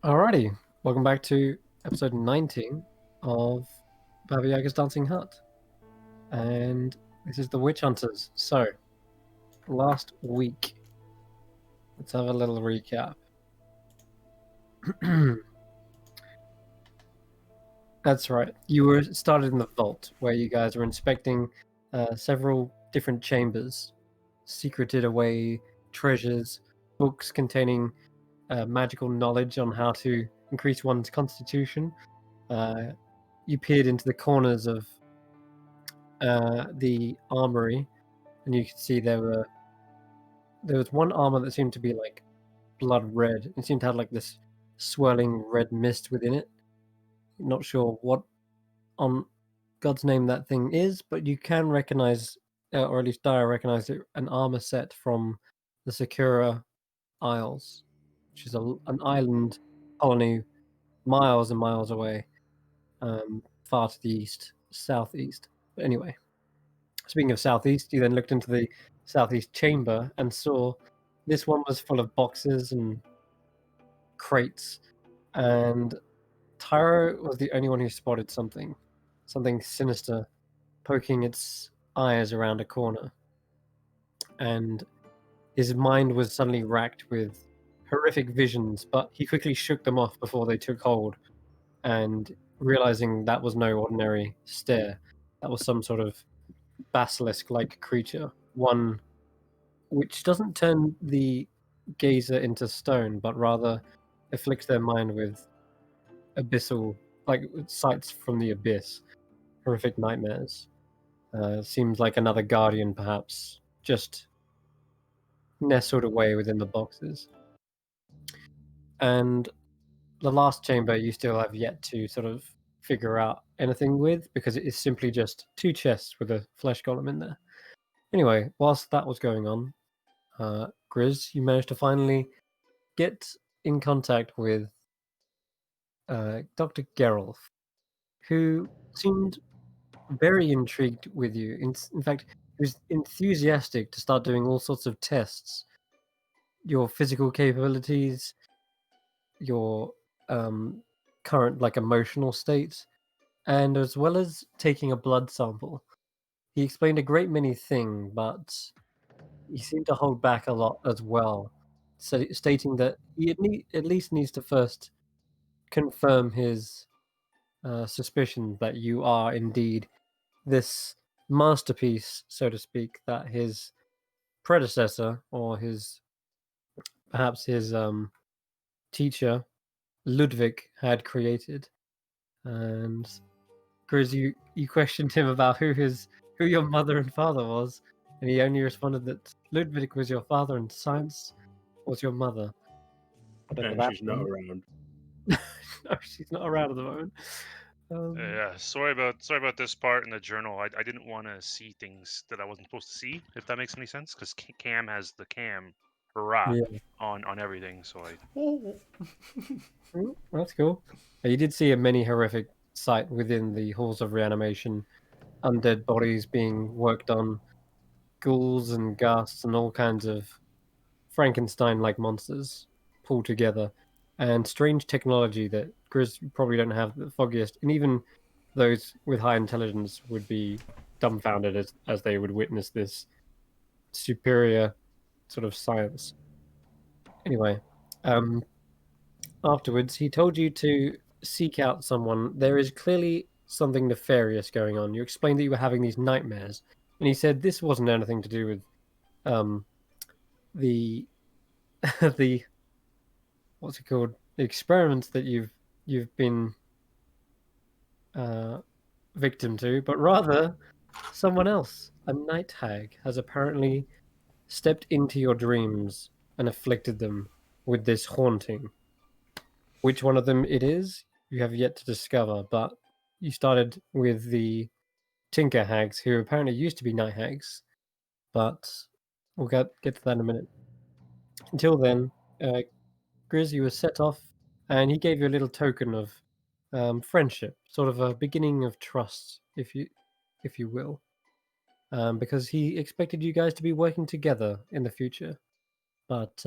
Alrighty, welcome back to episode 19 of Baba Yaga's Dancing Hut. And this is the Witch Hunters. So, last week, let's have a little recap. That's right, you were started in the vault where you guys were inspecting several different chambers, secreted away treasures, books containing magical knowledge on how to increase one's constitution. You peered into the corners of the armory, and you could see there was one armor that seemed to be like blood red. It seemed to have like this swirling red mist within it. Not sure what on God's name that thing is, but you can recognize, or at least Dyer recognized it, an armor set from the Sakura Isles, which is an island colony miles and miles away, far to the east, southeast. But anyway, speaking of southeast, you then looked into the southeast chamber and saw this one was full of boxes and crates, and Tyro was the only one who spotted something sinister poking its eyes around a corner. And his mind was suddenly racked with horrific visions, but he quickly shook them off before they took hold, and realizing that was no ordinary stare, that was some sort of basilisk-like creature, one which doesn't turn the gazer into stone, but rather afflicts their mind with abyssal, like sights from the abyss, horrific nightmares. Seems like another guardian, perhaps, just nestled away within the boxes. And the last chamber you still have yet to sort of figure out anything with, because it is simply just two chests with a flesh golem in there. Anyway, whilst that was going on, Grizz, you managed to finally get in contact with Dr. Gerolf, who seemed very intrigued with you. In fact, he was enthusiastic to start doing all sorts of tests. Your physical capabilities, your current emotional state, and as well as taking a blood sample. He explained a great many things, but he seemed to hold back a lot as well, stating that he at least needs to first confirm his suspicion that you are indeed this masterpiece, so to speak, that his predecessor or perhaps his teacher Ludwig had created. And Grizz, you questioned him about who your mother and father was, and he only responded that Ludwig was your father and science was your mother. Whatever And that she's not means. around. No, she's not around at the moment. Yeah, sorry about this part in the journal. I didn't want to see things that I wasn't supposed to see, if that makes any sense. Because Cam has the cam hurrah Yeah. on everything. So That's cool. You did see a many horrific sight within the halls of reanimation, undead bodies being worked on, ghouls and ghasts and all kinds of Frankenstein-like monsters pulled together, and strange technology that Grizz probably don't have the foggiest, and even those with high intelligence would be dumbfounded as they would witness this superior sort of science. Anyway, afterwards, he told you to seek out someone. There is clearly something nefarious going on. You explained that you were having these nightmares, and he said this wasn't anything to do with the the what's it called? The experiments that you've been victim to, but rather someone else. A night hag has apparently stepped into your dreams and afflicted them with this haunting. Which one of them it is, you have yet to discover, but you started with the Tinker Hags, who apparently used to be Night Hags, but we'll get to that in a minute. Until then, Grizzy was set off, and he gave you a little token of friendship, sort of a beginning of trust, if you will, because he expected you guys to be working together in the future. But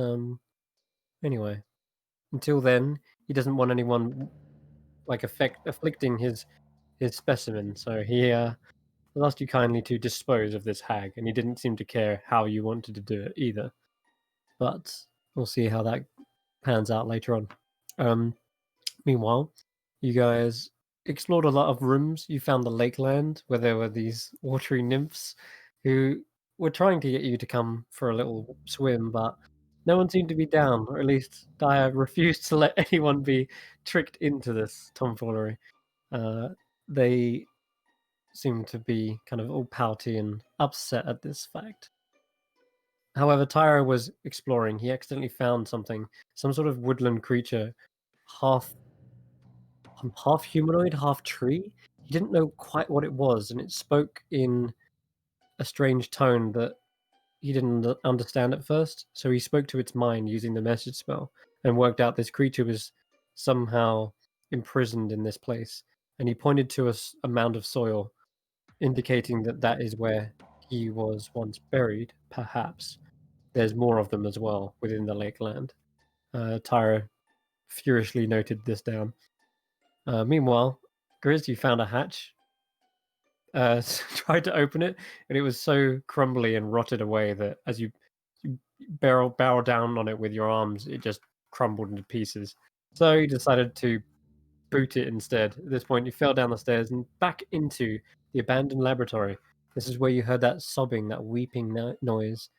anyway, until then, he doesn't want anyone like afflicting his specimen. So he asked you kindly to dispose of this hag, and he didn't seem to care how you wanted to do it either. But we'll see how that pans out later on. Meanwhile, you guys explored a lot of rooms. You found the lakeland where there were these watery nymphs who were trying to get you to come for a little swim, but no one seemed to be down, or at least Daya refused to let anyone be tricked into this tomfoolery. They seemed to be kind of all pouty and upset at this fact. However, Tyro was exploring. He accidentally found something, some sort of woodland creature, half humanoid, half tree. He didn't know quite what it was, and it spoke in a strange tone that he didn't understand at first. So he spoke to its mind using the message spell and worked out this creature was somehow imprisoned in this place. And he pointed to a mound of soil, indicating that that is where he was once buried, perhaps. There's more of them as well within the lakeland. Tyra furiously noted this down. Meanwhile, Grizz, you found a hatch, tried to open it, and it was so crumbly and rotted away that as you barrel down on it with your arms, it just crumbled into pieces. So you decided to boot it instead. At this point, you fell down the stairs and back into the abandoned laboratory. This is where you heard that sobbing, that weeping noise.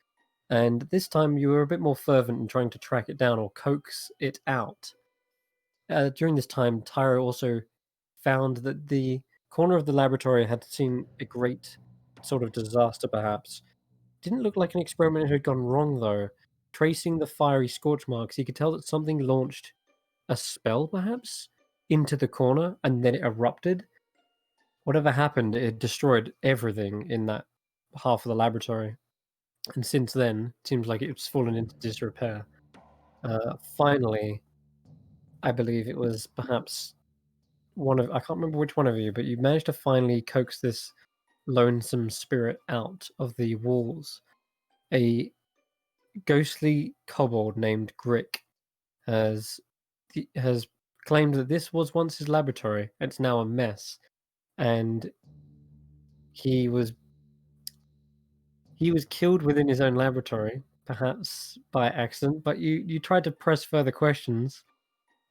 And this time you were a bit more fervent in trying to track it down or coax it out. During this time, Tyro also found that the corner of the laboratory had seen a great sort of disaster, perhaps. Didn't look like an experiment had gone wrong, though. Tracing the fiery scorch marks, he could tell that something launched a spell, perhaps, into the corner, and then it erupted. Whatever happened, it destroyed everything in that half of the laboratory. And since then, it seems like it's fallen into disrepair. Finally, I believe it was perhaps I can't remember which one of you, but you managed to finally coax this lonesome spirit out of the walls. A ghostly kobold named Grick has claimed that this was once his laboratory. It's now a mess, and he was killed within his own laboratory, perhaps by accident. But you tried to press further questions,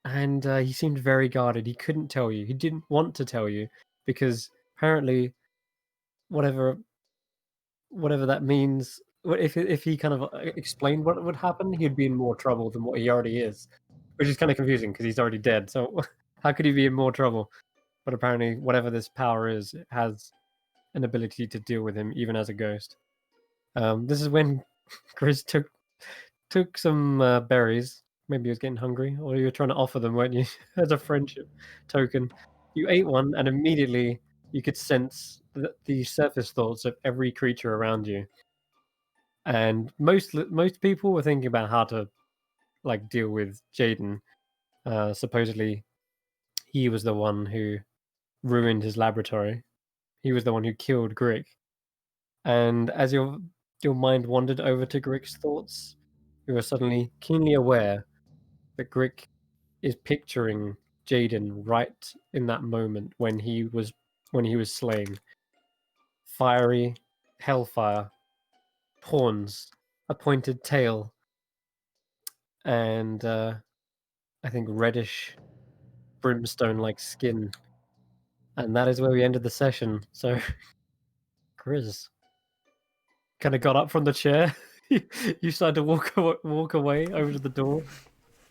and he seemed very guarded. He couldn't tell you. He didn't want to tell you because apparently, whatever that means, if he kind of explained what would happen, he'd be in more trouble than what he already is, which is kind of confusing because he's already dead. So how could he be in more trouble? But apparently, whatever this power is, it has an ability to deal with him even as a ghost. This is when Chris took some berries. Maybe he was getting hungry, or you were trying to offer them, weren't you, as a friendship token? You ate one, and immediately you could sense the surface thoughts of every creature around you. And most people were thinking about how to like deal with Jaden. Supposedly, he was the one who ruined his laboratory. He was the one who killed Grick. And as your mind wandered over to Grick's thoughts, you were suddenly keenly aware that Grick is picturing Jaden right in that moment when he was slain. Fiery hellfire, horns, a pointed tail, and I think reddish brimstone-like skin. And that is where we ended the session. So, Grizz kind of got up from the chair. You started to walk away over to the door,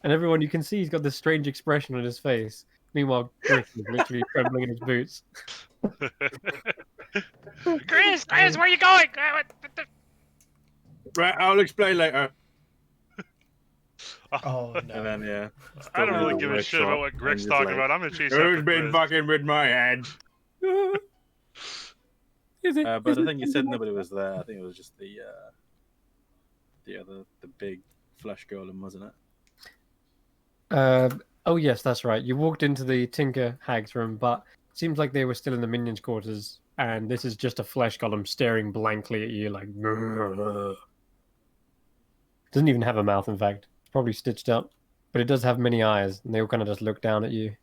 and everyone you can see he's got this strange expression on his face. Meanwhile, Griff is literally trembling in his boots. Chris, where are you going? Right, I'll explain later. Oh no. And then yeah, I don't really the give a shit about what Greg's talking about. I'm gonna chase after Who's been Grizz. fucking with my head? Is it? But I think you said nobody was there. I think it was just the big flesh golem, wasn't it? Oh yes, that's right. You walked into the Tinker Hag's room, but it seems like they were still in the minions' quarters, and this is just a flesh golem staring blankly at you, like. Doesn't even have a mouth. In fact, it's probably stitched up. but it does have many eyes, and they all kind of just look down at you.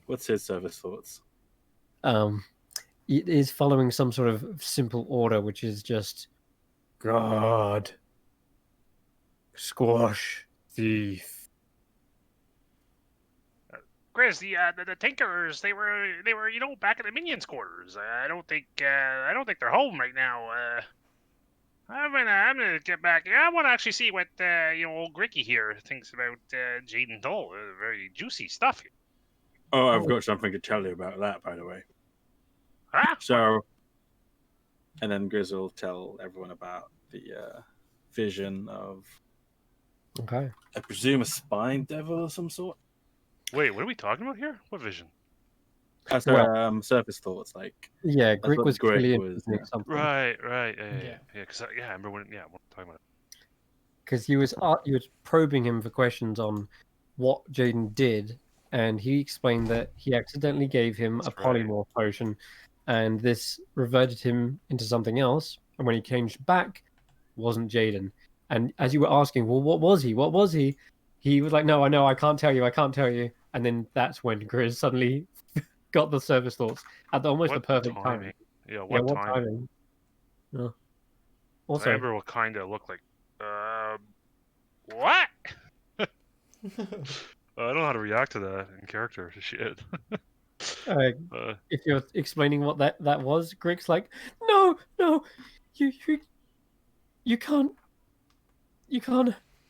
What's his service thoughts? It is following some sort of simple order, which is just God, squash, thief. Grizz, the Tinkerers, they were back at the minions' quarters. I don't think they're home right now. I'm gonna get back. I want to actually see what old Gricky here thinks about Jaden Dole. Very juicy stuff. Oh, I've got something to tell you about that, by the way. Huh? So, and then Grizz will tell everyone about the vision of, Okay. I presume, a spine devil of some sort. Wait, what are we talking about here? What vision? That's Well- surface thoughts, like Yeah, that's Grick what was Greg clearly was. interested in Yeah. something. Right. Yeah. Because I remember when. Yeah, we're talking about it. Because you was probing him for questions on what Jaden did, and he explained that he accidentally gave him That's a right. polymorph potion, and this reverted him into something else. And when he changed back, wasn't Jaden. And as you were asking, well, what was he? What was he? He was like, no, I know, I can't tell you, I can't tell you. And then that's when Grizz suddenly got the service thoughts at almost the What perfect timing? time. Yeah, Yeah, what what timing? timing? Yeah. I Also, remember what kind of looked like. What? I don't know how to react to that in character. Shit. if you're explaining what that was, Grick's like, no, you you can't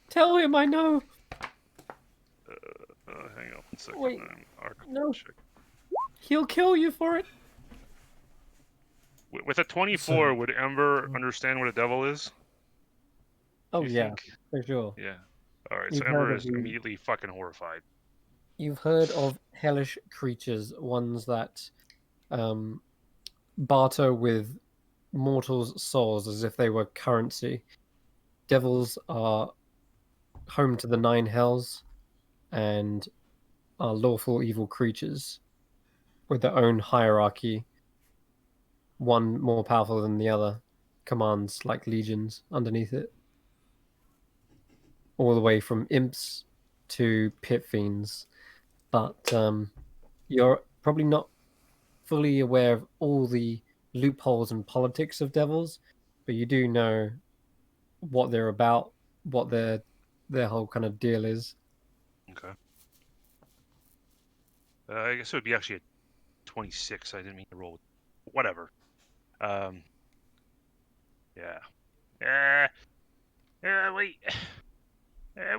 tell him. I know. Hang on 1 second. Wait, I'll no. check. He'll kill you for it. With a 24, So- would Ember understand what a devil is? Oh Do you yeah, think? for sure. Yeah. All right. You've So heard Ember of is the- immediately fucking horrified. You've heard of hellish creatures, ones that barter with mortals' souls as if they were currency. Devils are home to the nine hells and are lawful evil creatures with their own hierarchy, one more powerful than the other, commands like legions underneath it. All the way from imps to pit fiends. But you're probably not fully aware of all the loopholes and politics of devils, but you do know what they're about, what their whole kind of deal is. Okay. I guess it would be actually a 26. I didn't mean to roll. Whatever. Yeah. Wait.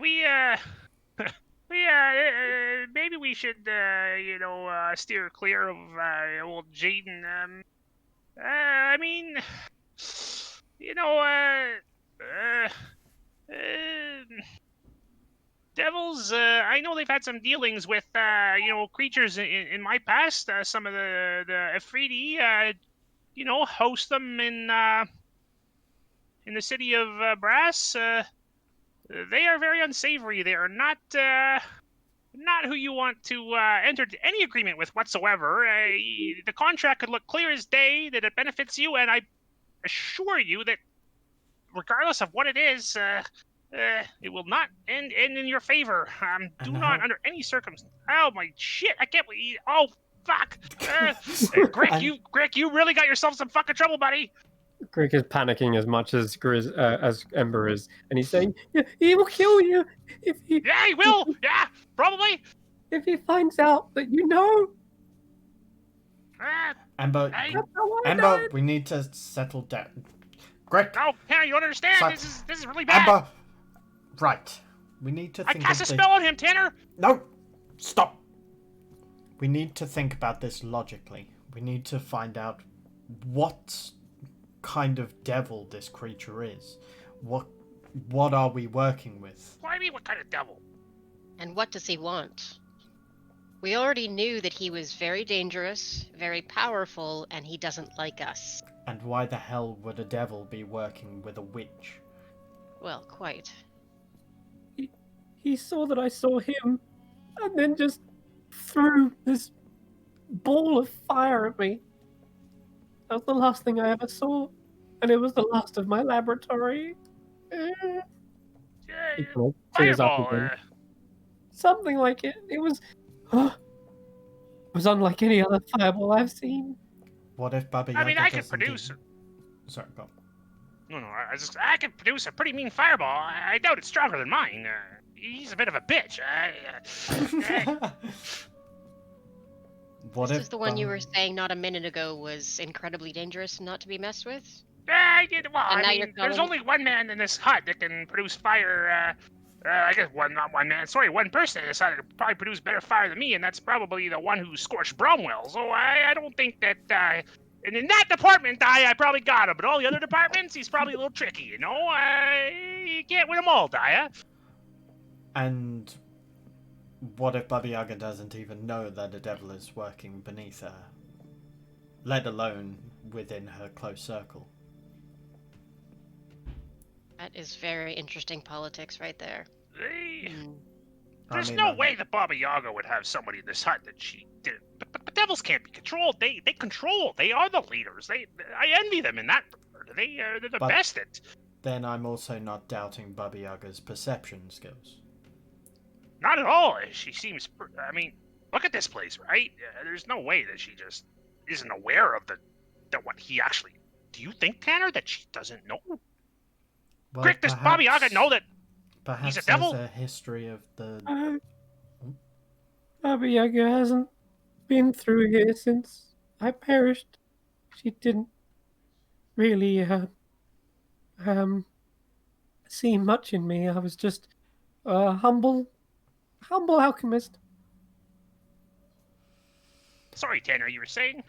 We maybe we should steer clear of old Jaden. I mean, you know, devils. I know they've had some dealings with creatures in my past. Some of the Afridi, host them in the city of Brass. They are very unsavory. They are not who you want to enter any agreement with whatsoever. The contract could look clear as day that it benefits you, and I assure you that regardless of what it is, it will not end in your favor. Do not how- under any circumstance. Oh my shit! I can't believe. Oh fuck! Grick, you really got yourself some fucking trouble, buddy. Grick is panicking as much as as Ember is, and he's saying, "Yeah, he will kill you if he Yeah, he will. Yeah, probably. if he finds out that you know." Amber, Hey. That's how I Amber, died. we need to settle down. Greg, No, Tanner, you understand? Sorry. This is really bad. Amber, right. We need to I think cast a of this. spell on him, Tanner. No, stop. We need to think about this logically. We need to find out what kind of devil this creature is. What are we working with? What do you mean, what kind of devil? And what does he want? We already knew that he was very dangerous, very powerful, and he doesn't like us. And why the hell would a devil be working with a witch? Well, quite. He saw that I saw him, and then just threw this ball of fire at me. That was the last thing I ever saw, and it was the last of my laboratory. He kind of tears up Fireball. again. something like it. It was unlike any other fireball I've seen. What if Baba Yaga I mean, I could doesn't produce. even- Sorry, go on. No, I could produce a pretty mean fireball. I doubt it's stronger than mine. He's a bit of a bitch. What This if is the one you were Baba- saying not a minute ago was incredibly dangerous and not to be messed with? Well, And I now mean, you're there's calling- only one man in this hut that can produce fire. I guess not one man. Sorry, one person in this hut that could probably produce better fire than me, and that's probably the one who scorched Bromwell. So I don't think that. And in that department, I probably got him, but all the other departments, he's probably a little tricky. You know, you can't win them all, Daya. And what if Baba Yaga doesn't even know that a devil is working beneath her, let alone within her close circle? That is very interesting politics right there. Hmm. There's I mean, no way that Baba Yaga would have somebody in this hut that she did. But devils can't be controlled. They control. They are the leaders. I envy them in that regard. They're the But- best at. Then I'm also not doubting Baba Yaga's perception skills. Not at all. She seems. I mean, look at this place, right? There's no way that she just isn't aware of that what he actually. Do you think, Tanner, that she doesn't know? Well, Crick, does Baba Yaga know that? Perhaps a devil? there's a history of the. Baba Yaga hasn't been through here since I perished. She didn't really see much in me. I was just a humble alchemist. Sorry, Tanner, you were saying?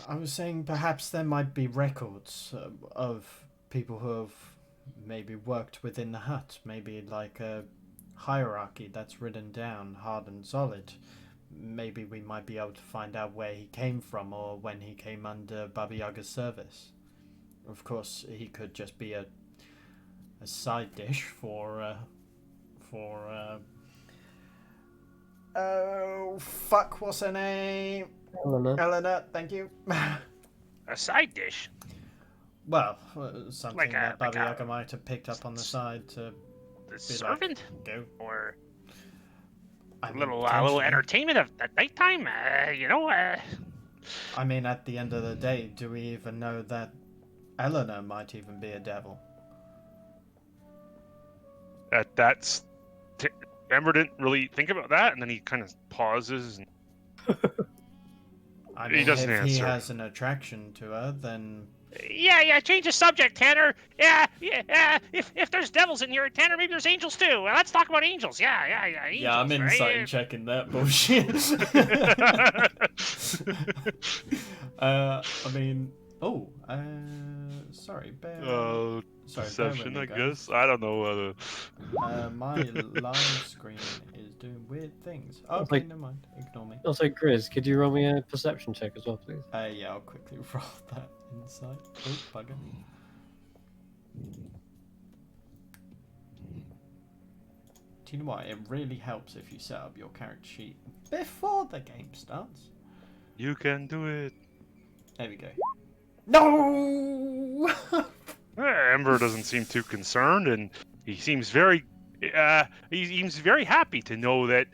I was saying perhaps there might be records of people who have maybe worked within the hut, maybe like a hierarchy that's written down hard and solid. Maybe we might be able to find out where he came from or when he came under Baba Yaga's service. Of course, he could just be a side dish for oh fuck, what's her name? Eleanor. Eleanor, thank you. A side dish? Well, something Like that Baba a- Yaga might have picked up on the side to The be servant? like, go. Or I a mean, little potentially. entertainment at nighttime? I mean, at the end of the day, do we even know that Eleanor might even be a devil? That's. Ember didn't really think about that, and then he kind of pauses. And I He mean, doesn't if he answer. has an attraction to her, then yeah, change the subject, Tanner. Yeah. If there's devils in here, Tanner, maybe there's angels too. Let's talk about angels. Yeah. Angels, right? checking that bullshit. I mean, sorry, bear. Sorry, Perception, bear I with me, guys. guess. I don't know. My live screen is doing weird things. It's Okay, like- never mind. Ignore me. Also, Grizz, could you roll me a perception check as well, please? Yeah, I'll quickly roll that inside. Oh, bugger. Do you know what? It really helps if you set up your character sheet before the game starts. You can do it. There we go. No! Ember doesn't seem too concerned, and he seems very happy to know that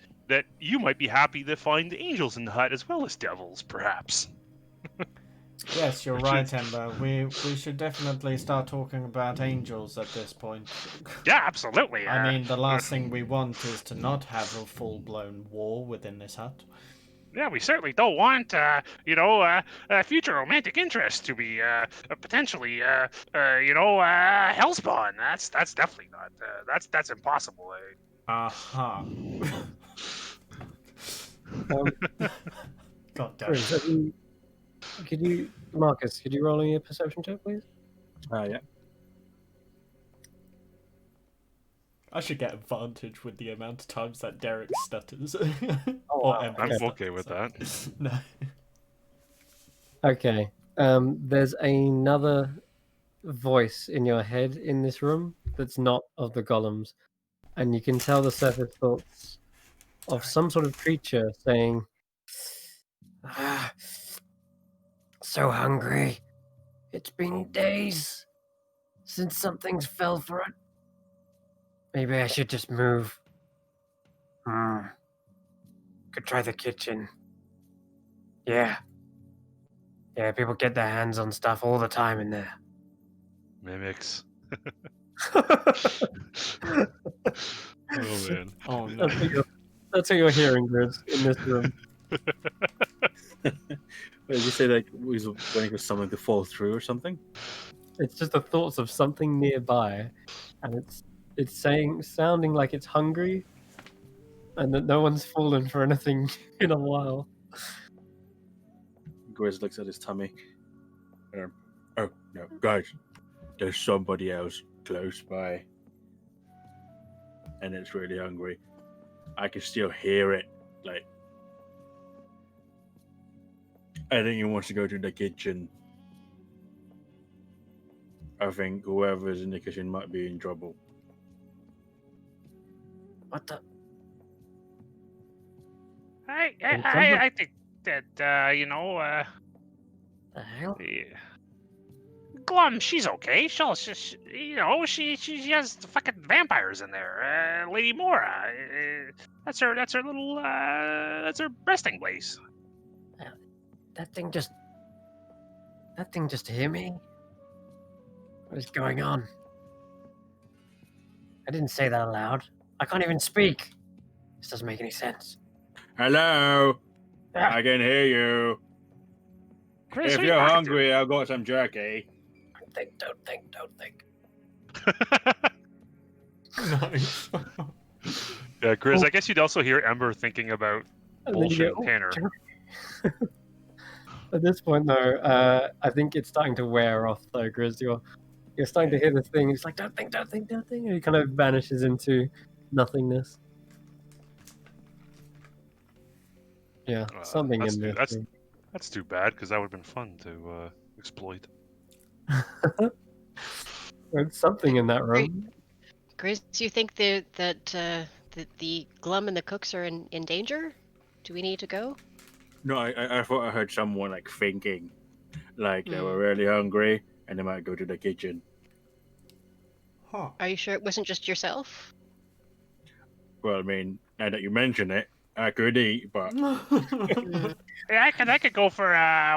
you might be happy to find angels in the hut as well as devils, perhaps. Yes, you're Which right, is- Ember. We should definitely start talking about angels at this point. Yeah, absolutely. I mean, the last thing we want is to not have a full-blown war within this hut. Yeah, we certainly don't want, future romantic interest to be potentially, hellspawn. That's definitely not. That's impossible. Aha. God damn Grizz, it. Marcus, could you roll me a perception check, please? Yeah. I should get advantage with the amount of times that Derek stutters. Oh, Or wow. Ember I'm stutters, okay with sorry. that. No. Okay. There's another voice in your head in this room that's not of the golems, and you can tell the surface thoughts of some sort of creature saying, "So hungry. It's been days since something's fell for it. Maybe I should just move. Could try the kitchen. Yeah. Yeah, people get their hands on stuff all the time in there. Mimics. That's Oh man. Oh no. what you're hearing, Grizz, in this room. Did you say like he's waiting for someone to fall through or something? It's just the thoughts of something nearby, and it's sounding like it's hungry, and that no one's fallen for anything in a while. Grizz looks at his tummy. Oh no, guys, there's somebody else close by, and it's really hungry. I can still hear it. Like, I think he wants to go to the kitchen. I think whoever's in the kitchen might be in trouble. What the? I think that The hell? yeah. Glum, she's okay. She has fucking vampires in there. Lady Mora, that's her little that's her resting place. That thing just hit me? What is going on? I didn't say that aloud. I can't even speak. This doesn't make any sense. Hello, Ah, I can hear you. Chris, If who you you're talking hungry, I've got some jerky. don't think. Nice. Yeah, Grizz, I guess you'd also hear Ember thinking about And then you bullshit go, Tanner. At this point, though, I think it's starting to wear off, though, Grizz. You're starting to hear this thing. It's like, don't think. And it kind of vanishes into nothingness. Yeah, something that's in new. this. That's too bad, because that would have been fun to exploit. There's something in that room. Grizz, do you think that the Glum and the cooks are in danger? Do we need to go? No, I thought I heard someone like thinking, like they were Hmm. really hungry and they might go to the kitchen. Huh. Are you sure it wasn't just yourself? Well, I mean, now that you mention it, I could eat, but Yeah, I could go for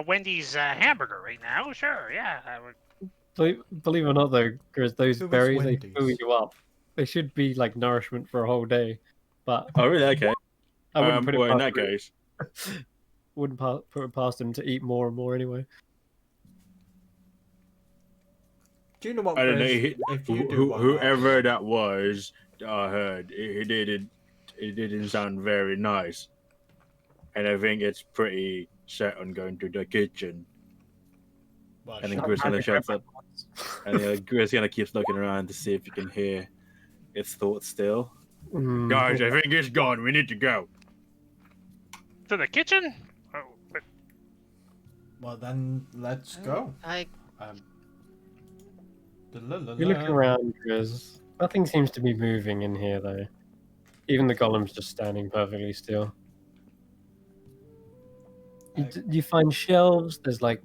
Wendy's hamburger right now. Sure, yeah. I would. Believe it or not, though, Grizz, those Who is berries, they fill Wendy's? you up. They should be like nourishment for a whole day. But oh really? Okay. I wouldn't put it Well, in past that case, put it past them to eat more and more anyway. Do you know what, I don't know. Grizz? If you do want Whoever that was, I heard it didn't sound very nice, and I think it's pretty set on going to the kitchen. Well, And then sure. Grizz gonna shouts up, and Grizz gonna keeps looking around to see if he can hear its thoughts still. Mm, Guys, I think it's gone. We need to go. To the kitchen? Oh, but Well, then let's go. I You look around, Grizz. Nothing seems to be moving in here, though. Even the golem's just standing perfectly still. You find shelves. There's like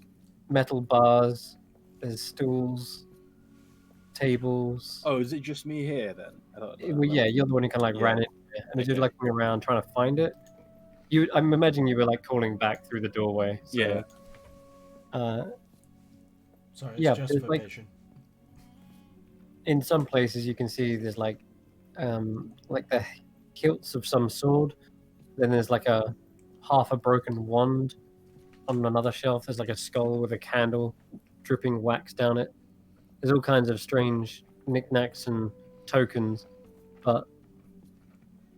metal bars. There's stools, tables. Oh, is it just me here then? I thought Well, yeah, you're the one who kind of like ran Yeah. in there. And as you're Okay. looking around trying to find it, I'm imagining you were like calling back through the doorway. So, Yeah. Sorry, it's yeah, just there's for like- vision. In some places you can see there's like the hilts of some sword. Then there's like half a broken wand. On another shelf there's like a skull with a candle dripping wax down it. There's all kinds of strange knickknacks and tokens, but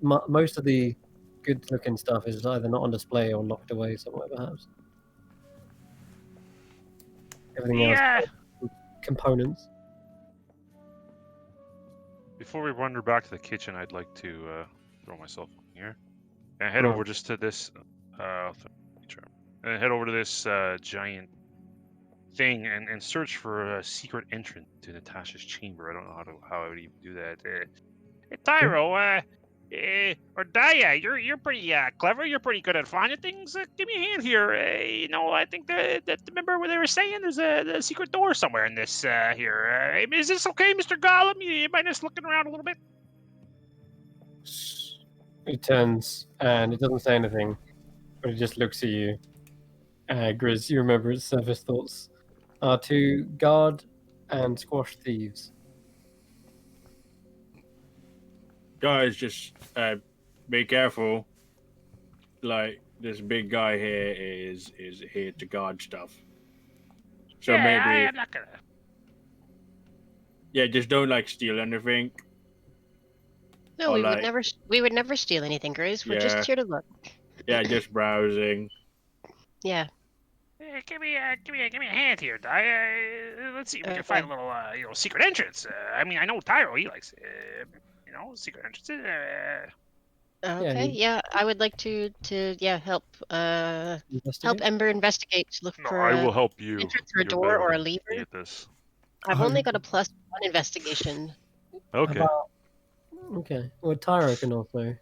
most of the good looking stuff is either not on display or locked away somewhere perhaps. Everything yeah. else components. Before we wander back to the kitchen, I'd like to throw myself in here and head Right. over just to this. And head over to this giant thing and search for a secret entrance to Natasha's chamber. I don't know how I would even do that. Hey, Tyro, or Daya, you're pretty clever. You're pretty good at finding things. Give me a hand here. I think that remember what they were saying? There's a secret door somewhere in this here. Is this okay, Mr. Gollum? You mind us looking around a little bit? It turns and it doesn't say anything, but it just looks at you. Grizz, you remember its surface thoughts are to guard and squash thieves. Guys, just be careful. Like this big guy here is here to guard stuff. So yeah, maybe I'm not gonna. yeah, just don't like steal anything. No, Or we would like never. We would never steal anything, Grizz. We're just Yeah. here to look. yeah, just browsing. Yeah. Give me a hand here, Di. Let's see if we can find a Okay. little, secret entrance. I mean, I know Tyro, he likes, secret entrances. Okay. he- Yeah, I would like to help help Investigate. Ember investigate. Look No, for I a will help you. entrance or a You're door better or a than me lever. at this. I've only got a +1 investigation. Okay. About- okay. Well, Tyro can also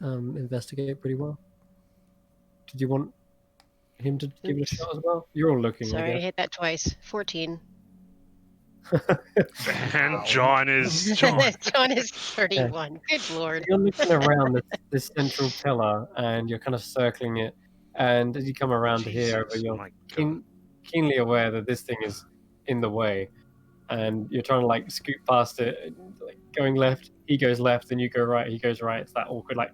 investigate pretty well. Did you want him to give it a Oops. shot as well? You're all looking, Sorry, I I hit that twice. 14. guess. And John is John. John is 31. Good lord. You're looking around this central pillar, and you're kind of circling it. And as you come around to here, Jesus, you're my God. keenly aware that this thing is in the way, and you're trying to like scoot past it, like going left. He goes left, and you go right. He goes right. It's that awkward, like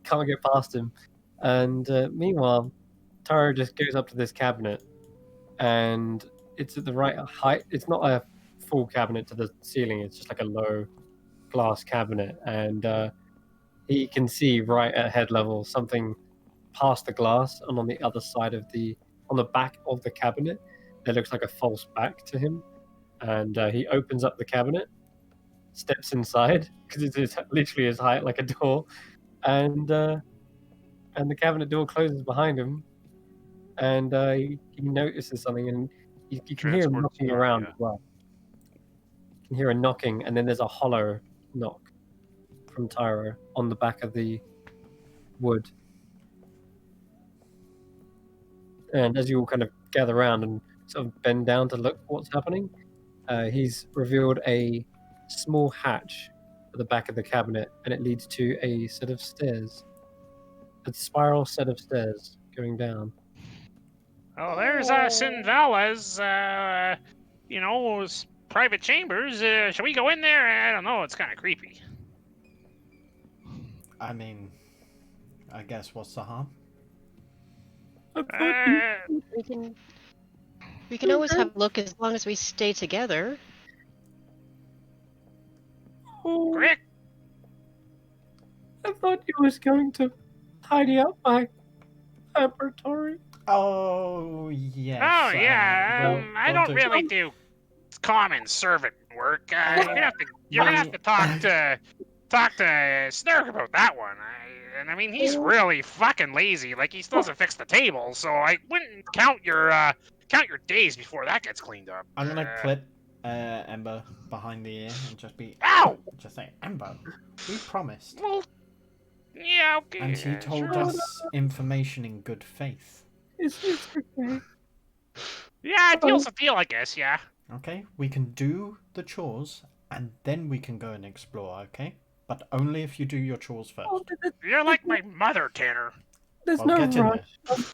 can't get past him. And meanwhile, Taro just goes up to this cabinet, and it's at the right height. It's not a full cabinet to the ceiling. It's just like a low glass cabinet, and he can see right at head level something past the glass, and on the other side of on the back of the cabinet, there looks like a false back to him. And he opens up the cabinet, steps inside because it's literally as high like a door, and the cabinet door closes behind him, and he notices something, and you can hear him Transports? knocking Oh, around yeah. as well. You can hear a knocking, and then there's a hollow knock from Tyro on the back of the wood. And as you all kind of gather around and sort of bend down to look what's happening, he's revealed a small hatch at the back of the cabinet, and it leads to a set of stairs. A spiral set of stairs going down. Oh, there's Sinvala's, private chambers. Should we go in there? I don't know. It's kind of creepy. I mean, I guess what's the harm? We can always have a look as long as we stay together. Crick. I thought you was going to tidy up my laboratory. Oh, yes. Oh yeah. well, I we'll don't really do common servant work. You're gonna have to talk to Snurk about that one. I mean, he's really fucking lazy. Like he still doesn't fix the table, so I wouldn't count your days before that gets cleaned up. I'm gonna clip Ember behind the ear and Ow! just say, Ember, we promised. Well, yeah, okay. And he told sure. us information in good faith. It's okay. Yeah, deal's a deal, I guess. Yeah. Okay, we can do the chores and then we can go and explore, okay? But only if you do your chores first. You're like my mother, Tanner. There's Well, no get in rush.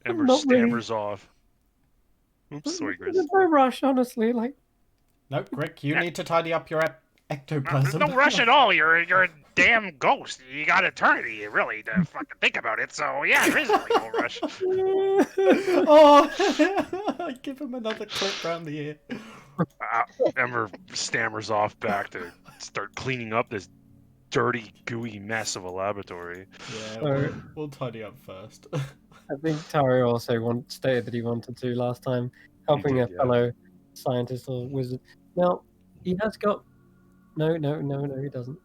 Ember not really- stammers off. Oops, sorry, Grizz. There's no rush, honestly. Like, No, Rick, you need to tidy up your There's ectoplasm. no rush at all. You're a damn ghost. You got eternity, really, to fucking think about it. So yeah, there is really no rush. Oh, give him another clip round the ear. Ember stammers off back to start cleaning up this dirty, gooey mess of a laboratory. Yeah, So- we'll tidy up first. I think Taro also stated that he wanted to last time, helping did, a yeah. fellow scientist or wizard. Now, he has got... No, he doesn't.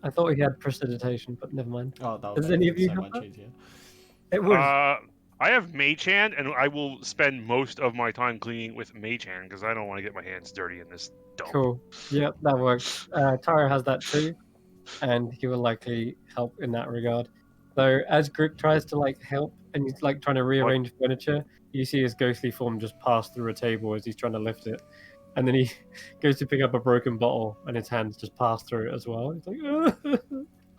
I thought he had prestidigitation, but never mind. Oh, that Does would any make of it you so have much that? easier. It was... I have Mage Hand, and I will spend most of my time cleaning with Mage Hand because I don't want to get my hands dirty in this dump. Cool. Yep, that works. Taro has that too, and he will likely help in that regard. Though, as Grip tries to like help, and he's like trying to rearrange furniture, you see his ghostly form just pass through a table as he's trying to lift it, and then he goes to pick up a broken bottle, and his hands just pass through it as well. He's like,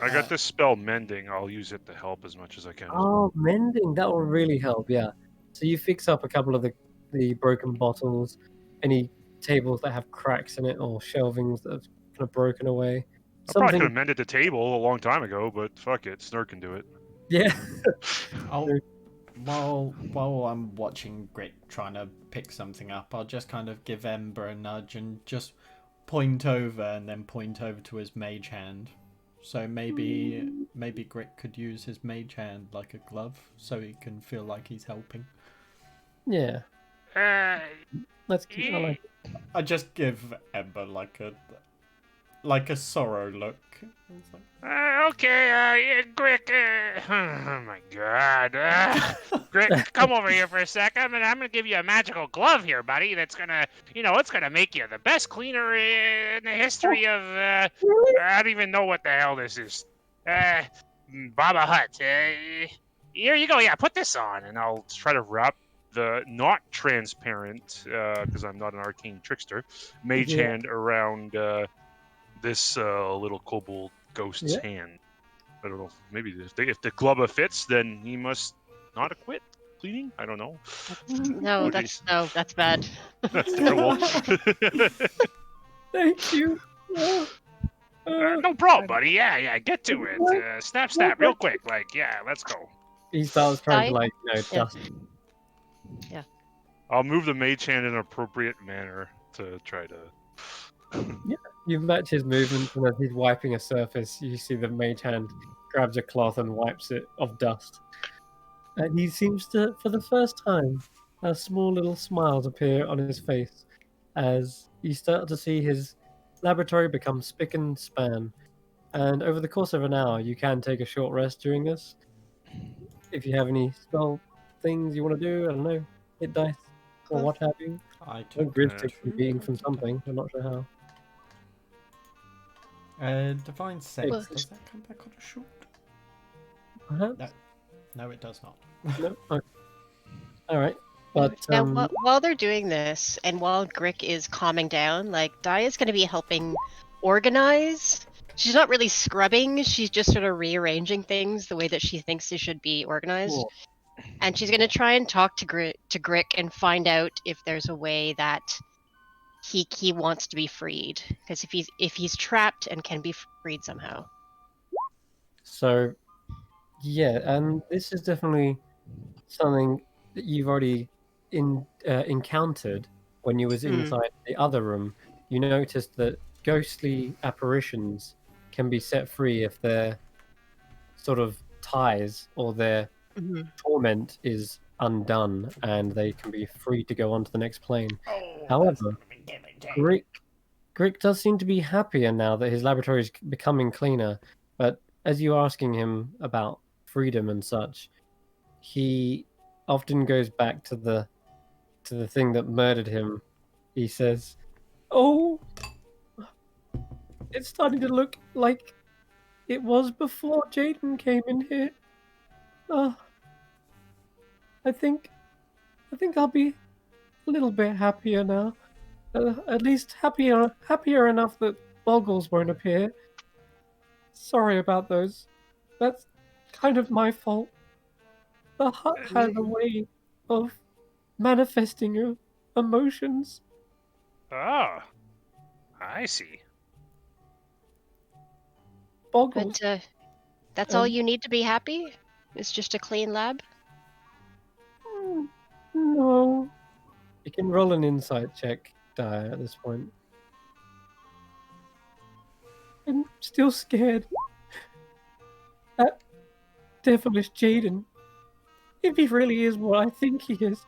I got this spell mending. I'll use it to help as much as I can. Oh, mending, that will really help, yeah. So you fix up a couple of the broken bottles, any tables that have cracks in it or shelvings that have kind of broken away. I probably could Something, have mended the table a long time ago, but fuck it, Snurk can do it. yeah. While I'm watching Grit trying to pick something up, I'll just kind of give Ember a nudge and just point over and then point over to his mage hand. So maybe Grit could use his mage hand like a glove so he can feel like he's helping. Yeah. Let's keep. I like it. I just give Ember like a sorrow look. It's like, Okay, Grick. Oh my God, Grick, come over here for a sec. I'm gonna give you a magical glove here, buddy. That's gonna, it's gonna make you the best cleaner in the history of. Really? I don't even know what the hell this is. Baba Hutt. Here you go. Yeah, put this on, and I'll try to wrap the not transparent, because I'm not an arcane trickster, mage Yeah. hand around this little kobold ghost's hand. I don't know. Maybe if the glove fits, then he must not acquit cleaning. I don't know. No, that's bad. That's terrible. Thank you. No problem, buddy. Yeah. Get to it. Snap, real quick. Let's go. He starts trying to Yeah. dust. I'll move the mage hand in an appropriate manner to try to. You match his movements, and as he's wiping a surface, you see the mage hand grabs a cloth and wipes it of dust. And he seems to, for the first time, have small little smiles appear on his face as you start to see his laboratory become spick and span. And over the course of an hour, you can take a short rest during this. If you have any spell things you want to do, I don't know, hit dice or what have you. I Oh, took Grizz takes a beating from something, I'm not sure how. Divine Sense. Well- Does that come back on a short? Perhaps? No, it does not. No? Okay. Alright. But, Now, while they're doing this, and while Grick is calming down, Daya's going to be helping organize. She's not really scrubbing, she's just sort of rearranging things the way that she thinks they should be organized. Cool. And she's going to try and talk to Grick and find out if there's a way that he wants to be freed. Because if he's trapped and can be freed somehow. So, yeah, and this is definitely something that you've already encountered when you was inside the other room. You noticed that ghostly apparitions can be set free if their sort of ties or their torment is undone, and they can be free to go on to the next plane. However, Grick does seem to be happier now that his laboratory is becoming cleaner, but as you're asking him about freedom and such, he often goes back to the thing that murdered him. He says, "Oh, it's starting to look like it was before Jaden came in here. I think I'll be a little bit happier now. At least happier enough that Boggles won't appear. Sorry about those. That's kind of my fault. The hut has a way of manifesting your emotions." Oh, I see. Boggles. But that's all you need to be happy? It's just a clean lab? No. You can roll an insight check, Daya, at this point. I'm still scared. That devilish Jaden. If he really is what I think he is.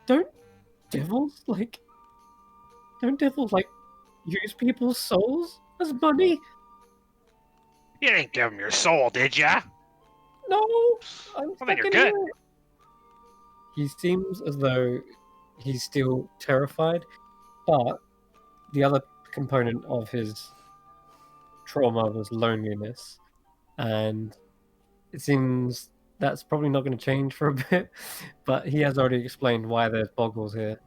Don't devils use people's souls as money? You didn't give him your soul, did ya? No! I'm Well, stuck then you're in good. here. He seems as though he's still terrified, but the other component of his trauma was loneliness, and it seems that's probably not going to change for a bit, but he has already explained why there's Boggles here.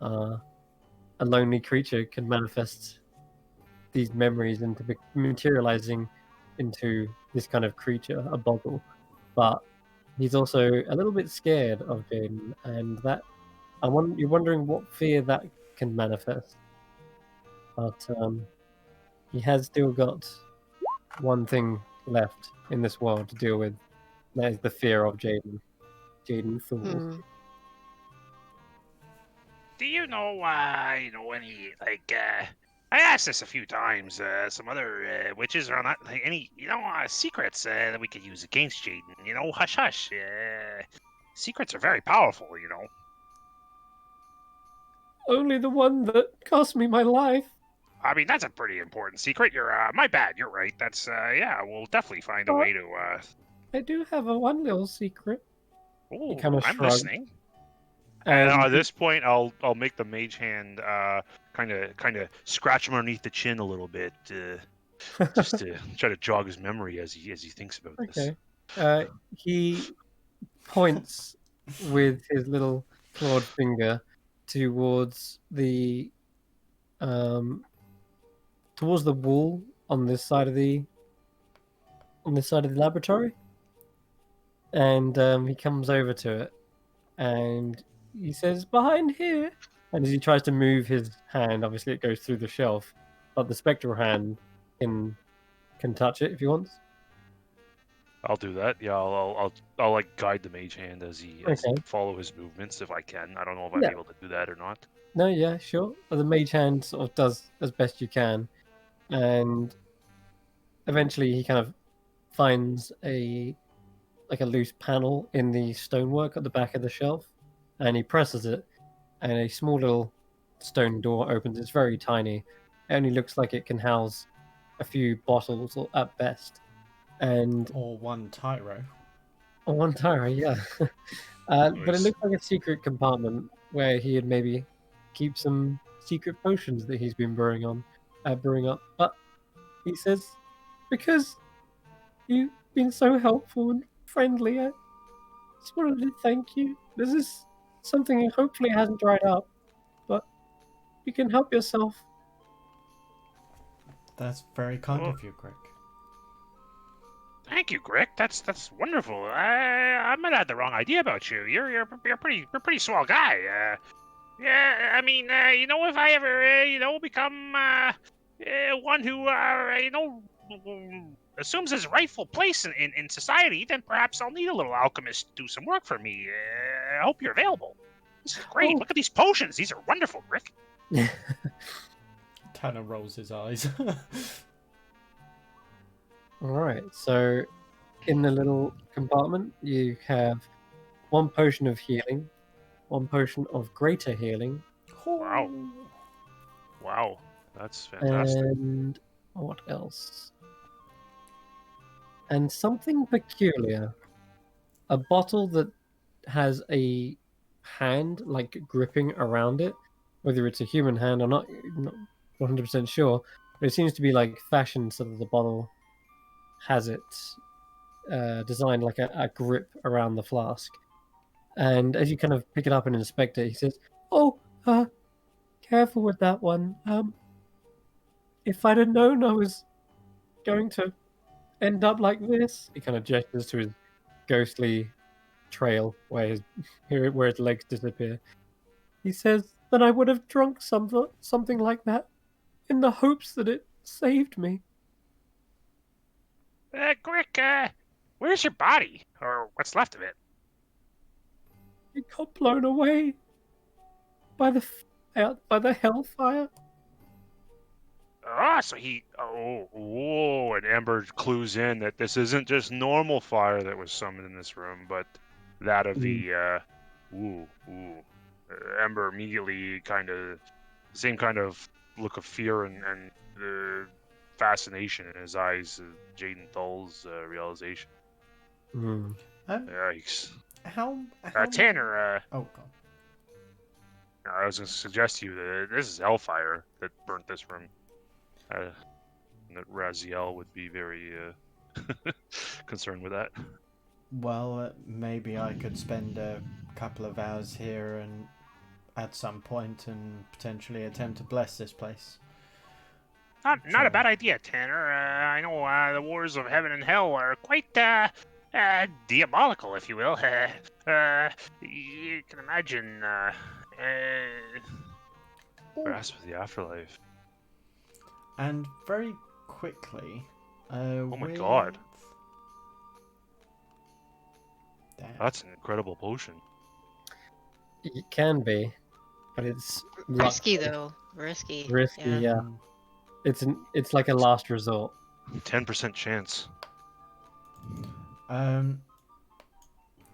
A lonely creature can manifest these memories into materializing into this kind of creature, a boggle, but he's also a little bit scared of Jaden, and that you're wondering what fear that can manifest. But he has still got one thing left in this world to deal with. That is the fear of Jaden. Jaden Fool. Hmm. Do you know any I asked this a few times. Some other witches are not like any secrets that we could use against Jaden. Hush hush. Secrets are very powerful. Only the one that cost me my life. I mean, that's a pretty important secret. My bad. You're right. That's yeah. We'll definitely find a way to. I do have one little secret. Oh, kinda I'm shrugged. listening. And And at this point, I'll make the mage hand kind of scratch him underneath the chin a little bit, just to try to jog his memory as he thinks about this. okay. He points with his little clawed finger towards the wall on this side of the laboratory, and he comes over to it, and he says, "Behind here." And as he tries to move his hand, obviously it goes through the shelf, but the spectral hand can touch it if he wants. I'll do that. Yeah, I'll like guide the mage hand as he Okay. follow his movements if I can. I don't know if I'm Yeah. able to do that or not. No, yeah, sure. The mage hand sort of does as best you can, and eventually he kind of finds a loose panel in the stonework at the back of the shelf, and he presses it, and a small little stone door opens. It's very tiny. It only looks like it can house a few bottles or at best, and Or one tyro. one tire, yeah. But it Nice. looks like a secret compartment where he'd maybe keep some secret potions that he's been brewing up. But he says, because you've been so helpful and friendly, I just wanted to thank you. This is something that hopefully hasn't dried up, but you can help yourself. That's very kind Oh. of you, Greg. Thank you, Greg. That's wonderful. I might have had the wrong idea about you. You're a pretty swell guy. Yeah, I mean, if I ever become one who assumes his rightful place in society, then perhaps I'll need a little alchemist to do some work for me. I hope you're available. This is great. Oh. Look at these potions. These are wonderful, Rick. Tanner rolls his eyes. Alright, so in the little compartment, you have one potion of healing, one potion of greater healing, Wow. Wow, that's fantastic. and what else? And something peculiar. A bottle that has a hand like gripping around it, whether it's a human hand or not, not 100% sure, but it seems to be like fashioned so that the bottle has it designed like a grip around the flask. And as you kind of pick it up and inspect it, he says, "Oh, careful with that one. If I'd have known I was going to end up like this," he kind of gestures to his ghostly trail where his legs disappear. He says, "Then I would have drunk something like that, in the hopes that it saved me." Greg, where's your body, or what's left of it? It got blown away by the hellfire. Oh, so he. And Ember clues in that this isn't just normal fire that was summoned in this room, but that of the Ember immediately same kind of look of fear and fascination in his eyes. Jaden Thull's realization. Yikes. How Tanner, Oh god. I was going to suggest to you that this is hellfire that burnt this room. And that Raziel would be very concerned with that. Well, maybe I could spend a couple of hours here and at some point and potentially attempt to bless this place. not a bad idea, Tanner. I know the powers of heaven and hell are quite diabolical, if you will. You can imagine. Grasp of the afterlife. And very quickly, Oh my god. Damn. That's an incredible potion. It can be, but it's Risky lucky. though. Risky. Risky, yeah. Mm. It's like a last resort. 10% chance.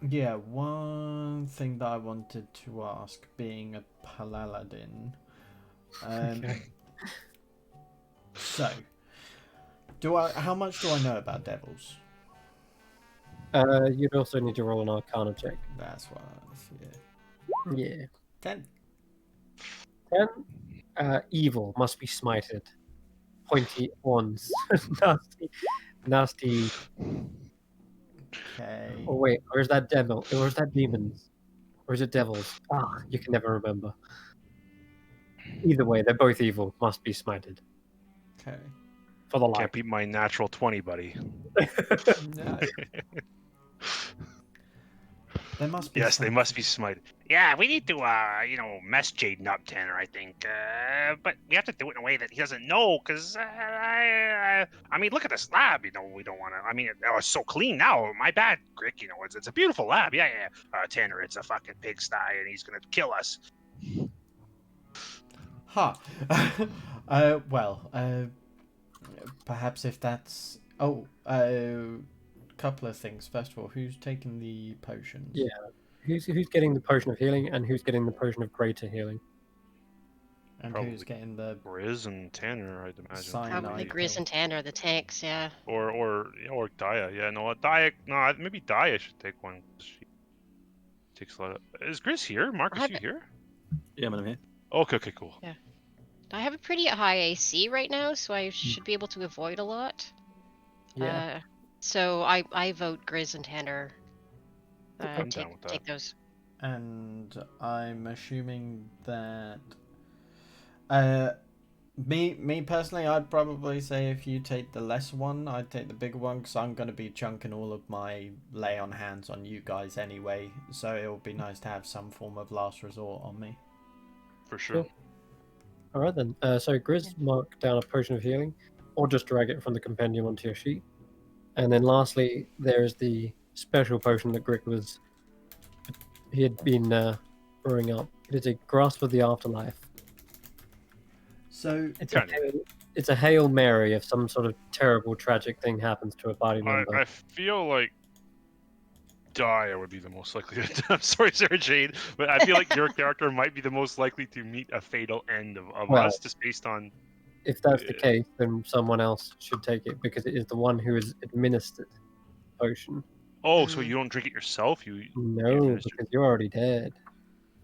Yeah, one thing that I wanted to ask, being a paladin. Okay. So, how much do I know about devils? You'd also need to roll an Arcana check. That's what Yeah. 10. 10. Evil must be smited. Pointy horns. Nasty. Okay. Oh wait, or is that devil? Or is that demons? Or is it devils? You can never remember. Either way, they're both evil. Must be smited Okay. for the Can't life. beat my natural 20, buddy. No. There must be. Yes, they must be smited. Yeah, we need to, mess Jaden up, Tanner, I think. But we have to do it in a way that he doesn't know, because, I mean, look at this lab, we don't want to, it's so clean now. My bad, Grick, it's a beautiful lab. Yeah. Tanner, it's a fucking pigsty, and he's going to kill us. Huh. Perhaps if that's. Couple of things. First of all, who's taking the potions? Yeah. Who's getting the potion of healing, and who's getting the potion of greater healing? And Probably who's getting the Grizz and Tanner, I'd imagine. Cyanide. Probably Grizz and Tanner are the tanks, yeah. Or Daya. Yeah, no, Daya. No, maybe Daya should take one. She takes a lot of. Is Grizz here? Marcus, you here? Yeah, man, I'm here. Okay, cool. I have a pretty high AC right now, so I should be able to avoid a lot. Yeah. So I vote Grizz and Tanner. I'm down with that. Take those. And I'm assuming that me personally, I'd probably say if you take the lesser one, I'd take the bigger one, because I'm going to be chunking all of my lay on hands on you guys anyway, so it would be nice to have some form of last resort on me. For sure. Cool. All right then. So Grizz, mark down a potion of healing, or just drag it from the compendium onto your sheet. And then lastly, there is the special potion that Grick had been brewing up. It is a grasp of the afterlife. So It's a Hail Mary if some sort of terrible, tragic thing happens to a party member. I feel like Daya would be the most likely to. I'm sorry, Sarah Jade, but I feel like your character might be the most likely to meet a fatal end of us, just based on. If that's the case, then someone else should take it, because it is the one who is administered the potion. Oh, so you don't drink it yourself? No, because you're already dead.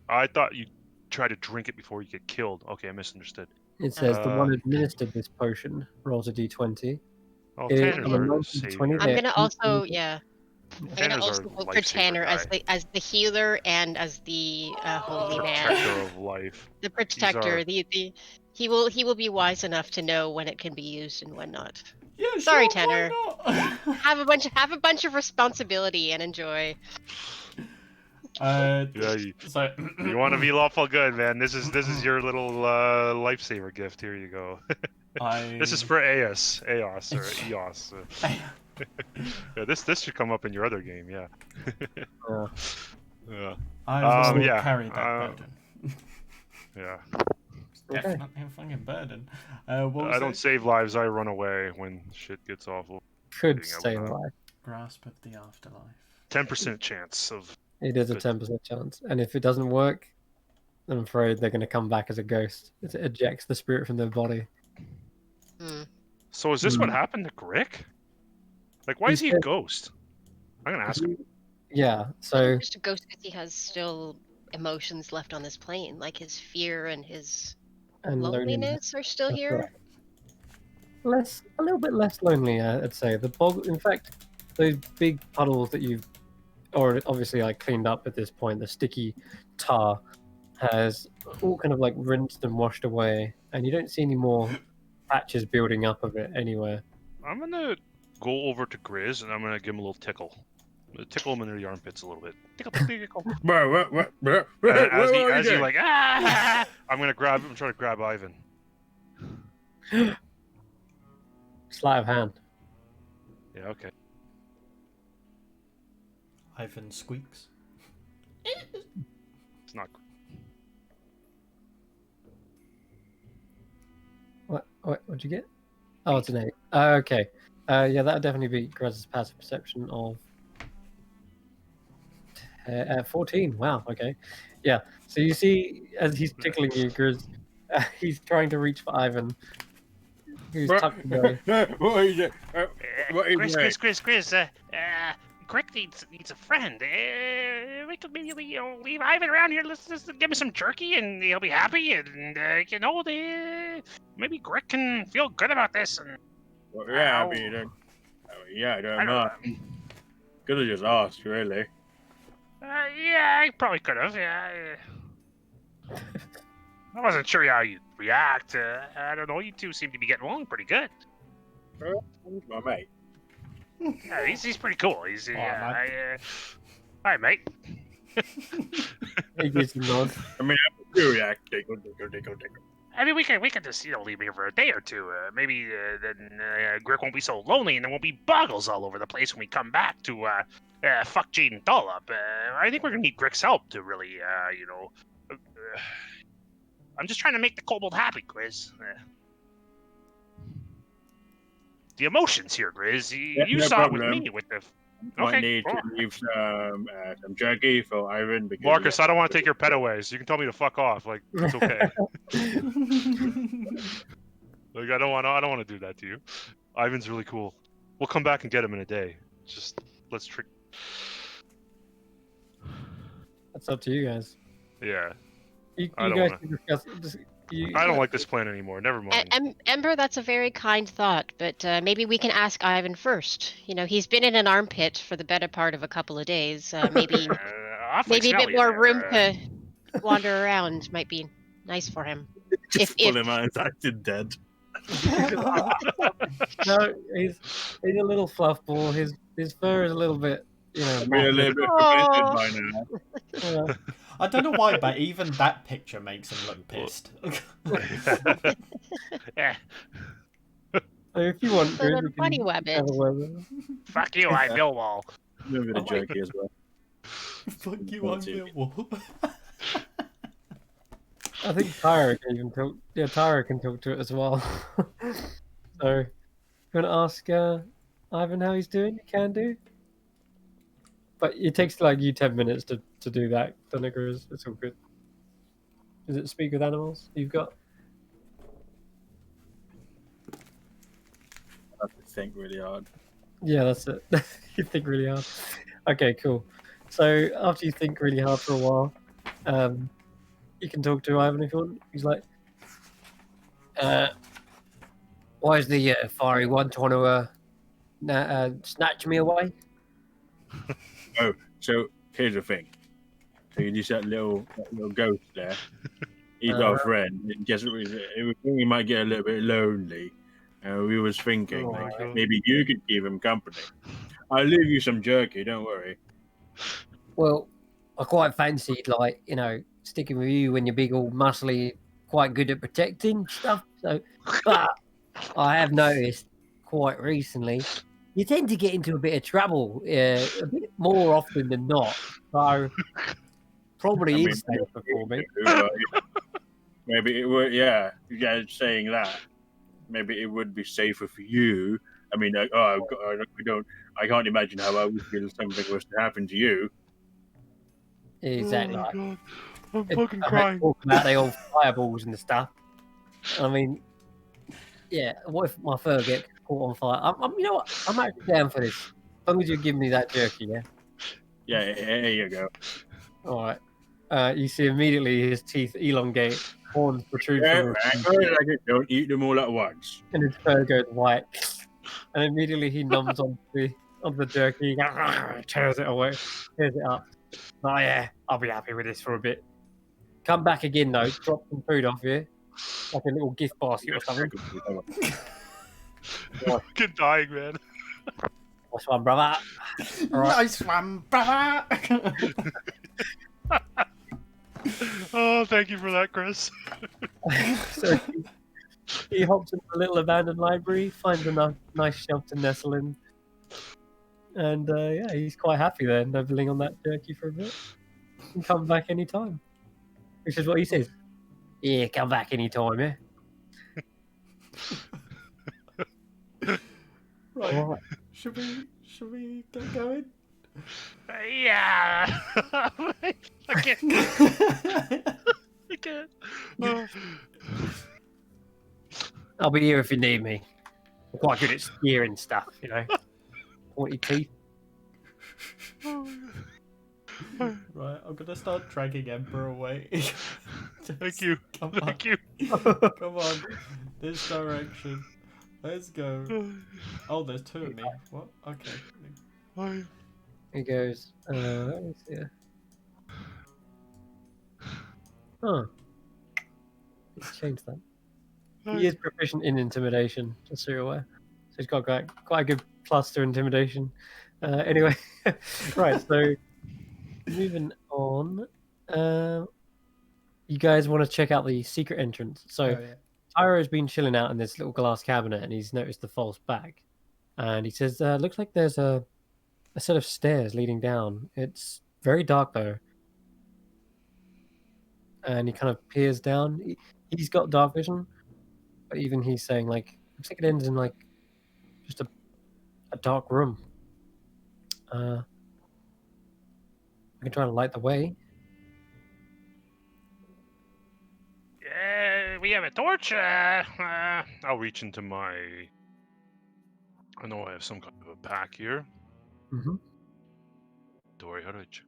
I thought you tried to drink it before you get killed. Okay, I misunderstood. It says the one administered this potion rolls a d20. Oh, It- Tanner's on a our non- savior. 20 I'm there. gonna also, yeah. I'm gonna Tanner's also our vote for lifesaver Tanner guy. as the healer and as the holy man, Protector of life. the protector. our- He will be wise enough to know when it can be used and when not. yeah, Sorry, sure, Tanner. why not? Have a bunch of responsibility and enjoy. Yeah, So you want to be lawful good, man. This is your little lifesaver gift. Here you go. This is for Eos or Eos. Yeah, this should come up in your other game. Yeah. Yeah. I will yeah, carry that burden. Yeah. Definitely a fucking burden. I don't save lives. I run away when shit gets awful. Could Getting stay out. alive. Grasp of the afterlife. 10% chance of. It is a Good. 10% chance. And if it doesn't work, I'm afraid they're going to come back as a ghost. It ejects the spirit from their body. So is this what happened to Grick? Like, why is he a ghost? I'm gonna ask him. Yeah, so Just a ghost because he has still emotions left on this plane, like his fear and his loneliness are still That's here. right. A little bit less lonely, I'd say. The bog, in fact, those big puddles that you've obviously cleaned up at this point, the sticky tar has all kind of rinsed and washed away, and you don't see any more patches building up of it anywhere. I'm gonna go over to Grizz and I'm gonna give him a little tickle. Tickle him in the armpits a little bit. Tickle, tickle. And as he like I'm gonna grab him. I'm trying to grab Ivan. Sleight of hand. Yeah, okay. Ivan squeaks. It's not. What'd you get? Oh, it's an 8. Okay. Yeah, that would definitely be Grez's passive perception of 14. Wow, okay. Yeah, so you see, as he's tickling you, Grez, he's trying to reach for Ivan, who's tucked away. What is it? What is it? Chris, Crick needs a friend. We could maybe leave Ivan around here. Let's just give him some jerky and he'll be happy. And maybe Crick can feel good about this. And, Well, yeah, I mean, I don't know. Could have just asked, really. yeah, I probably could have. Yeah. I wasn't sure how you'd react. I don't know. You two seem to be getting along pretty good. My mate. Yeah, he's pretty cool. He's Alright, hi, mate. He gives a nod. I mean, how would you react? Tickle. I mean, we can just leave here for a day or two. Maybe then Grick won't be so lonely, and there won't be boggles all over the place when we come back to fuck Jade and Doll up. I think we're gonna need Grick's help to really, I'm just trying to make the kobold happy, Grizz. The emotions here, Grizz. You no saw problem. it with me with the. Might need to leave some jerky for Ivan because Marcus, I don't want to take your pet away, so you can tell me to fuck off. Like it's okay. Like I don't want to do that to you. Ivan's really cool. We'll come back and get him in a day. Just let's trick. That's up to you guys. Yeah. You I don't guys wanna- can discuss. I don't like this plan anymore. Never mind. Ember, that's a very kind thought, but maybe we can ask Ivan first. You know, he's been in an armpit for the better part of a couple of days. Maybe Awfully maybe a smelly bit more there. room to wander around might be nice for him. Just If- pull him out and acted dead. No, he's a little fluff ball. His fur is a little bit, I'll be a little bit Aw. fermented by now. I don't know why, but even that picture makes him look pissed. Yeah. If you want, So Grizz, then we can funny web it. have a word with him. Fuck you, I Millwall. A little bit of jerky as well. Fuck you, I'm Millwall. I think Tyra can even talk. Yeah, Tyra can talk to it as well. So, you want to ask Ivan how he's doing? You can do. But it takes like you 10 minutes to do that. Grizz. It's all good. Is it speak with animals you've got? I have to think really hard. Yeah, that's it. You think really hard. Okay, cool. So after you think really hard for a while, you can talk to Ivan if you want. He's like, why is the fiery one trying to snatch me away? Oh, so here's the thing. So you just that little ghost there. He's our friend. And guess what? We think he might get a little bit lonely. We was thinking like, maybe you could give him company. I'll leave you some jerky. Don't worry. Well, I quite fancied sticking with you when you're big, all muscly, quite good at protecting stuff. So, but I have noticed quite recently you tend to get into a bit of trouble a bit more often than not. So probably is safer for me. Maybe it would. Yeah, you guys saying that. Maybe it would be safer for you. I mean, I can't imagine how I would feel if something was to happen to you. Exactly. Oh my God. I'm If fucking I crying. talk about the old fireballs and stuff. I mean, yeah. What if my fur gets caught on fire? You know what? I'm actually down for this. As long as you give me that jerky, yeah. Yeah, here you go. All right. You see immediately his teeth elongate, horns protrude from his Don't eat them all at once. and his fur goes white. And immediately he numbs on the jerky, tears it away, tears it up. Oh yeah, I'll be happy with this for a bit. Come back again though, drop some food off here, like a little gift basket or something. Fucking dying, man. Nice one, brother. All right. Nice one, brother. Oh, thank you for that, Chris. So he hops into a little abandoned library, finds a nice shelf to nestle in, and yeah, he's quite happy there, nibbling on that jerky for a bit. And come back anytime, which is what he says. Yeah, come back anytime, yeah. Right. All right. Should we get going? Yeah. I can't. I can't. I'll be here if you need me. I'm quite good at steering stuff, you know. Pointy teeth. Right, I'm gonna start dragging Ember away. Thank you. Come on. Thank you. Come on. This direction. Let's go. Oh, there's two of me. What? Okay. He goes, let me see. Huh. He's changed that. He is proficient in intimidation, just so you're aware. So he's got quite a good plus to intimidation. Anyway, right, so moving on. You guys want to check out the secret entrance. So Oh, yeah. Tyro's been chilling out in this little glass cabinet and he's noticed the false back. And he says, looks like there's a set of stairs leading down. It's very dark though. And he kind of peers down. He's got dark vision, but even he's saying like, looks like it ends in like just a dark room. I can try to light the way. We have a torch. I'll reach into my. I know I have some kind of a pack here. Mm-hmm. Dory, how do I check?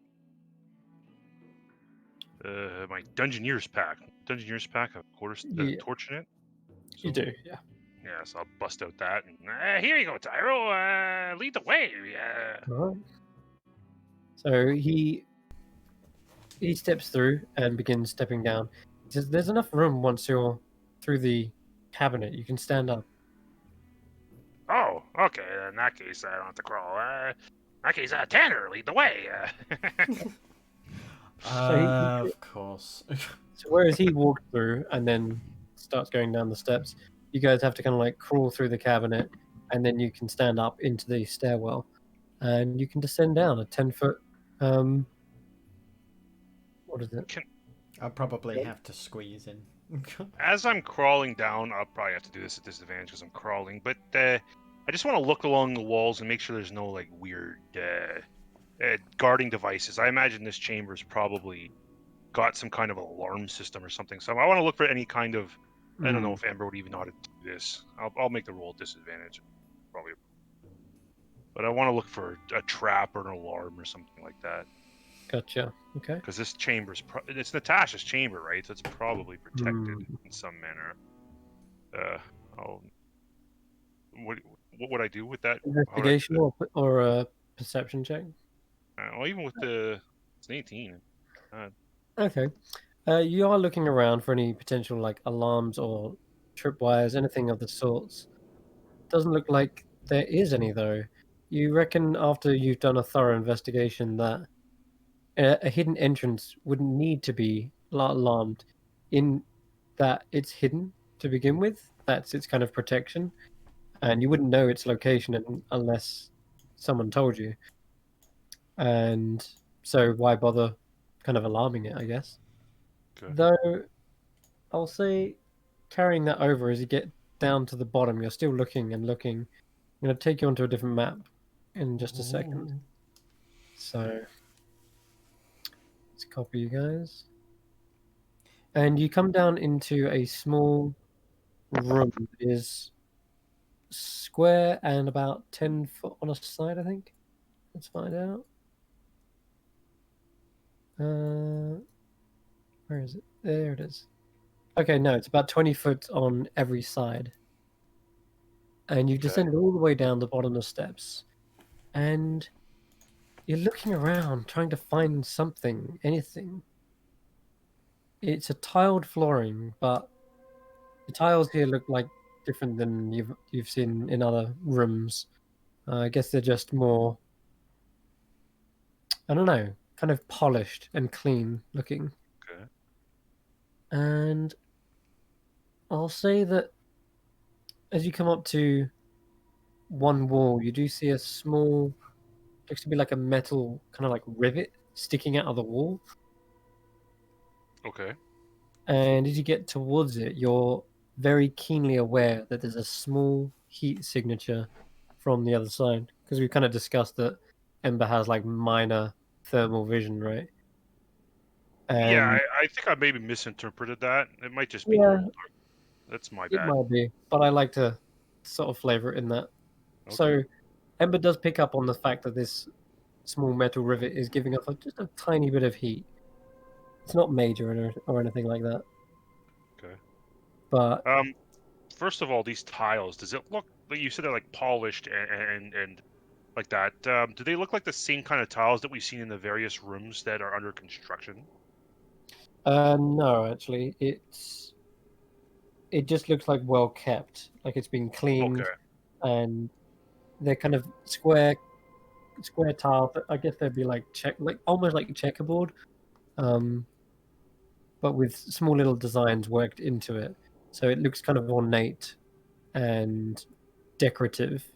My Dungeoneer's pack. Dungeoneer's pack. I have Yeah. torch in it. You do, yeah. Yeah, so I'll bust out that. And, Here you go, Tyro. Lead the way. All right. So he steps through and begins stepping down. He says, "There's enough room once you're through the cabinet. You can stand up." Oh, okay. In that case, I don't have to crawl. In that case, Tanner, lead the way. Of course. So whereas he walks through and then starts going down the steps, you guys have to kind of like crawl through the cabinet, and then you can stand up into the stairwell, and you can descend down a 10-foot. What is it? I'll probably have to squeeze in. as I'm crawling down, I'll probably have to do this at disadvantage because I'm crawling. But I just want to look along the walls and make sure there's no like weird guarding devices. I imagine this chamber's probably got some kind of alarm system or something. So I want to look for any kind of. I don't know if Amber would even know how to do this. I'll make the roll at disadvantage, probably. But I want to look for a trap or an alarm or something like that. Gotcha. Okay. Because this chamber's it's Natasha's chamber, right? So it's probably protected in some manner. What would I do with that? Investigation or a perception check? Well, even with it's an 18. Okay. You are looking around for any potential like alarms or tripwires, anything of the sorts. Doesn't look like there is any though. You reckon after you've done a thorough investigation that a hidden entrance wouldn't need to be alarmed, in that it's hidden to begin with. That's its kind of protection, and you wouldn't know its location unless someone told you. And so why bother kind of alarming it, I guess. Good. Though I'll say carrying that over as you get down to the bottom, you're still looking and looking. I'm going to take you onto a different map in just a second. So let's copy you guys. And you come down into a small room that is square and about 10 foot on a side, I think. Let's find out. Where is it? There it is. Okay, no, it's about 20 foot on every side. And you've descended all the way down the bottom of the steps. And you're looking around, trying to find something, anything. It's a tiled flooring, but the tiles here look like different than you've seen in other rooms. I guess they're just more, I don't know, kind of polished and clean looking. Okay. And I'll say that as you come up to one wall, you do see a small, looks to be like a metal kind of like rivet sticking out of the wall. Okay. And as you get towards it, you're very keenly aware that there's a small heat signature from the other side. Because we've kind of discussed that Ember has like minor thermal vision, right? Yeah, And I think I maybe misinterpreted that. It might just be yeah, normal. That's my it bad. might be, but I like to sort of flavor it in that. Okay. So Ember does pick up on the fact that this small metal rivet is giving off just a tiny bit of heat. It's not major or anything like that. Okay. But First of all, these tiles, does it look like you said they're like polished and like that? Do they look like the same kind of tiles that we've seen in the various rooms that are under construction? no, actually, it just looks like well kept, like it's been cleaned, Okay. and they're kind of square tile. But I guess they'd be like almost like checkerboard, but with small little designs worked into it, so it looks kind of ornate and decorative.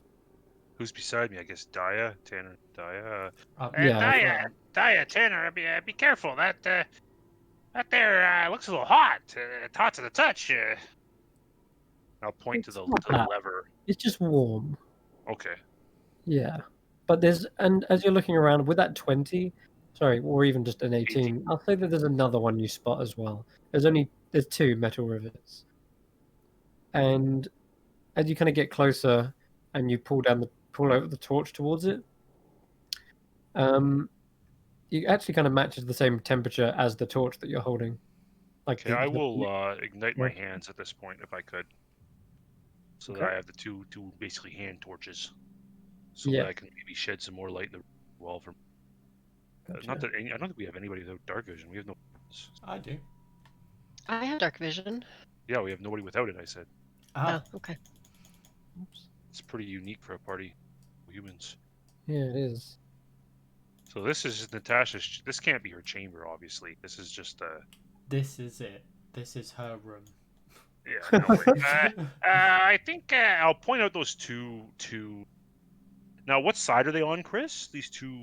Who's beside me? I guess Daya, Tanner, Daya. Yeah, Daya, Tanner, be careful. That there looks a little hot. It's hot to the touch. I'll point to it's the not hot. lever. It's just warm. Okay. Yeah, but and as you're looking around with that 20, sorry, or even just an 18, I'll say that there's another one you spot as well. There's two metal rivets, and as you kind of get closer and you pull over the torch towards it, it actually kind of matches the same temperature as the torch that you're holding. Like Okay, I will ignite my hands at this point if I could, so that I have the two basically hand torches, so that I can maybe shed some more light in the wall. From not that I don't think we have anybody without dark vision. We have no. I do. I have dark vision. Yeah, we have nobody without it. I said. Oh, okay. Oops. It's pretty unique for a party of humans. Yeah, it is. So this is Natasha's. This can't be her chamber, obviously. This is just This is it. This is her room. Yeah, no way. I think I'll point out those two. Now, what side are they on, Chris? These two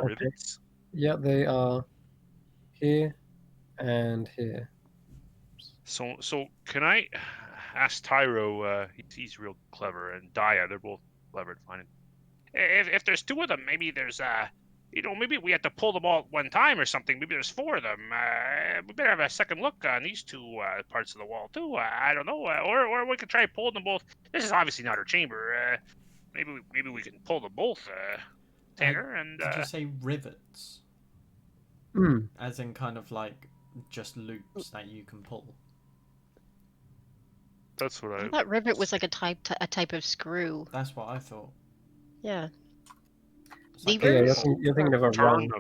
rivets? Yeah, they are here and here. So can I ask Tyro? He's real clever, and Daya. They're both clever at finding. If there's two of them, maybe there's maybe we have to pull them all at one time or something. Maybe there's four of them. We better have a second look on these two parts of the wall too. I don't know, or we could try pulling them both. This is obviously not our chamber. Maybe we can pull them both, Tanner. And did you say rivets? Hmm. As in kind of like just loops that you can pull. That's what I thought rivet was like a type of screw. That's what I thought. Yeah. Like You're thinking of a rung.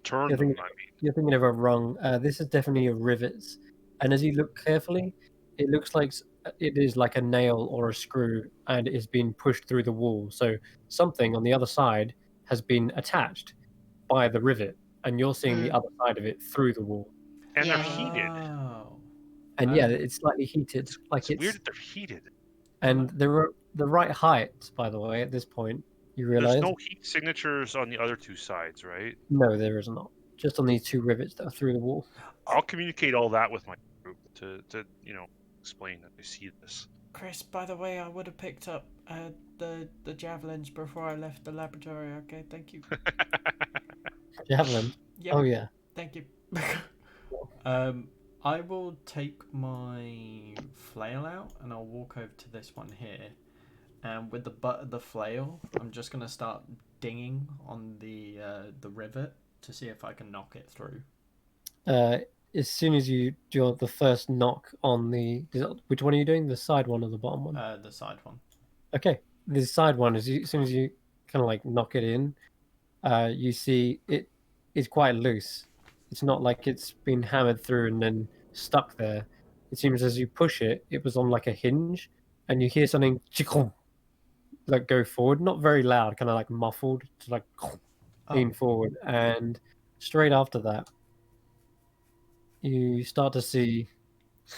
Turn them. You're thinking of a rung. This is definitely a rivets, and as you look carefully, it looks like it is like a nail or a screw, and it is being pushed through the wall. So something on the other side has been attached by the rivet, and you're seeing the other side of it through the wall. And Yeah. they're heated. Oh. And yeah, it's slightly heated. It's weird that they're heated. And they're the right height, by the way. At this point, you realize there's no heat signatures on the other two sides, right? No, there is not. Just on these two rivets that are through the wall. I'll communicate all that with my group to explain that they see this. Chris, by the way, I would have picked up the javelins before I left the laboratory. Okay, thank you. Javelin. Yep. Oh yeah. Thank you. I will take my flail out and I'll walk over to this one here, and with the butt of the flail, I'm just gonna start dinging on the rivet to see if I can knock it through. As soon as you do the first knock on which one are you doing? The side one or the bottom one? The side one. Okay, the side one as soon as you kind of like knock it in, you see it is quite loose. It's not like it's been hammered through and then stuck there. It seems as you push it, it was on like a hinge, and you hear something like go forward, not very loud, kind of like muffled, to like lean forward, and straight after that, you start to see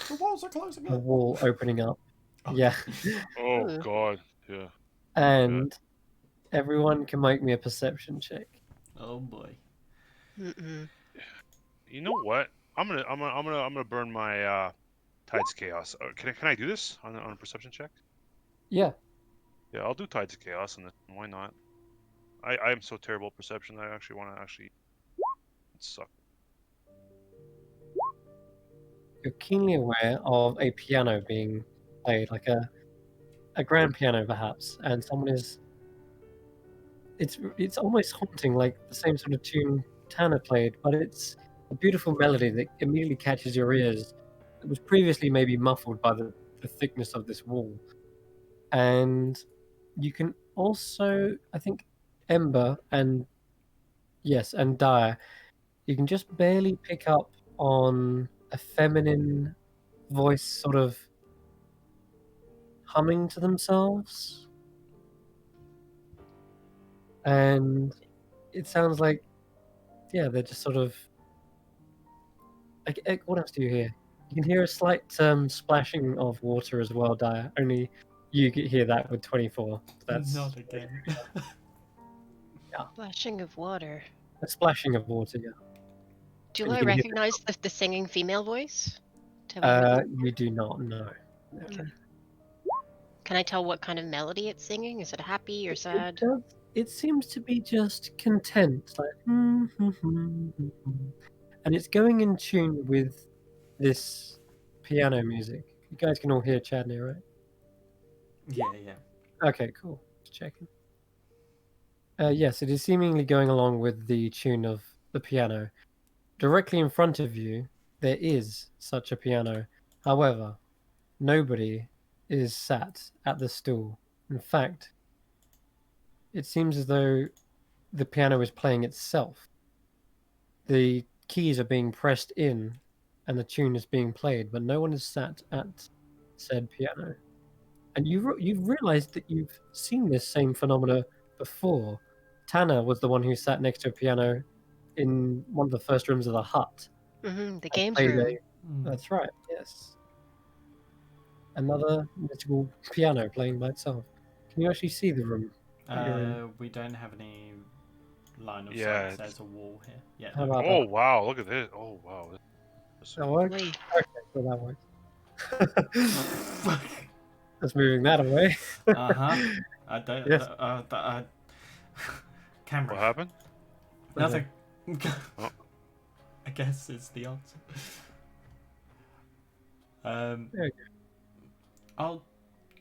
The walls are closing a in. wall opening up. Okay. Yeah, Oh Ooh. God, yeah. and everyone can make me a perception check. Oh boy. Mm-mm. You know what? I'm gonna burn my Tides of Chaos. Can I do this on a perception check? Yeah, Yeah, I'll do Tides of Chaos, and why not? I am so terrible at perception that I actually want to actually suck. you're keenly aware of a piano being played, like a grand piano perhaps, and someone is. It's almost haunting, like the same sort of tune Tanner played, but it's a beautiful melody that immediately catches your ears. It was previously maybe muffled by the thickness of this wall, and you can also, I think, Ember and yes, and Dire, you can just barely pick up on a feminine voice sort of humming to themselves. And it sounds like, yeah, they're just sort of. What else do you hear? You can hear a slight splashing of water as well, Dire. Only you can hear that with 24. That's Not again. Splashing of water. a splashing of water, yeah. Do And you I can hear recognize the singing female voice? Tell me anything? you do not know. Okay. Can I tell what kind of melody it's singing? Is it happy or It sad? does. It seems to be just content, like and it's going in tune with this piano music. You guys can all hear Chadney, right? Yeah. Okay, cool. Just checking. Yes, it is seemingly going along with the tune of the piano. Directly in front of you, there is such a piano. However, nobody is sat at the stool. In fact, it seems as though the piano is playing itself. The keys are being pressed in and the tune is being played, but no one is sat at said piano. And you've realized that you've seen this same phenomena before. Tanner was the one who sat next to a piano in one of the first rooms of the hut. The and games played room. That's right, yes. Another mystical piano playing by itself. Can you actually see the room that you're in? We don't have any line of Yeah, sight. There's a wall here. Yeah. How No. about Oh wow, look at this. Oh wow. that? That works? Wait. Okay, so that works. That's moving that away. I don't. Yes. Camera. What happened? Nothing. Oh. I guess is the answer. There you go. I'll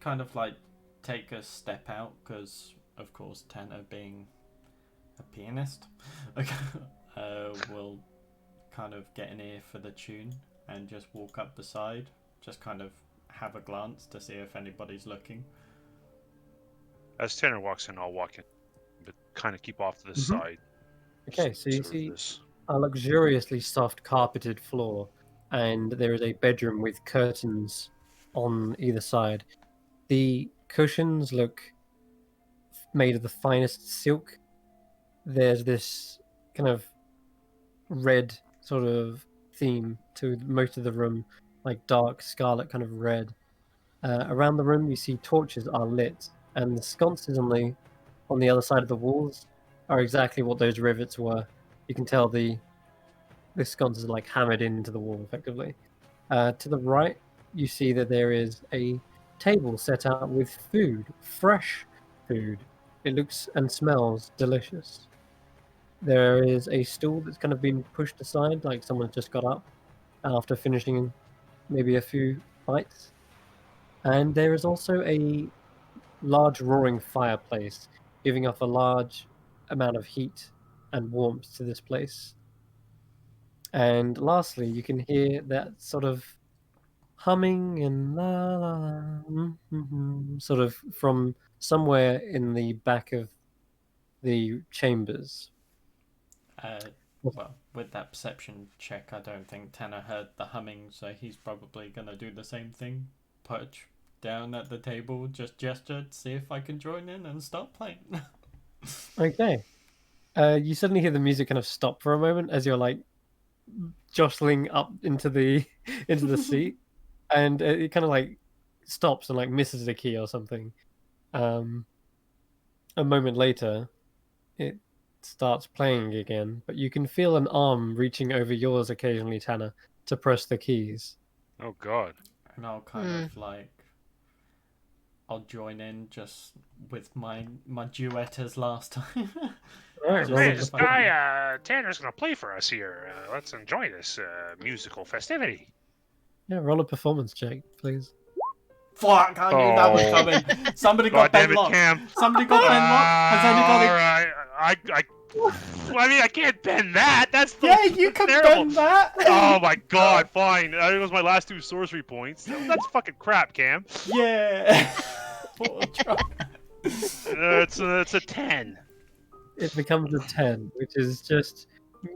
kind of like take a step out because, of course, Tanner being a pianist, will kind of get an ear for the tune and just walk up the side, just kind of have a glance to see if anybody's looking. As Tanner walks in, I'll walk in, but kind of keep off to the Mhm. side. Okay, so you Observe see this. a luxuriously soft carpeted floor, and there is a bedroom with curtains on either side. The cushions look made of the finest silk. There's this kind of red sort of theme to most of the room, like dark scarlet kind of red. Around the room, you see torches are lit, and the sconces on the other side of the walls are exactly what those rivets were. You can tell the sconces are like hammered into the wall effectively. To the right, you see that there is a table set out with food, fresh food. It looks and smells delicious. There is a stool that's kind of been pushed aside, like someone's just got up after finishing maybe a few bites. And there is also a large roaring fireplace, giving off a large amount of heat and warmth to this place. And lastly, you can hear that sort of humming and la la la, sort of from somewhere in the back of the chambers. Well, with that perception check, I don't think Tanner heard the humming, so he's probably gonna do the same thing. Perch down at the table, just gesture to see if I can join in and start playing. Okay. You suddenly hear the music kind of stop for a moment as you're like jostling up into the into the seat, and it kind of like stops and like misses a key or something. A moment later, it starts playing again, but you can feel an arm reaching over yours occasionally, Tanner, to press the keys. Oh God. And I'll kind of like, I'll join in just with my duet as last time. Right, Just roll Hey, a this performance. guy, Tanner's gonna play for us here. Let's enjoy this musical festivity. Yeah, roll a performance check, please. Fuck, I knew that was Oh. coming. Somebody God got damn Ben it, locked. Cam. Somebody got Ben locked. Has anybody? Alright. I mean, I can't bend that. That's Yeah, you can terrible. bend that. Oh my God! Fine. That was my last 2 sorcery points. That's fucking crap, Cam. Yeah. Poor try. It's a 10. It becomes a 10, which is just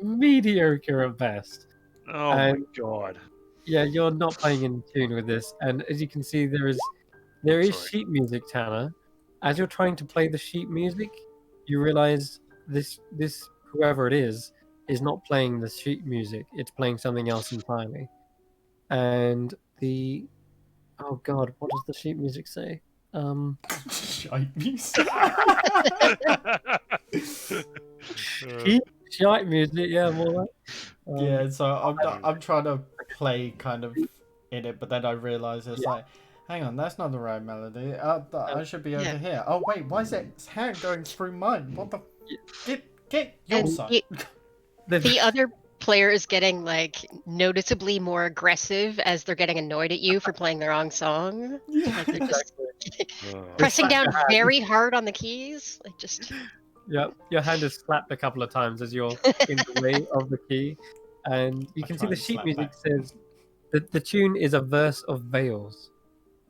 mediocre at best. Oh my God. Yeah, you're not playing in tune with this, and as you can see, there is Sorry. sheet music, Tanner. As you're trying to play the sheet music, you realize this whoever it is not playing the sheet music. It's playing something else entirely. And the oh god, what does the sheet music say? Shite music. Shite music, yeah, more like. Yeah, so I'm trying to play kind of in it, but then I realize it's like, hang on, that's not the right melody. I should be over here. Oh wait, why is its hand going through mine? What the? Get your And side. the other player is getting like noticeably more aggressive as they're getting annoyed at you for playing the wrong song. Like they're just pressing down very hard on the keys. Like just Yep, your hand is slapped a couple of times as you're in the way of the key, and you I can try see the and sheet slap music back. says that the tune is a verse of Veils,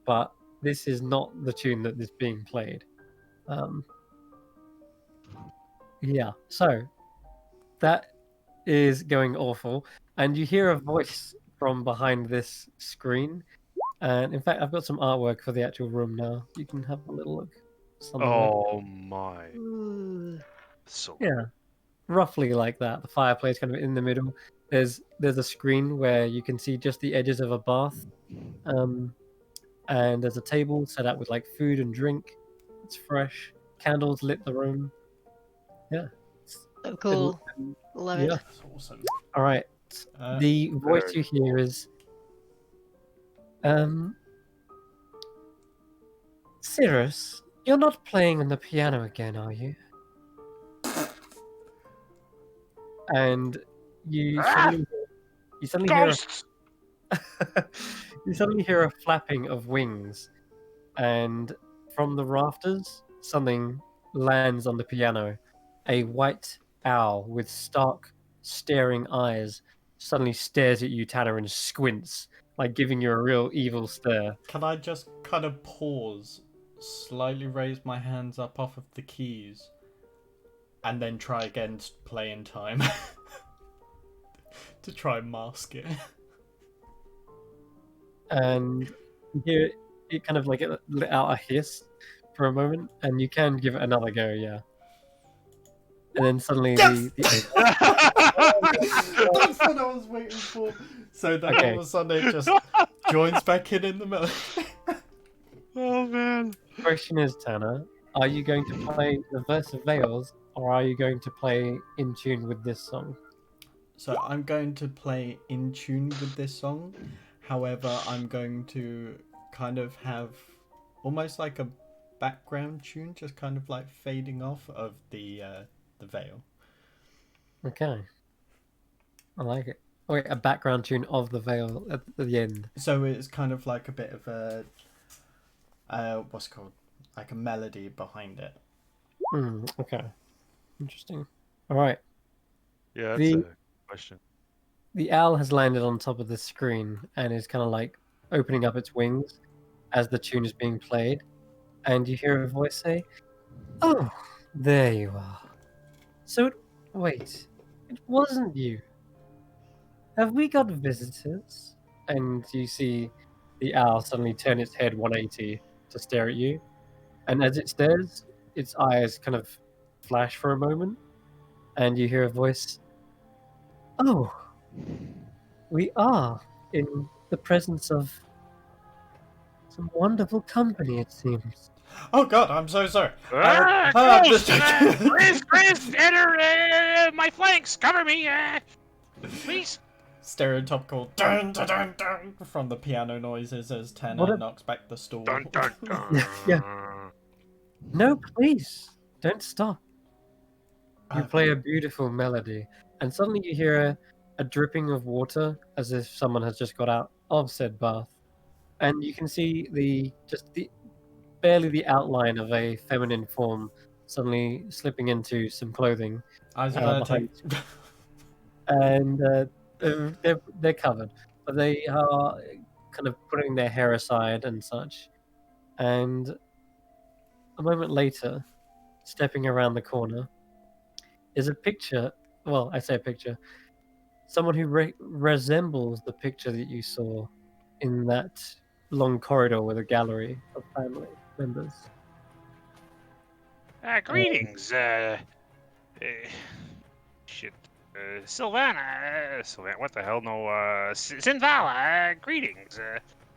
but this is not the tune that is being played. Yeah, so that is going awful, and you hear a voice from behind this screen. And in fact, I've got some artwork for the actual room now. You can have a little look. Something like Oh my. So yeah, roughly like that. The fireplace kind of in the middle. There's a screen where you can see just the edges of a bath, and there's a table set up with like food and drink. It's fresh. Candles lit the room. Yeah. so cool. Love it. Yeah. That's awesome. All right. The voice you hear is, Cirrus, you're not playing on the piano again, are you? And you suddenly hear Ghosts! you suddenly hear a flapping of wings, and from the rafters, something lands on the piano. A white owl with stark, staring eyes suddenly stares at you, Tanner, and squints, like giving you a real evil stare. Can I just kind of pause, slightly raise my hands up off of the keys, and then try again to play in time? To try and mask it. And you hear it kind of like it let out a hiss for a moment, and you can give it another go, yeah. And then suddenly Yes! the That's what I was waiting for. So then all of a sudden it just joins back in the melody. Oh man. question is, Tanner, are you going to play the verse of Veils, or are you going to play in tune with this song? So I'm going to play in tune with this song. However, I'm going to kind of have almost like a background tune, just kind of like fading off of the veil. Okay. I like it. Oh, wait, a background tune of the Veil at the end. So it's kind of like a bit of a what's it called, like a melody behind it. Okay. Interesting. All right. Yeah, that's a question. The owl has landed on top of the screen and is kind of like opening up its wings as the tune is being played. And you hear a voice say, "Oh, there you are. So, wait, it wasn't you. Have we got visitors?" And you see the owl suddenly turn its head 180 to stare at you. And as it stares, its eyes kind of flash for a moment, and you hear a voice. Oh, we are in the presence of some wonderful company, it seems. Oh God, I'm so sorry. Ghost! Chris, enter my flanks! Cover me, please! Stereotypical dun dun dun dun from the piano noises as Tanner knocks back the stool. Dun, dun, dun. Yeah. No, please, don't stop. You play a beautiful melody, and suddenly you hear a dripping of water as if someone has just got out of said bath. And you can see barely the outline of a feminine form suddenly slipping into some clothing. Behind you. And they're covered, but they are kind of putting their hair aside and such. And a moment later, stepping around the corner, is a picture. Well, I say a picture. Someone who resembles the picture that you saw in that long corridor with a gallery of family members. Greetings, shit. Sylvana, what the hell? No, Sinvala, greetings.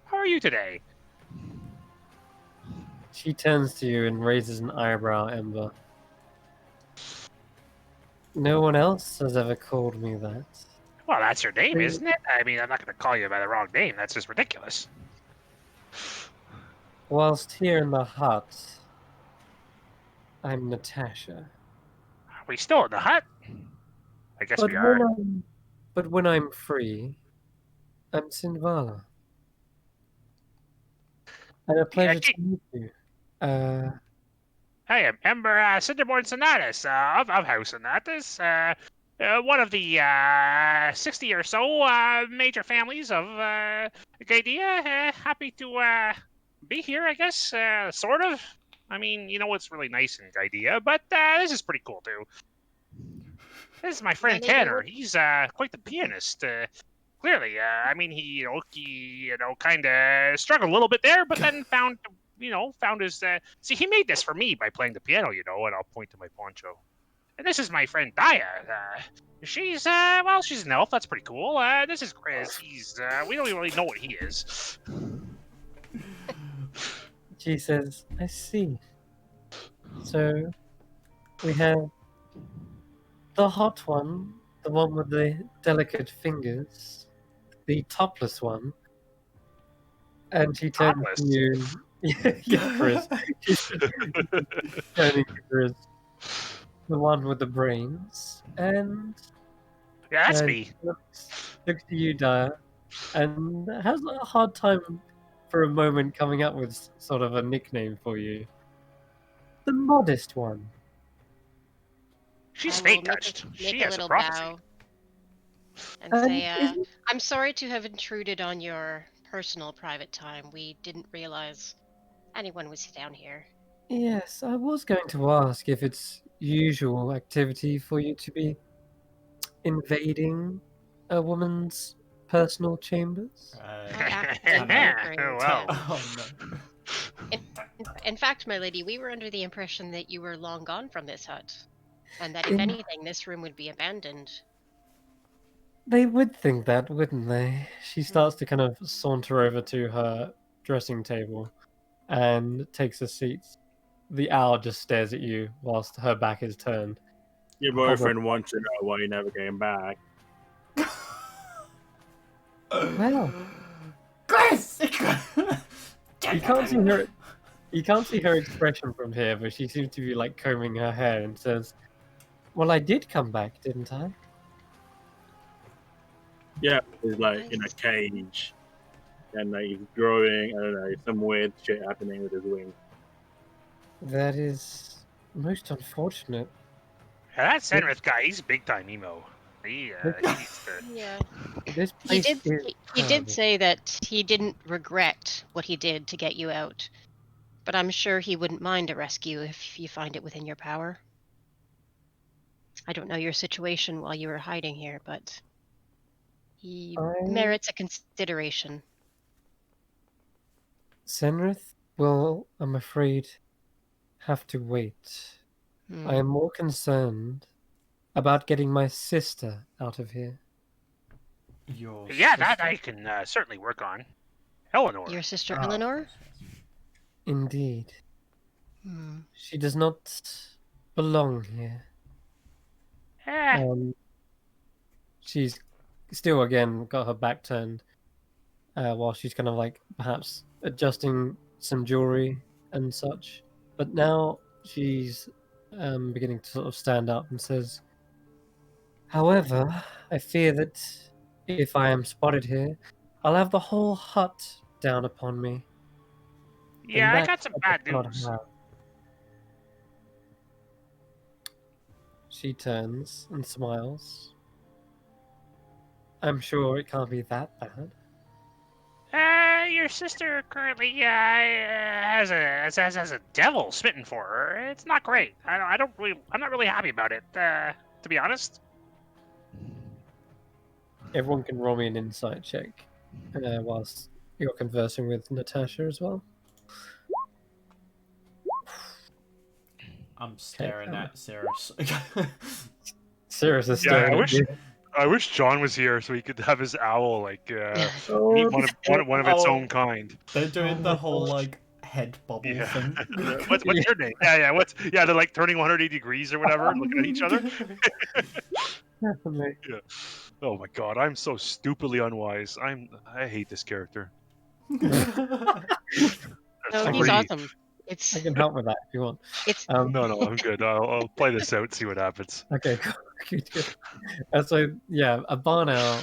How are you today? She turns to you and raises an eyebrow, Ember. No one else has ever called me that. Well, that's your name, isn't it? I mean, I'm not going to call you by the wrong name. That's just ridiculous. Whilst here in the hut, I'm Natasha. Are we still in the hut? I guess we are. But when I'm free, I'm Sinvala. And a pleasure to meet you. I am Ember Cinderborn Sonatus of House Sonatus. One of the 60 or so major families of Gaidia. Happy to be here, I guess. Sort of. I mean, you know what's really nice in Gaidia, but this is pretty cool too. This is my friend Tanner. He's quite the pianist. Clearly, I mean, he kind of struggled a little bit there, but then found his. See, he made this for me by playing the piano, and I'll point to my poncho. And this is my friend Daya. She's she's an elf. That's pretty cool. This is Chris. We don't really know what he is. She says, I see. So, we have the hot one, the one with the delicate fingers, the topless one, and she turns to you. Yeah, Chris. She's turning to Chris. The one with the brains, and yeah, that's me. Looks to you, Daya, and has a hard time for a moment coming up with sort of a nickname for you. The modest one. She's fate touched. She has a prophecy. Bow and say, I'm sorry to have intruded on your personal private time. We didn't realize anyone was down here. Yes, I was going to ask if it's usual activity for you to be invading a woman's personal chambers. In fact, my lady, we were under the impression that you were long gone from this hut, and that if anything, this room would be abandoned. They would think that, wouldn't they? She starts to kind of saunter over to her dressing table and takes a seat. The owl just stares at you whilst her back is turned. Your boyfriend wants to know why you never came back. Well, Chris! You can't see her expression from here, but she seems to be like combing her hair and says, "Well, I did come back, didn't I?" Yeah, he's like in a cage, and like he's growing. I don't know, some weird shit happening with his wing. That is most unfortunate. That Senrith guy, he's big time emo. He needs to... Yeah. This place he did say that he didn't regret what he did to get you out, but I'm sure he wouldn't mind a rescue if you find it within your power. I don't know your situation while you were hiding here, but he merits a consideration. Senrith will, I'm afraid, have to wait. Hmm. I am more concerned about getting my sister out of here. Your Yeah, that sister? I can certainly work on. Eleanor. Your sister Oh, Eleanor? yes, yes. Indeed. Hmm. She does not belong here. Eh, She's still, again, got her back turned while she's kind of like perhaps adjusting some jewelry and such. But now she's beginning to sort of stand up and says, however, I fear that if I am spotted here, I'll have the whole hut down upon me. yeah, And I that got some I bad cannot news. have. She turns and smiles. I'm sure it can't be that bad. Your sister currently has a devil smitten for her. It's not great. I'm not really happy about it. To be honest. Everyone can roll me an insight check whilst you're conversing with Natasha as well. I'm staring at Cirrus. Sirius is Yeah, staring I at wish you. I wish John was here so he could have his owl like Oh, meet one of its Oh. own kind. They're doing my the whole gosh. like head bubble Yeah. thing. What's your name? Yeah. They're like turning 180 degrees or whatever, looking at each other. Definitely. Yeah. Oh my god, I'm so stupidly unwise. I hate this character. No, he's Three. awesome. I It's can help with that if you want. it's No, I'm good. I'll play this out and see what happens. Okay, cool. Good. And so, yeah, a barn owl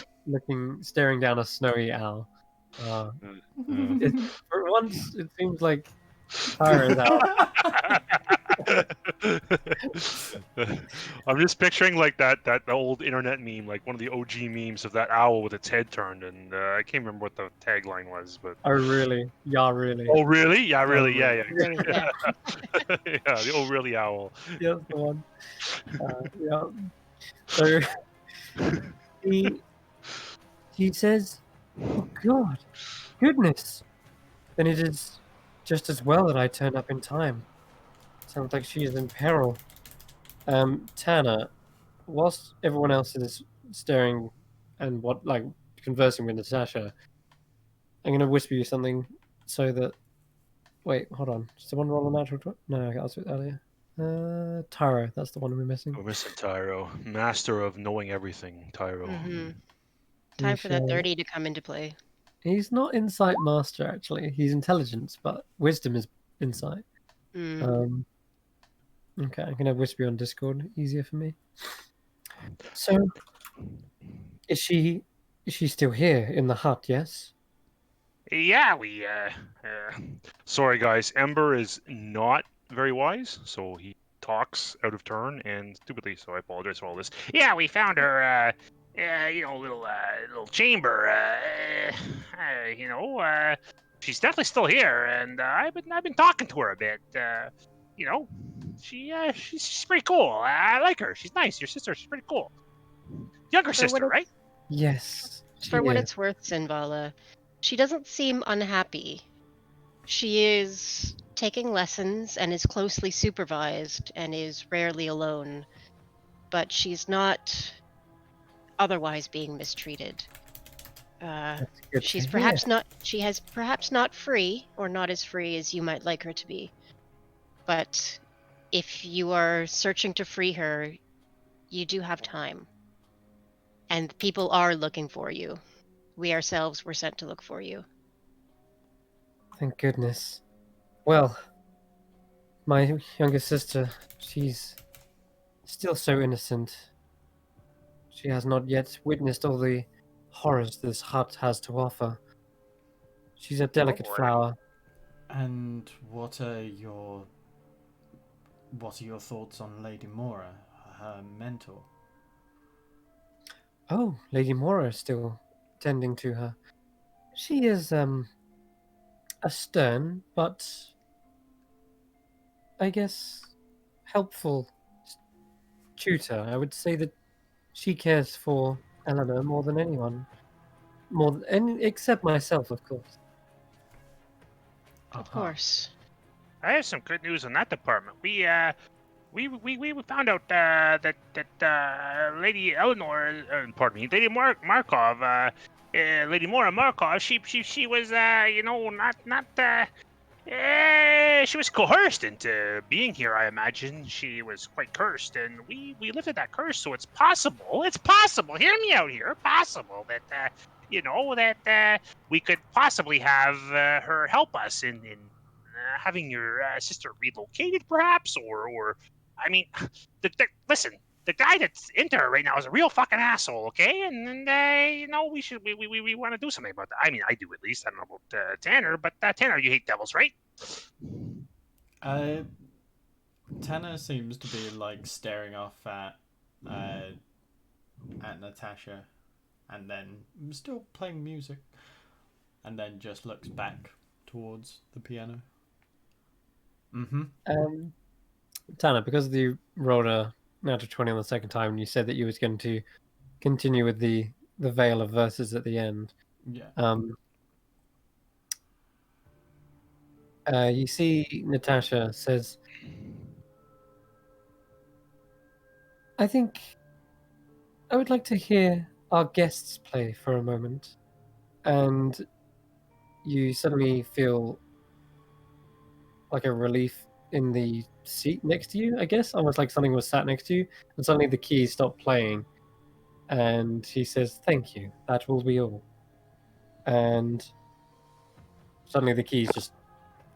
staring down a snowy owl. Uh, For once, it seems like Tyra is out. I'm just picturing like that old internet meme, like one of the OG memes of that owl with its head turned, and I can't remember what the tagline was, but Oh, really? Yeah, really. oh really? Yeah, really? really? Yeah. really yeah. Yeah, the oh really owl. Yeah, that's the one. Yeah. So he says, "Oh God, goodness! Then it is just as well that I turned up in time. Sounds like she is in peril." Tanner, whilst everyone else is staring and conversing with Natasha, I'm gonna whisper you something so that. Wait, hold on. Did someone roll a natural 20? No, I was earlier. Taro, that's the one we're missing. We're missing Tyro, master of knowing everything. Tyro. Hmm. We Time for that shall- 30 to come into play. He's not insight master actually. He's intelligence, but wisdom is insight. Mm. Okay, I'm gonna whisper you on Discord. Easier for me. So, is she still here in the hut? Yes. Yeah, Sorry, guys. Ember is not very wise, so he talks out of turn and stupidly. So I apologize for all this. Yeah, we found her. Little chamber. She's definitely still here, and I've been talking to her a bit. She's pretty cool. I like her. She's nice. Your sister, she's pretty cool. Younger For what sister, right? Yes. For what is. it's worth, Sinvala, she doesn't seem unhappy. She is taking lessons and is closely supervised and is rarely alone, but she's not otherwise being mistreated. That's good She's to perhaps hear. not. She has perhaps not free, or not as free as you might like her to be. But if you are searching to free her, you do have time. And people are looking for you. We ourselves were sent to look for you. Thank goodness. Well, my younger sister, she's still so innocent. She has not yet witnessed all the horrors this hut has to offer. She's a delicate boy. flower. And what are your thoughts on Lady Mora, her mentor? Oh, Lady Mora is still tending to her. She is a stern, but I guess helpful tutor. I would say that she cares for Eleanor more than anyone. Except myself, of course. Of course. I have some good news in that department. We found out that Lady Eleanor, pardon me, Lady Markov, Lady Mora Markov, she was she was coerced into being here. I imagine she was quite cursed, and we lifted that curse. So it's possible. Hear me out here. Possible that we could possibly have her help us in having your sister relocated, perhaps, or I mean, listen. The guy that's into her right now is a real fucking asshole, okay? And we want to do something about that. I mean, I do at least. I don't know about Tanner, but Tanner, you hate devils, right? Tanner seems to be like staring off at Natasha, and then still playing music, and then just looks back towards the piano. Tanner, because you rolled a natural 20 on the second time, and you said that you was going to continue with the veil of verses at the end. Yeah. You see Natasha says, I think I would like to hear our guests play for a moment. And you suddenly feel like a relief in the seat next to you, I guess, almost like something was sat next to you, and suddenly the keys stop playing. And he says, thank you, that will be all. And suddenly the keys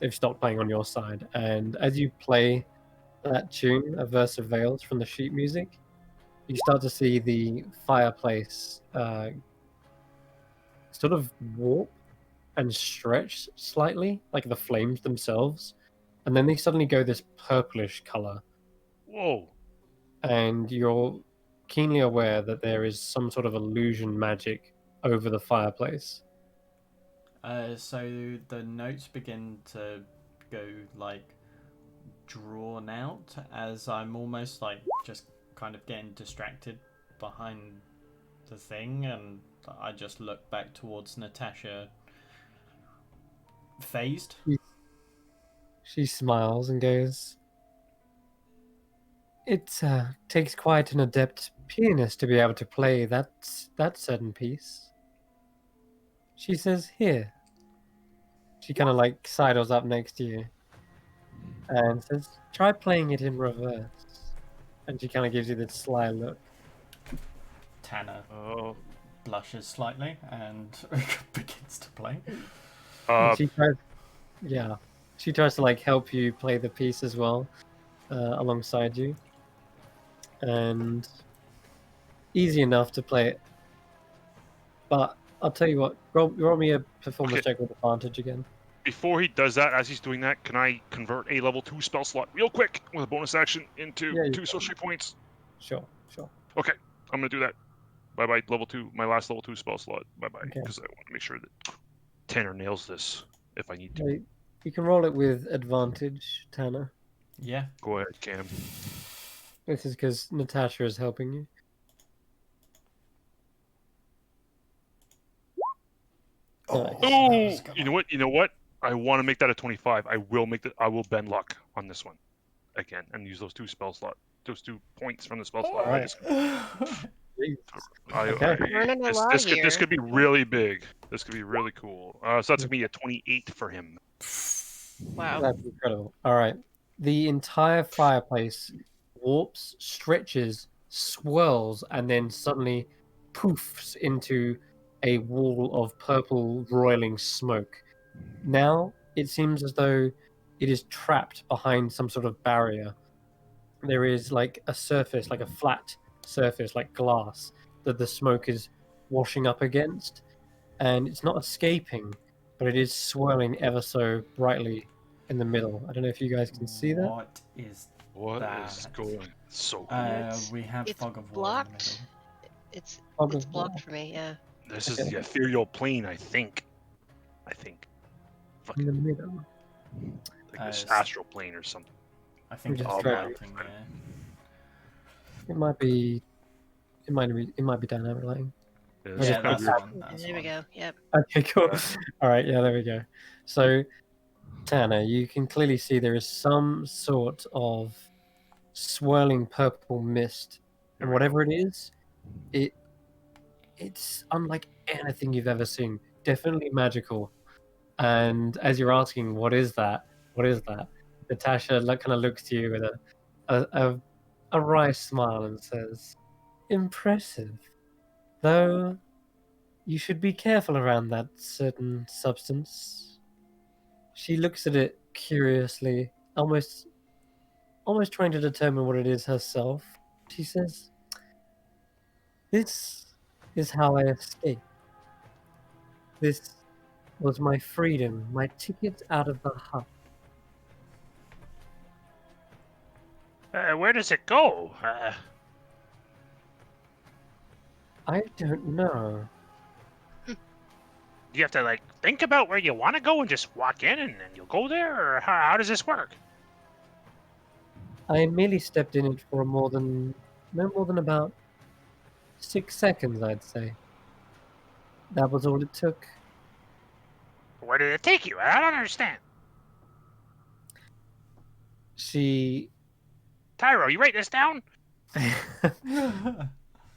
they've stopped playing on your side. And as you play that tune, A Verse of Veils from the sheet music, you start to see the fireplace sort of warp and stretch slightly, like the flames themselves. And then they suddenly go this purplish color. Whoa. And you're keenly aware that there is some sort of illusion magic over the fireplace. So the notes begin to go like drawn out as I'm almost like just kind of getting distracted behind the thing, and I just look back towards Natasha, phased. She smiles and goes, it takes quite an adept pianist to be able to play that certain piece. She says, here. She kind of like sidles up next to you and says, try playing it in reverse. And she kind of gives you this sly look. Tanner blushes slightly and begins to play. She tries to like help you play the piece as well, alongside you. And easy enough to play it. But I'll tell you what, roll me a performance check with advantage again. Before he does that, as he's doing that, can I convert a level 2 spell slot real quick with a bonus action into 2 sorcery points? Sure. Okay, I'm going to do that. Bye-bye, level 2, my last level 2 spell slot. Bye-bye, because I want to make sure that Tanner nails this if I need to. You can roll it with advantage, Tanner. Yeah. Go ahead, Cam. This is because Natasha is helping you. You know what? I want to make that a 25. I will bend luck on this one again and use those 2 spell slot, those 2 points from the spell slot. Right. This could be really big. This could be really cool. So that's gonna be a 28 for him. Wow. That's incredible. All right. The entire fireplace warps, stretches, swirls, and then suddenly poofs into a wall of purple roiling smoke. Now it seems as though it is trapped behind some sort of barrier. There is like a surface, like a flat surface, like glass, that the smoke is washing up against, and it's not escaping, but it is swirling ever so brightly in the middle. I don't know if you guys can see that. What is going so cool? We have It's fog of war blocked. in It's blocked for me, yeah. This is the ethereal plane, I think. In the middle. Like this astral plane or something. I think it's Just melting, It might be dynamic lighting. Yeah, that's There we go. Yep. Okay, cool. All right, yeah, there we go. So Tanner, you can clearly see there is some sort of swirling purple mist, and whatever it is, it's unlike anything you've ever seen. Definitely magical. And as you're asking, what is that? What is that? Natasha kind of looks to you with a wry smile and says, "Impressive. Though you should be careful around that certain substance." She looks at it curiously, almost trying to determine what it is herself. She says, "This is how I escape. This was my freedom, my ticket out of the hut." Where does it go? I don't know. You have to like think about where you want to go and just walk in, and then you'll go there, or how does this work? I merely stepped in it for no more than about 6 seconds, I'd say. That was all it took. Where did it take you? I don't understand. She Tyro, you write this down?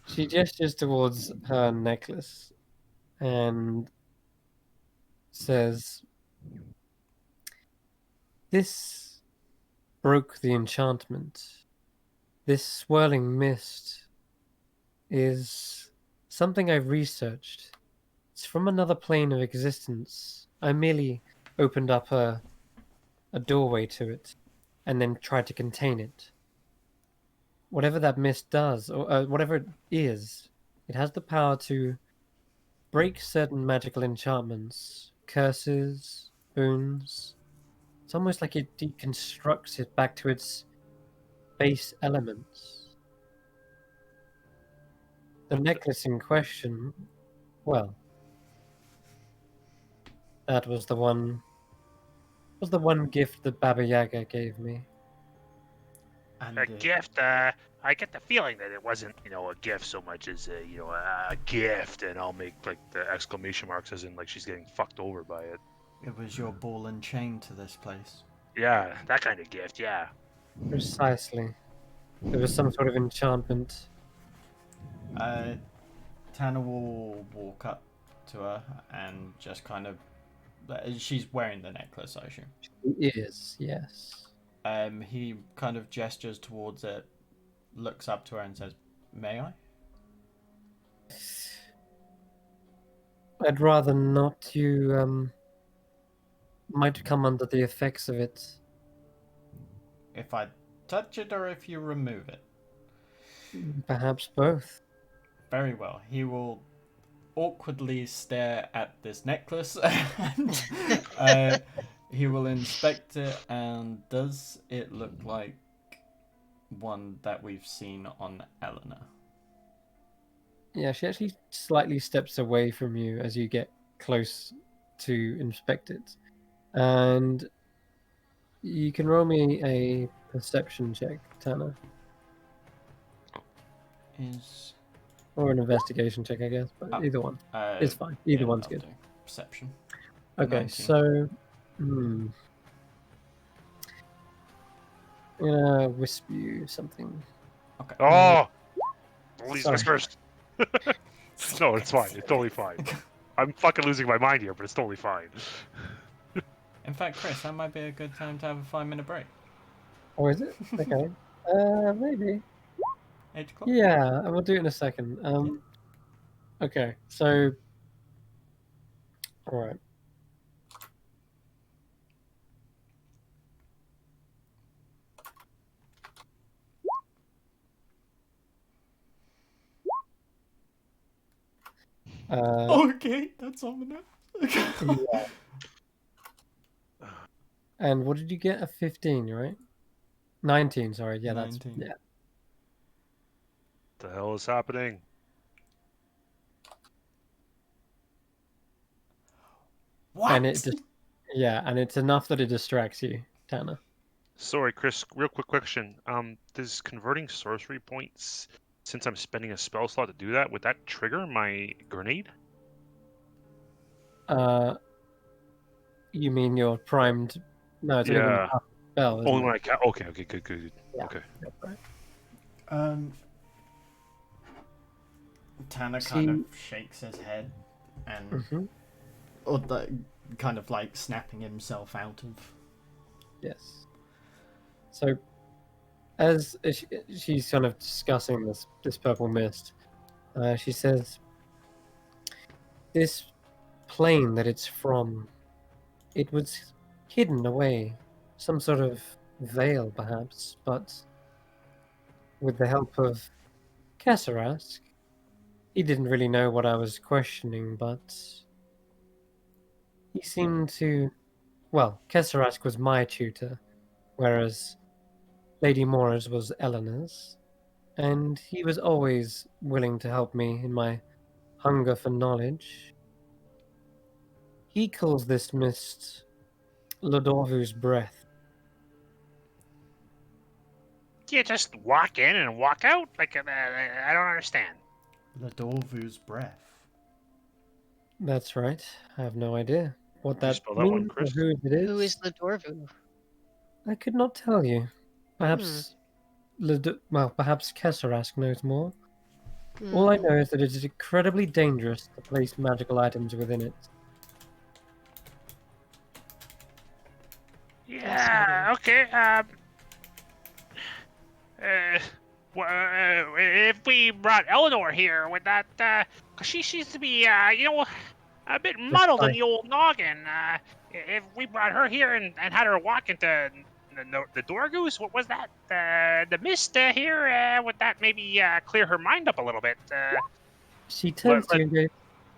she gestures towards her necklace and says, "This broke the enchantment. This swirling mist is something I've researched. It's from another plane of existence. I merely opened up a doorway to it and then tried to contain it. Whatever that mist does, or whatever it is, it has the power to break certain magical enchantments, curses, boons. It's almost like it deconstructs it back to its base elements. The necklace in question, well, that was the one gift that Baba Yaga gave me." And A gift? I get the feeling that it wasn't, a gift so much as a gift, and I'll make like the exclamation marks as in like she's getting fucked over by it. it was your ball and chain to this place. Yeah, that kind of gift. Yeah. Precisely. There was some sort of enchantment. Tanner will walk up to her and just kind of. She's wearing the necklace, I assume. It is, yes. He kind of gestures towards it, looks up to her and says, "May I?" I'd rather not. You might come under the effects of it. If I touch it or if you remove it? Perhaps both. Very well. He will awkwardly stare at this necklace and he will inspect it. And does it look like one that we've seen on Eleanor? Yeah, she actually slightly steps away from you as you get close to inspect it. And you can roll me a perception check, Tanner. Or an investigation check, I guess. But either one. It's fine. Either one's good. Perception. Okay, 19. so... I'm gonna whisper you something. Okay. Oh! Please Sorry. first. No, it's fine. It's totally fine. I'm fucking losing my mind here, but it's totally fine. In fact, Chris, that might be a good time to have a 5-minute break. Oh, is it? Okay. Maybe. 8 o'clock? Yeah, we'll do it in a second. Okay, so... Alright. Okay, that's ominous. Yeah. And what did you get? A 15, right? 19, sorry. Yeah, 19. that's... Yeah. What the hell is happening? What? And it just... Yeah, and it's enough that it distracts you, Tanner. Sorry, Chris. Real quick question. Does converting sorcery points, since I'm spending a spell slot to do that, would that trigger my grenade? You mean your primed No, it's only when you Yeah. cast a spell, isn't Only it? when I can. Okay, good. Yeah. Okay. That's right. Tanner See- kind of shakes his head and Mm-hmm. or kind of like snapping himself out of. Yes. So, as she's kind of discussing this purple mist, she says, "This plane that it's from, it was hidden away, some sort of veil, perhaps. But with the help of Cassarask, he didn't really know what I was questioning, but he seemed to. Well, Cassarask was my tutor, whereas Lady Mora's was Eleanor's, and he was always willing to help me in my hunger for knowledge. He calls this mist Lodorvu's breath. Do you just walk in and walk out? Like, I don't understand. Ladorvu's breath. That's right. I have no idea what that spell that one, means or Chris? who it is. Who is the Dorvu? I could not tell you. Perhaps, perhaps Cassarask knows more. All I know is that it is incredibly dangerous to place magical items within it. Yeah, okay. If we brought Eleanor here, would that, cause she seems to be, a bit muddled in the old noggin. If we brought her here and had her walk into the Dorgoose, what was that? The mist here, would that maybe clear her mind up a little bit? She turns to you and goes,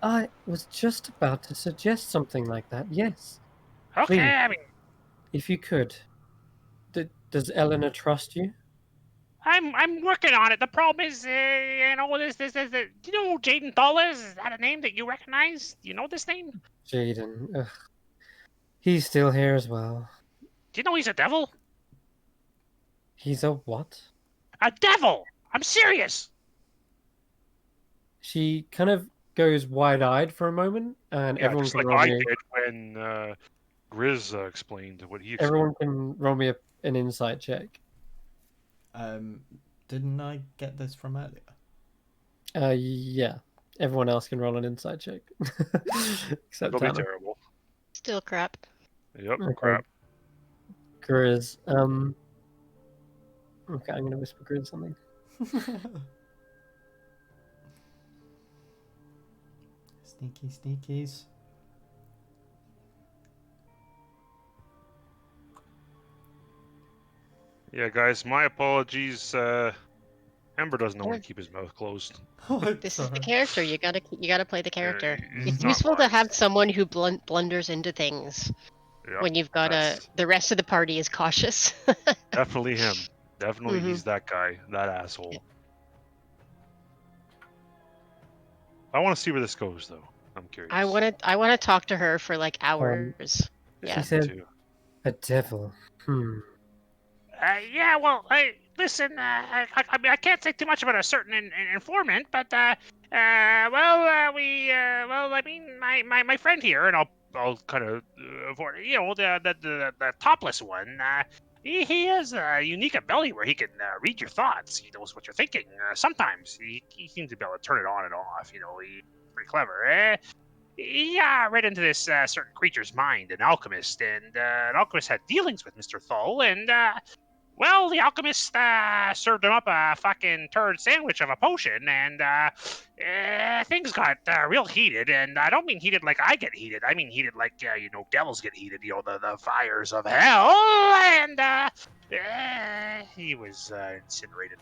I was just about to suggest something like that, yes. Okay, Please. I mean, If you could. Does Eleanor trust you? I'm working on it. The problem is, this, do you know who Jaden Thull is? Is that a name that you recognize? Do you know this name? Jaden. Ugh. He's still here as well. Do you know he's a devil? He's a what? A devil! I'm serious! She kind of goes wide-eyed for a moment, and Yeah, everyone just can like roll I me. did when Grizz explained what he explained. Everyone can roll me an insight check. Didn't I get this from earlier? Yeah. Everyone else can roll an insight check. Except That'll be Tanner. terrible. Still crap. Yep, Okay. crap. Grizz. Okay, I'm gonna whisper Grizz something. Sneakies. Yeah, guys, my apologies. Ember doesn't know when to keep his mouth closed. This is the character. You gotta play the character. He's It's not useful to wise. have someone who blunders into things Yep, when you've got that's the rest of the party is cautious. definitely him. Definitely, Mhm. he's that guy, that asshole. I want to see where this goes, though. I'm curious. I wanna talk to her for like hours. Yeah, She me said, too. a devil. Yeah, well, hey, listen, I mean, I can't say too much about a certain informant, but, I mean, my friend here, and I'll kind of avoid, the topless one, he has a unique ability where he can read your thoughts. He knows what you're thinking. Sometimes he seems to be able to turn it on and off. He's pretty clever. He read into this certain creature's mind, an alchemist, and an alchemist had dealings with Mr. Thull, and well, the alchemist served him up a fucking turd sandwich of a potion, and things got real heated. And I don't mean heated like I get heated. I mean heated like, devils get heated, the fires of hell. And he was incinerated.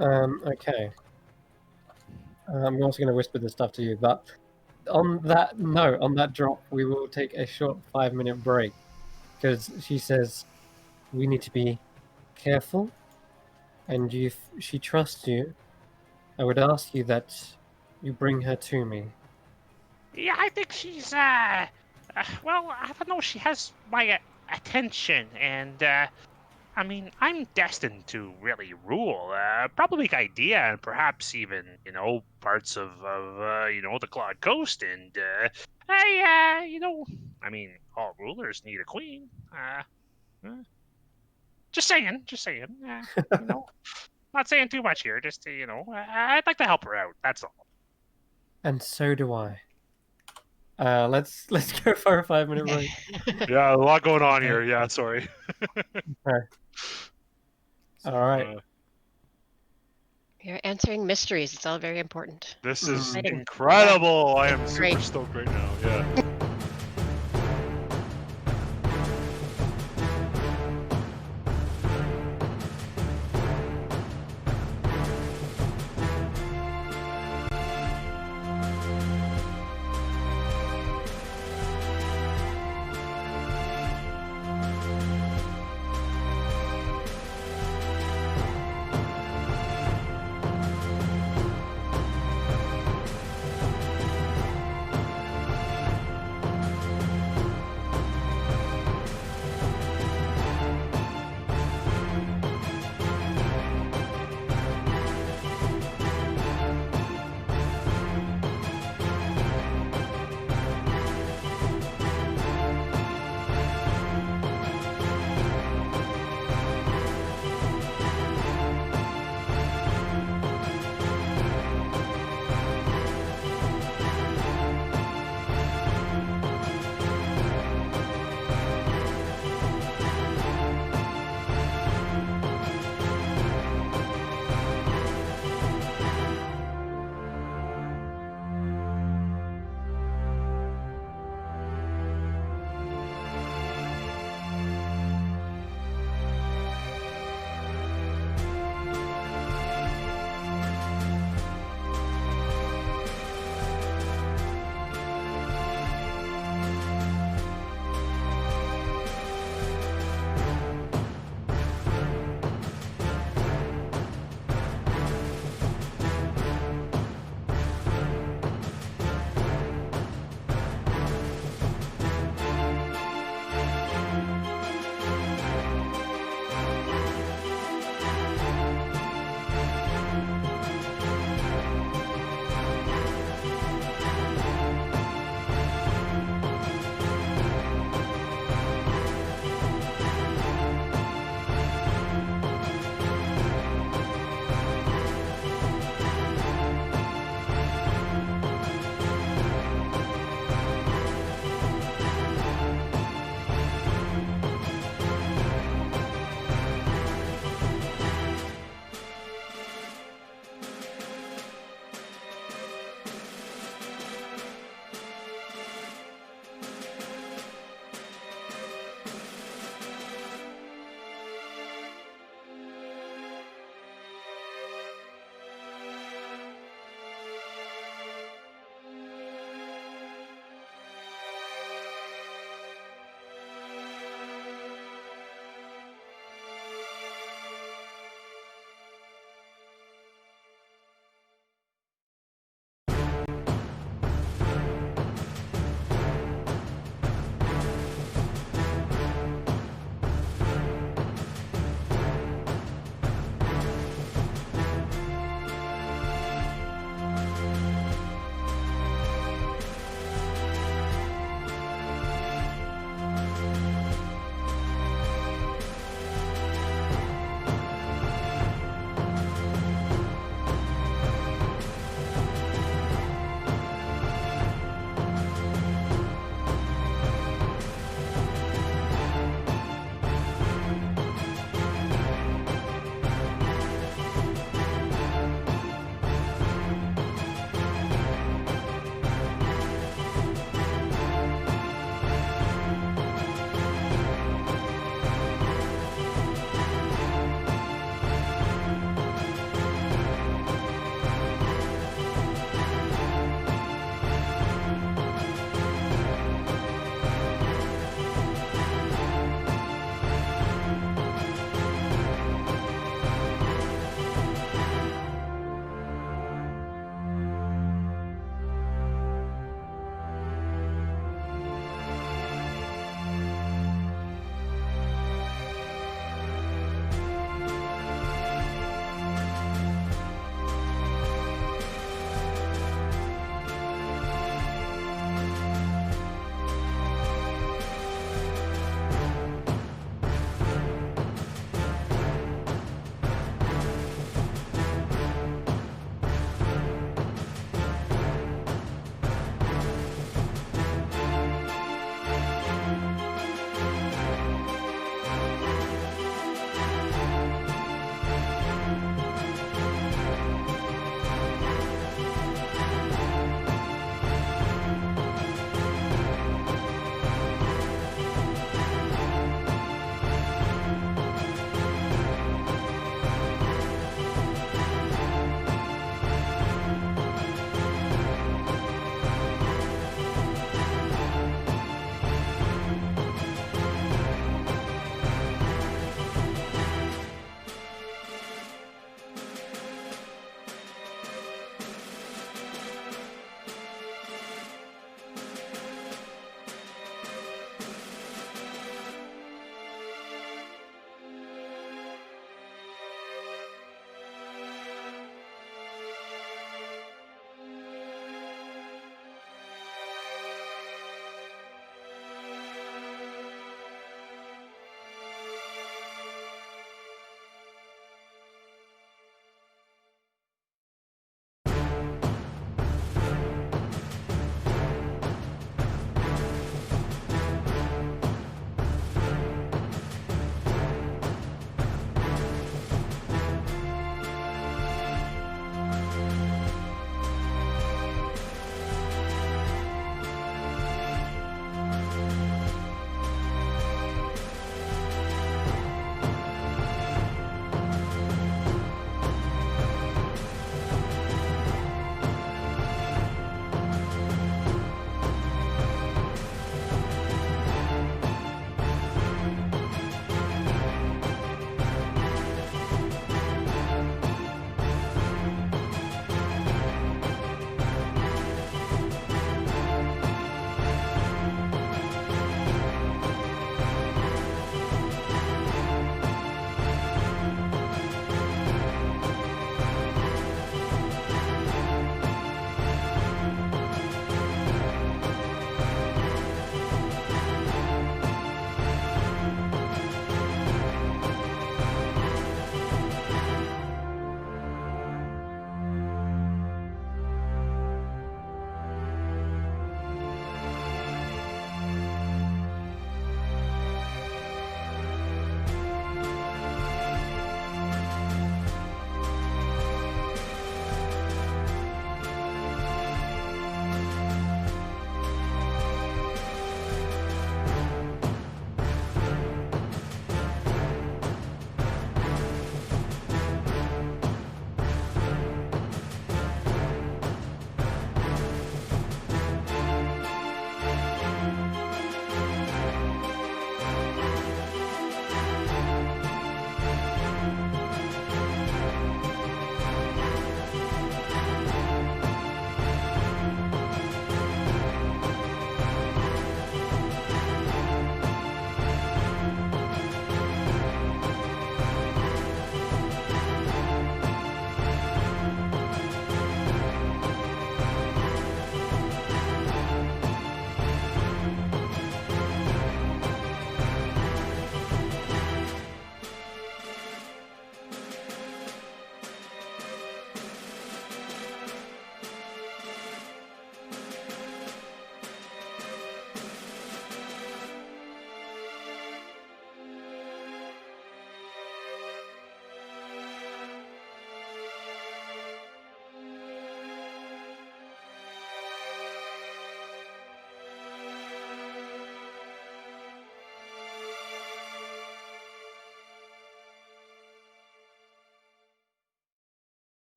Okay. I'm also going to whisper this stuff to you, but on that drop, we will take a short 5-minute break. Because she says we need to be careful, and if she trusts you, I would ask you that you bring her to me. Yeah, I think she's, well, I don't know, she has my attention, and, I mean, I'm destined to really rule, probably Idea, and perhaps even, parts of the Claude Coast, and, I mean, all rulers need a queen. Just saying. Not saying too much here. Just I'd like to help her out. That's all. And so do I. Let's go for a 5-minute break. Yeah, a lot going on here. Yeah, sorry. All right. You're answering mysteries. It's all very important. This is Exciting. incredible. I am super Great. stoked right now. Yeah.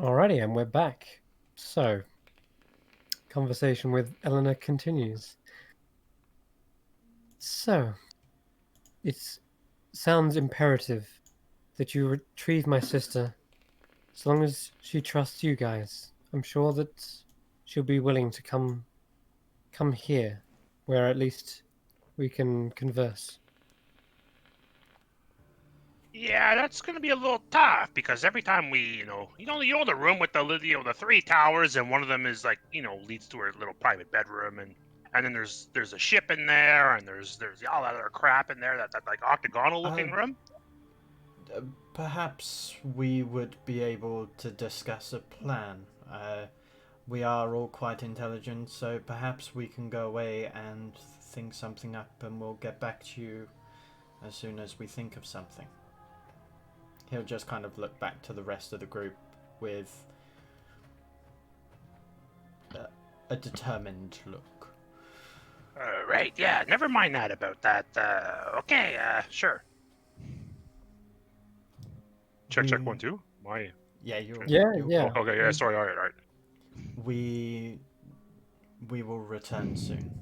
Alrighty, and we're back. So, conversation with Eleanor continues. So, it sounds imperative that you retrieve my sister, as long as she trusts you guys. I'm sure that she'll be willing to come here, where at least we can converse. Yeah, that's gonna be a little tough because every time we, you know the room with the three towers, and one of them is like, leads to her little private bedroom, and then there's a ship in there, and there's all that other crap in there, that like octagonal looking room. Perhaps we would be able to discuss a plan. We are all quite intelligent, so perhaps we can go away and think something up, and we'll get back to you as soon as we think of something. He'll just kind of look back to the rest of the group with a determined look. Right, yeah, never mind that about that. Okay, sure. Check 1 2. Yeah, you're. Yeah. Oh, okay, yeah. Sorry. All right. We will return soon.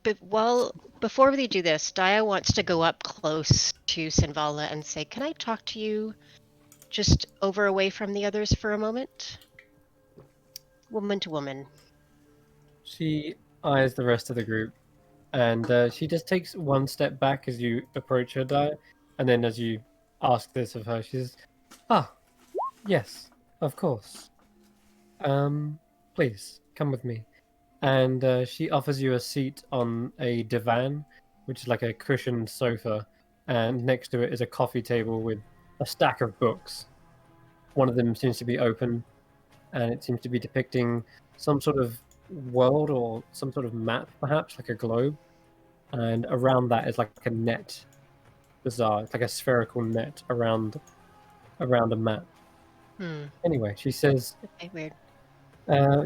But before we do this, Dia wants to go up close to Sinvala and say, "Can I talk to you just away from the others for a moment?" Woman to woman. She eyes the rest of the group, and she just takes one step back as you approach her, Dia, and then as you ask this of her, she says, "Ah, yes, of course. Please, come with me." And she offers you a seat on a divan, which is like a cushioned sofa, and next to it is a coffee table with a stack of books. One of them seems to be open, and it seems to be depicting some sort of world or some sort of map, perhaps like a globe. And around that is like a net. Bizarre. It's like a spherical net around a map. Anyway, she says, Okay, weird.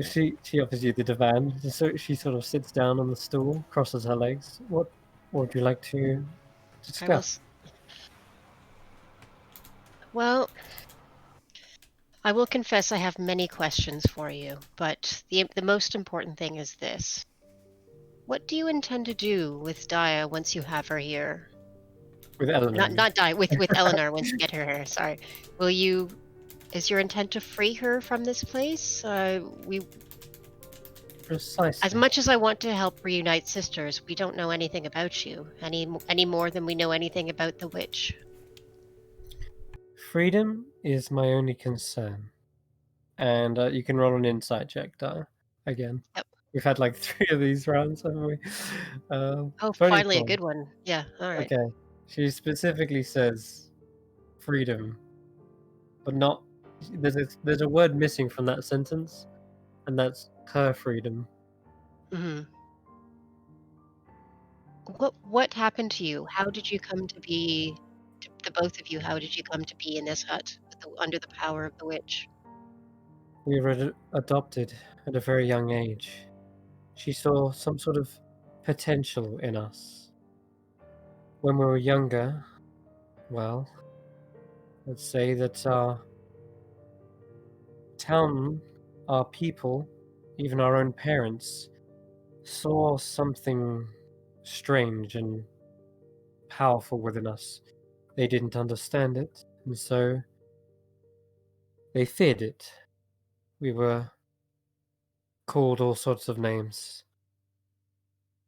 she offers you the divan. So she sort of sits down on the stool, crosses her legs. What would you like to discuss? Well, I will confess I have many questions for you, but the most important thing is this. What do you intend to do with Dia once you have her here? With Eleanor. Not Dia, with Eleanor once you get her here. Sorry. Is your intent to free her from this place? Precisely. As much as I want to help reunite sisters, we don't know anything about you, any more than we know anything about the witch. Freedom is my only concern. And you can roll an insight check, Dia, again. Yep. We've had like 3 of these rounds, haven't we? Finally a good one. Yeah, all right. Okay. She specifically says freedom, but not. There's a word missing from that sentence, and that's her freedom. Mm-hmm. What happened to you? How did you come to be, the both of you? How did you come to be in this hut under the power of the witch? We were adopted at a very young age. She saw some sort of potential in us. When we were younger, well, let's say that our town, our people, even our own parents, saw something strange and powerful within us. They didn't understand it, and so they feared it. We were called all sorts of names.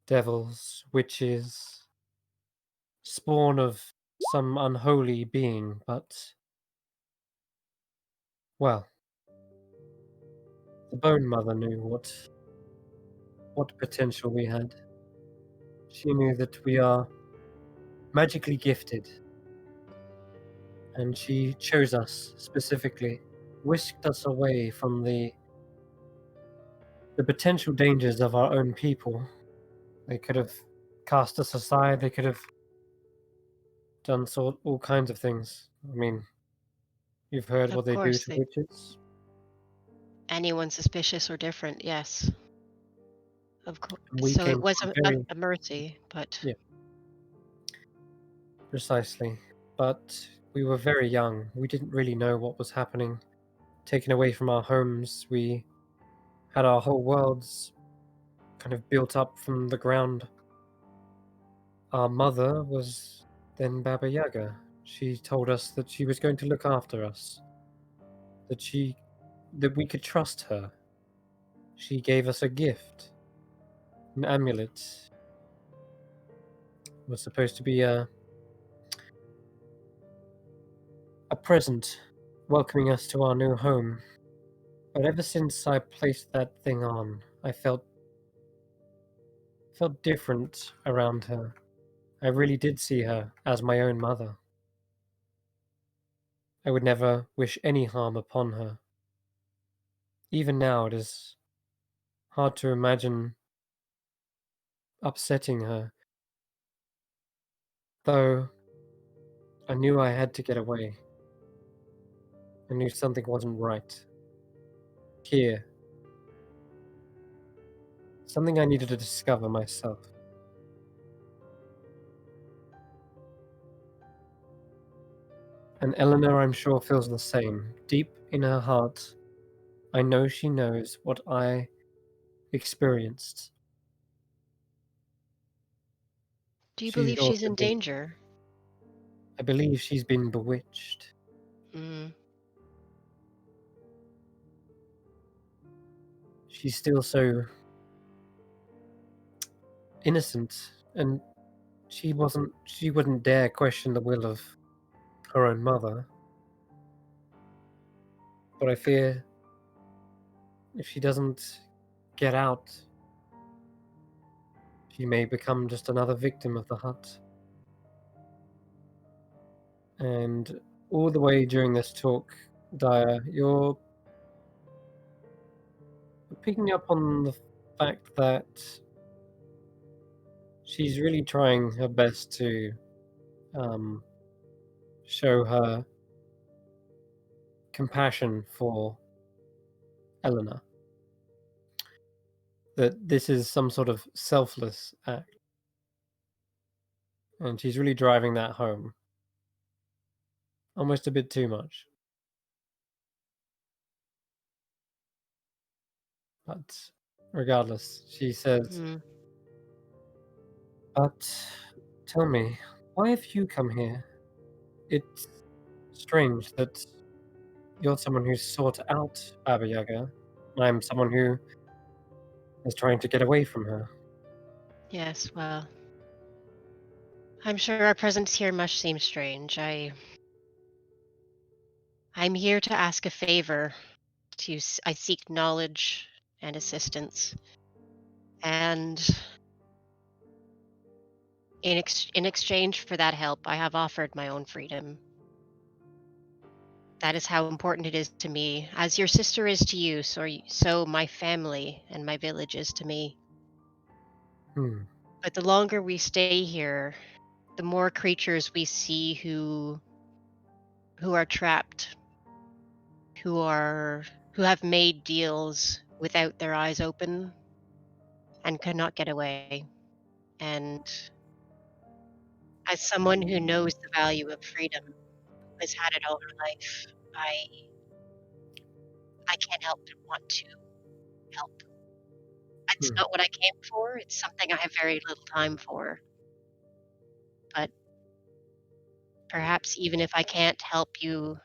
Devils, witches, spawn of some unholy being, but, well, the Bone Mother knew what potential we had. She knew that we are magically gifted, and she chose us specifically, whisked us away from the potential dangers of our own people. They could have cast us aside, they could have done all kinds of things. I mean, you've heard what they do to witches. Anyone suspicious or different, yes. Of course. So it was a mercy, but... Yeah. Precisely. But We were very young. We didn't really know what was happening. Taken away from our homes, we had our whole worlds kind of built up from the ground. Our mother was then Baba Yaga. She told us that she was going to look after us, that we could trust her. She gave us a gift, an amulet. It was supposed to be a present welcoming us to our new home. But ever since I placed that thing on, I felt different around her. I really did see her as my own mother. I would never wish any harm upon her. Even now, it is hard to imagine upsetting her, though I knew I had to get away. I knew something wasn't right. Here, something I needed to discover myself. And Eleanor, I'm sure, feels the same. Deep in her heart, I know she knows what I experienced. Do you She's believe she's also in been, danger? I believe she's been bewitched. Mm. She's still so innocent, and she wouldn't dare question the will of her own mother. But I fear if she doesn't get out, she may become just another victim of the hut. And all the way during this talk, Daya, you're picking up on the fact that she's really trying her best to show her compassion for Eleanor. That this is some sort of selfless act. And she's really driving that home. Almost a bit too much. But regardless, she says, Mm. "But tell me, why have you come here? It's strange that you're someone who sought out Baba Yaga. I'm someone who is trying to get away from her." Yes, well, I'm sure our presence here must seem strange. I'm here to ask a favor. I seek knowledge and assistance, and in exchange for that help, I have offered my own freedom. That is how important it is to me, as your sister is to you. So my family and my village is to me. Hmm. But the longer we stay here, the more creatures we see who are trapped, who have made deals without their eyes open and cannot get away. And as someone who knows the value of freedom, has had it all her life, I can't help but want to help. It's Hmm. not what I came for. It's something I have very little time for. But perhaps even if I can't help you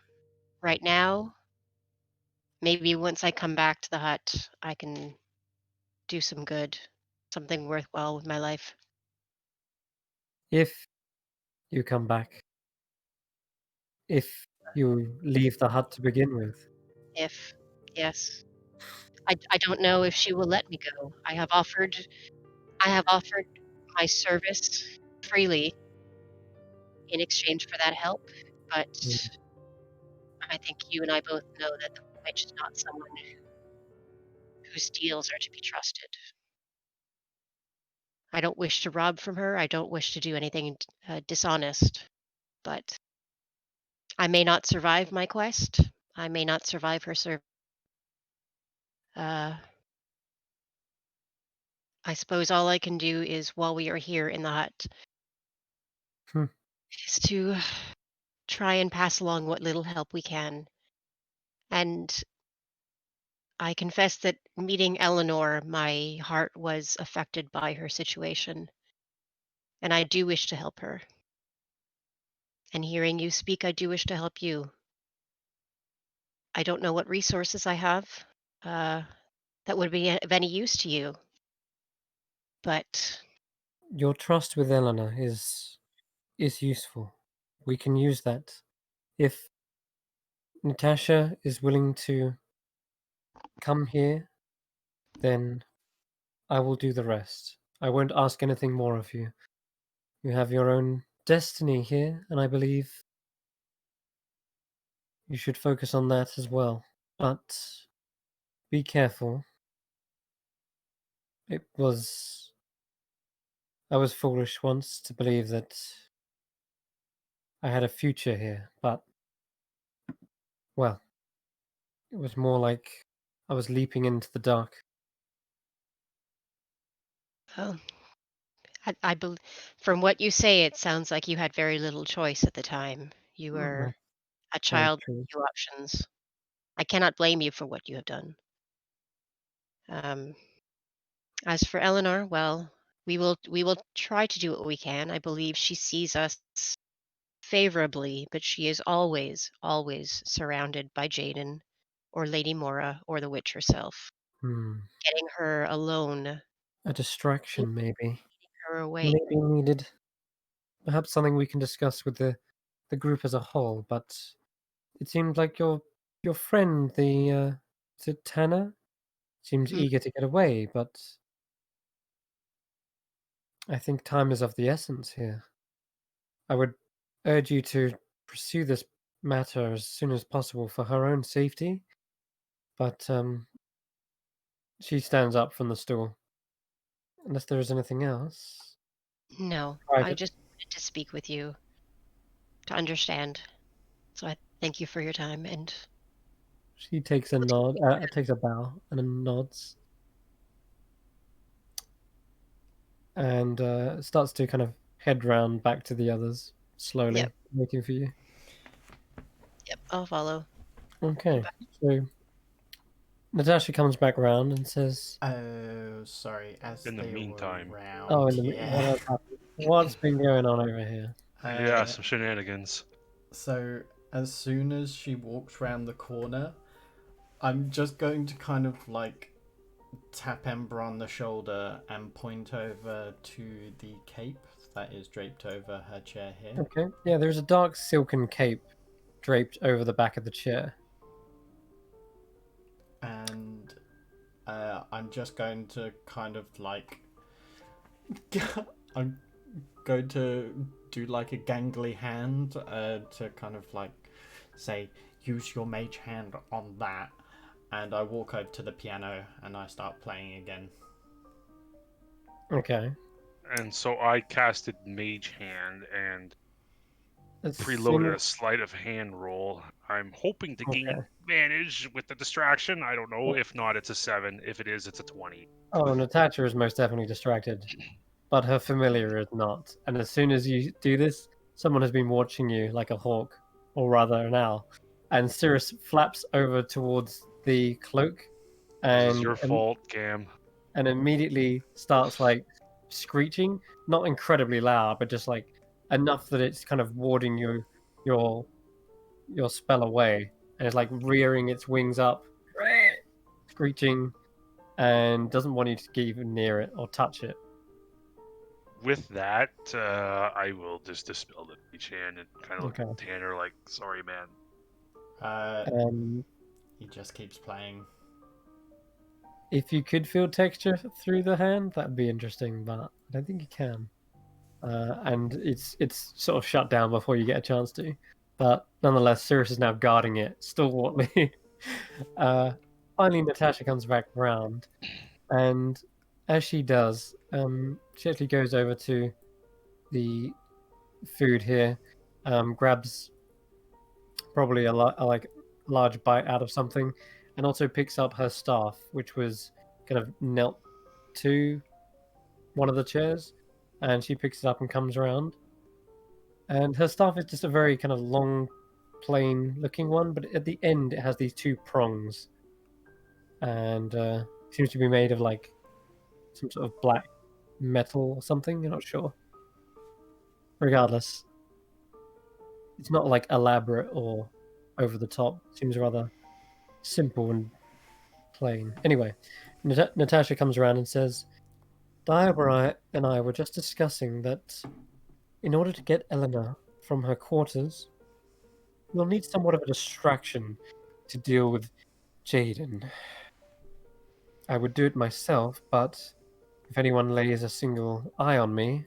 right now, maybe once I come back to the hut, I can do some good, something worthwhile with my life. If you come back, if you leave the hut to begin with. If, yes. I don't know if she will let me go. I have offered my service freely in exchange for that help, but Hmm. I think you and I both know that the witch is not someone whose deals are to be trusted. I don't wish to rob from her. I don't wish to do anything dishonest, but I may not survive my quest. I may not survive her service. I suppose all I can do is, while we are here in the hut, Hmm. is to try and pass along what little help we can. And I confess that meeting Eleanor, my heart was affected by her situation, and I do wish to help her. And hearing you speak, I do wish to help you. I don't know what resources I have that would be of any use to you, but Your trust with Eleanor is useful. We can use that. If Natasha is willing to come here, then I will do the rest. I won't ask anything more of you. You have your own destiny here, and I believe you should focus on that as well. But be careful. I was foolish once to believe that I had a future here, but, well, it was more like I was leaping into the dark. oh, from what you say, it sounds like you had very little choice at the time. You were a Very child true. with few options. I cannot blame you for what you have done. Um, as for Eleanor, well, we will try to do what we can. I believe she sees us favorably, but she is always surrounded by Jaden or Lady Mora or the witch herself. Getting her alone, A distraction, maybe. taking her away. Maybe needed. Perhaps something we can discuss with the group as a whole, but it seems like your friend, is it Tanner? Seems Mm, eager to get away, but I think time is of the essence here. I would urge you to pursue this matter as soon as possible for her own safety, but she stands up from the stool. Unless there is anything else. No, I Private. just wanted to speak with you to understand. So I thank you for your time, and She takes a takes a bow and nods, and starts to kind of head round back to the others slowly, yep, waiting for you. I'll follow. Okay, so Natasha comes back round and says, Oh, sorry. As In the they meantime. were around, "Oh, what yeah. has happened? What's been going on over here?" Yeah, some shenanigans. So as soon as she walks round the corner, I'm just going to kind of like tap Ember on the shoulder and point over to the cape that is draped over her chair here. Okay, yeah, there's a dark silken cape draped over the back of the chair. And I'm just going to kind of like I'm going to do like a gangly hand to kind of like say use your mage hand on that, and I walk over to the piano and I start playing again. Okay. And so I casted Mage Hand and As preloaded soon a sleight of hand roll. I'm hoping to gain Okay. advantage with the distraction. I don't know. If not, it's a 7. If it is, it's a 20. Oh, Natasha is most definitely distracted, but her familiar is not. And as soon as you do this, someone has been watching you like a hawk, or rather an owl. And Cirrus flaps over towards the cloak, This is and your fault, Cam. and immediately starts like screeching, not incredibly loud, but just like enough that it's kind of warding your your spell away, and it's like rearing its wings up, screeching, and doesn't want you to get even near it or touch it. With that, I will just dispel the Mage Hand and kind of look Okay. at Tanner like, sorry, man. Um, He just keeps playing. if you could feel texture through the hand, that'd be interesting, but I don't think you can. And it's sort of shut down before you get a chance to. But nonetheless, Cirrus is now guarding it stalwartly. Finally, Natasha comes back round, and as she does, she actually goes over to the food here, grabs probably like large bite out of something, and also picks up her staff, which was kind of knelt to one of the chairs, and she picks it up and comes around, And her staff is just a very kind of long, plain-looking one, but at the end it has these two prongs, and seems to be made of like some sort of black metal or something. You're not sure. Regardless, it's not like elaborate or over the top. It seems rather simple and plain. Anyway, Natasha comes around and says, Diabra and I were just discussing that in order to get Eleanor from her quarters, we'll need somewhat of a distraction to deal with Jaden. I would do it myself, but if anyone lays a single eye on me,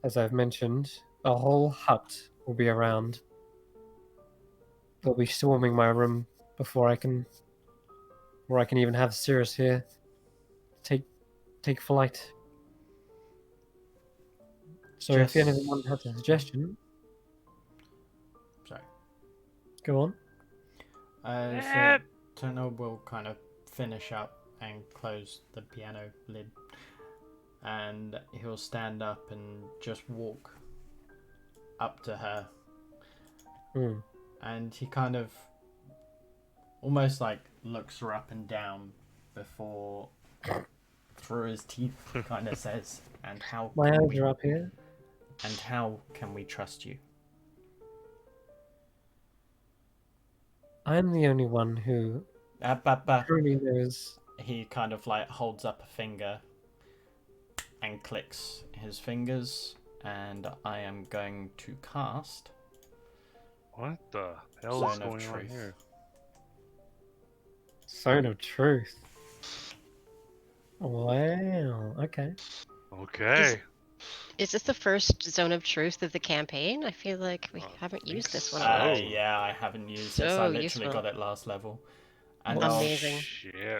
as I've mentioned, a whole hut will be around. They'll be swarming my room before I can even have Cirrus here take flight. So if anyone has a suggestion, Sorry. go on. So Tono will kind of finish up and close the piano lid, and he'll stand up and just walk up to her. And he kind of almost like looks her up and down before, through his teeth, kind of says, "And how my eyes are up here. And how can we trust you?" I'm the only one who truly knows. He kind of like holds up a finger and clicks his fingers, and I am going to cast. What the hell is going on here? Zone of Truth. Wow. Okay. Okay. Is this the first Zone of Truth of the campaign? I feel like we haven't used this one. Yeah, I haven't used this. I literally useful. got it last level. And Amazing.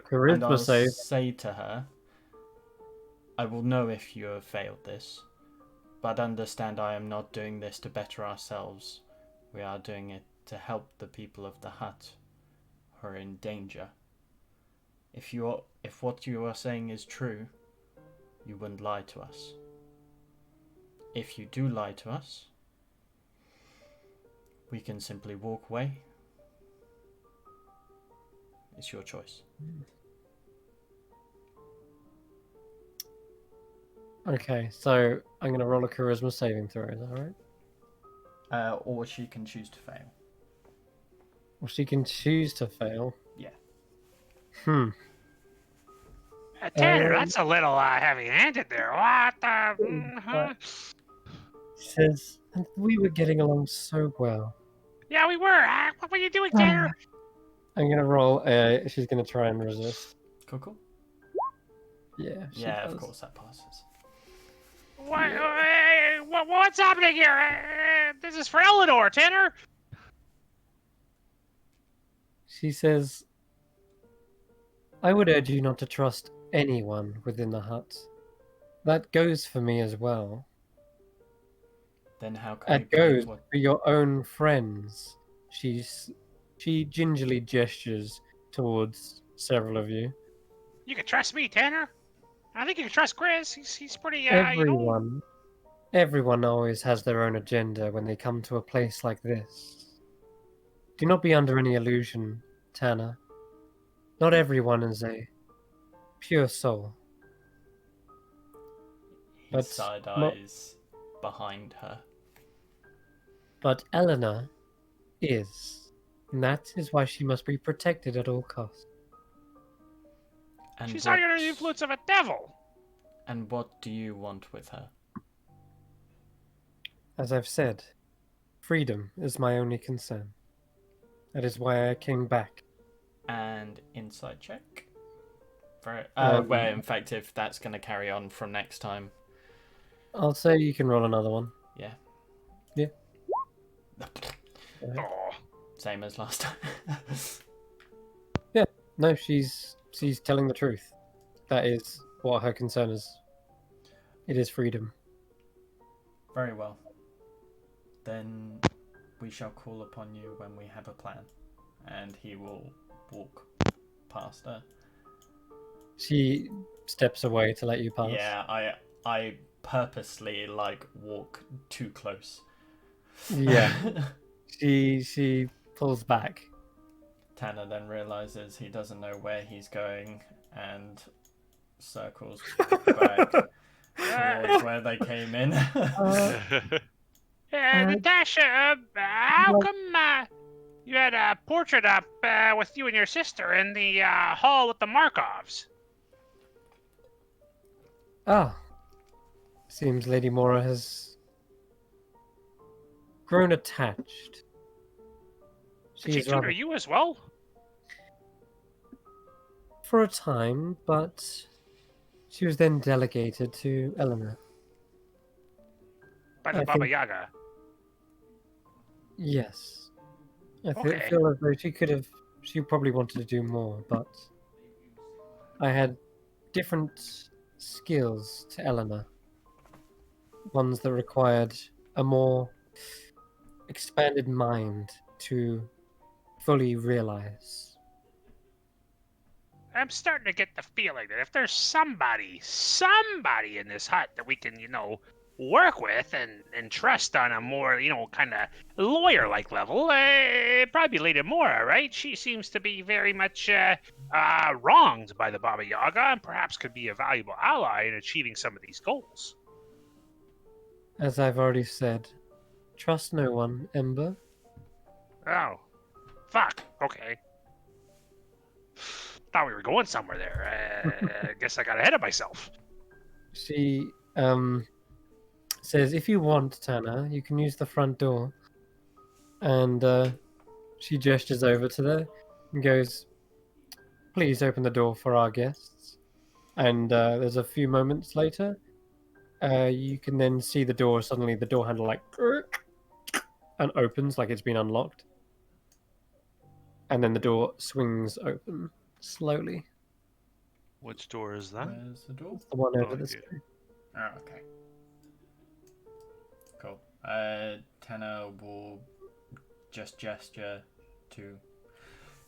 Charisma save. Say to her, I will know if you have failed this, but understand I am not doing this to better ourselves. We are doing it to help the people of the hut who are in danger. If what you are saying is true, you wouldn't lie to us. If you do lie to us, we can simply walk away. It's your choice. Okay, so I'm going to roll a charisma saving throw, is that right? Or she can choose to fail. Well, she can choose to fail. Yeah. Tanner, that's a little heavy-handed there. What the? Says, and we were getting along so well. Yeah, we were. What were you doing, Tanner? I'm going to roll. She's going to try and resist. Cool. Yeah. Yeah, does. of course that passes. What's happening here? This is for Eleanor, Tanner. She says, I would urge you not to trust anyone within the hut. That goes for me as well. Then how can That goes for your own friends. She gingerly gestures towards several of you. You can trust me, Tanner. I think you can trust Chris. He's pretty. Everyone always has their own agenda when they come to a place like this. Do not be under any illusion, Tanner. Not everyone is a pure soul. He side eyes behind her. But Eleanor is. And that is why she must be protected at all costs. And she's under the influence of a devil. And what do you want with her? As I've said, freedom is my only concern. That is why I came back. And insight check? Where, in fact, if that's going to carry on from next time. I'll say you can roll another one. Yeah. Yeah. Same as last time. Yeah. No, she's telling the truth. That is what her concern is. It is freedom. Very well. Then we shall call upon you when we have a plan. And he will walk past her. She steps away to let you pass. Yeah, I purposely walk too close Yeah. She pulls back. Tanner then realizes he doesn't know where he's going and circles back towards where they came in. Natasha, how come you had a portrait up with you and your sister in the hall with the Markovs? Ah, seems Lady Mora has grown attached. Did she tutor you as well? For a time, but she was then delegated to Eleanor. By the Baba Yaga? Yes. I Okay. feel as though she probably wanted to do more, but I had different skills to Eleanor. Ones that required a more expanded mind to fully realize. I'm starting to get the feeling that if there's somebody in this hut that we can, work with and trust on a more, kind of lawyer-like level, it'd probably be Lady Mora, right? She seems to be very much wronged by the Baba Yaga and perhaps could be a valuable ally in achieving some of these goals. As I've already said, trust no one, Ember. Oh. Fuck. Okay. Thought we were going somewhere there. I guess I got ahead of myself. She says, if you want, Tanner, you can use the front door. And she gestures over to there and goes, please open the door for our guests. And there's a few moments later, you can then see the door, suddenly the door handle like and opens like it's been unlocked. And then the door swings open slowly. Which door is that? Where's the door? The one over the screen. Oh, okay. Cool. Tanner will just gesture to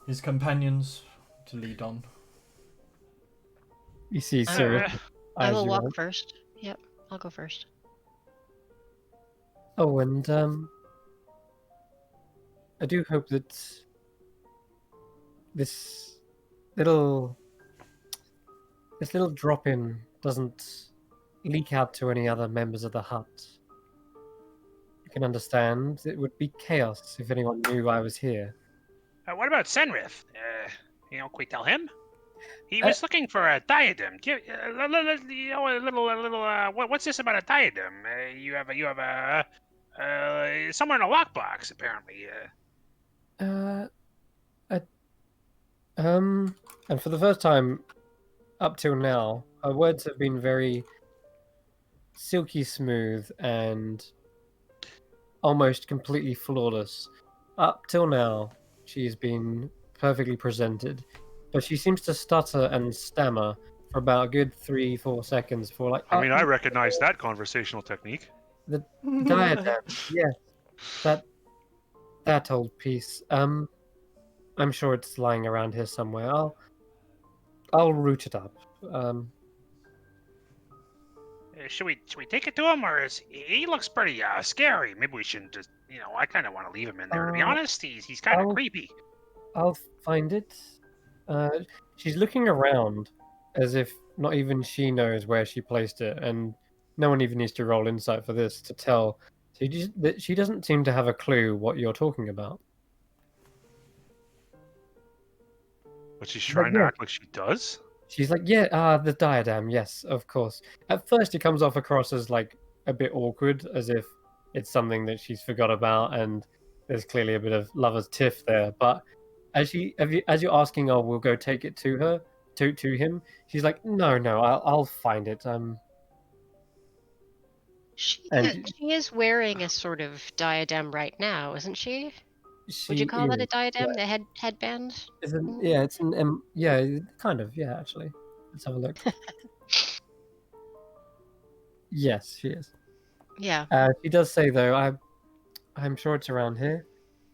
his companions to lead on. You see, Cyril. I will walk first. Yep, I'll go first. Oh, and I do hope that this little drop-in doesn't leak out to any other members of the hut. You can understand it would be chaos if anyone knew I was here. What about Senrith? Can we tell him? He was looking for a diadem. What's this about a diadem? You have somewhere in a lockbox, apparently. And for the first time up till now, her words have been very silky smooth and almost completely flawless. Up till now, she's been perfectly presented, but she seems to stutter and stammer for about a good 3-4 seconds for like. I mean, I recognize that conversational technique. The diadem, yes, that old piece. I'm sure it's lying around here somewhere. I'll root it up. Should we take it to him, or he looks pretty scary? Maybe we shouldn't just, I kind of want to leave him in there. To be honest, he's kind of creepy. I'll find it. She's looking around as if not even she knows where she placed it, and no one even needs to roll insight for this to tell. She doesn't seem to have a clue what you're talking about. But she's trying to act like she does? She's like, yeah, the diadem, yes, of course. At first it comes off across as like a bit awkward, as if it's something that she's forgot about, and there's clearly a bit of lover's tiff there. But as you're asking, oh, we'll go take it to her, to him, she's like, no, I'll find it. She is wearing a sort of diadem right now, isn't she? Would you call that a diadem? Yeah. The headband? It's an kind of, actually. Let's have a look. Yes, she is. Yeah. She does say though, I'm sure it's around here.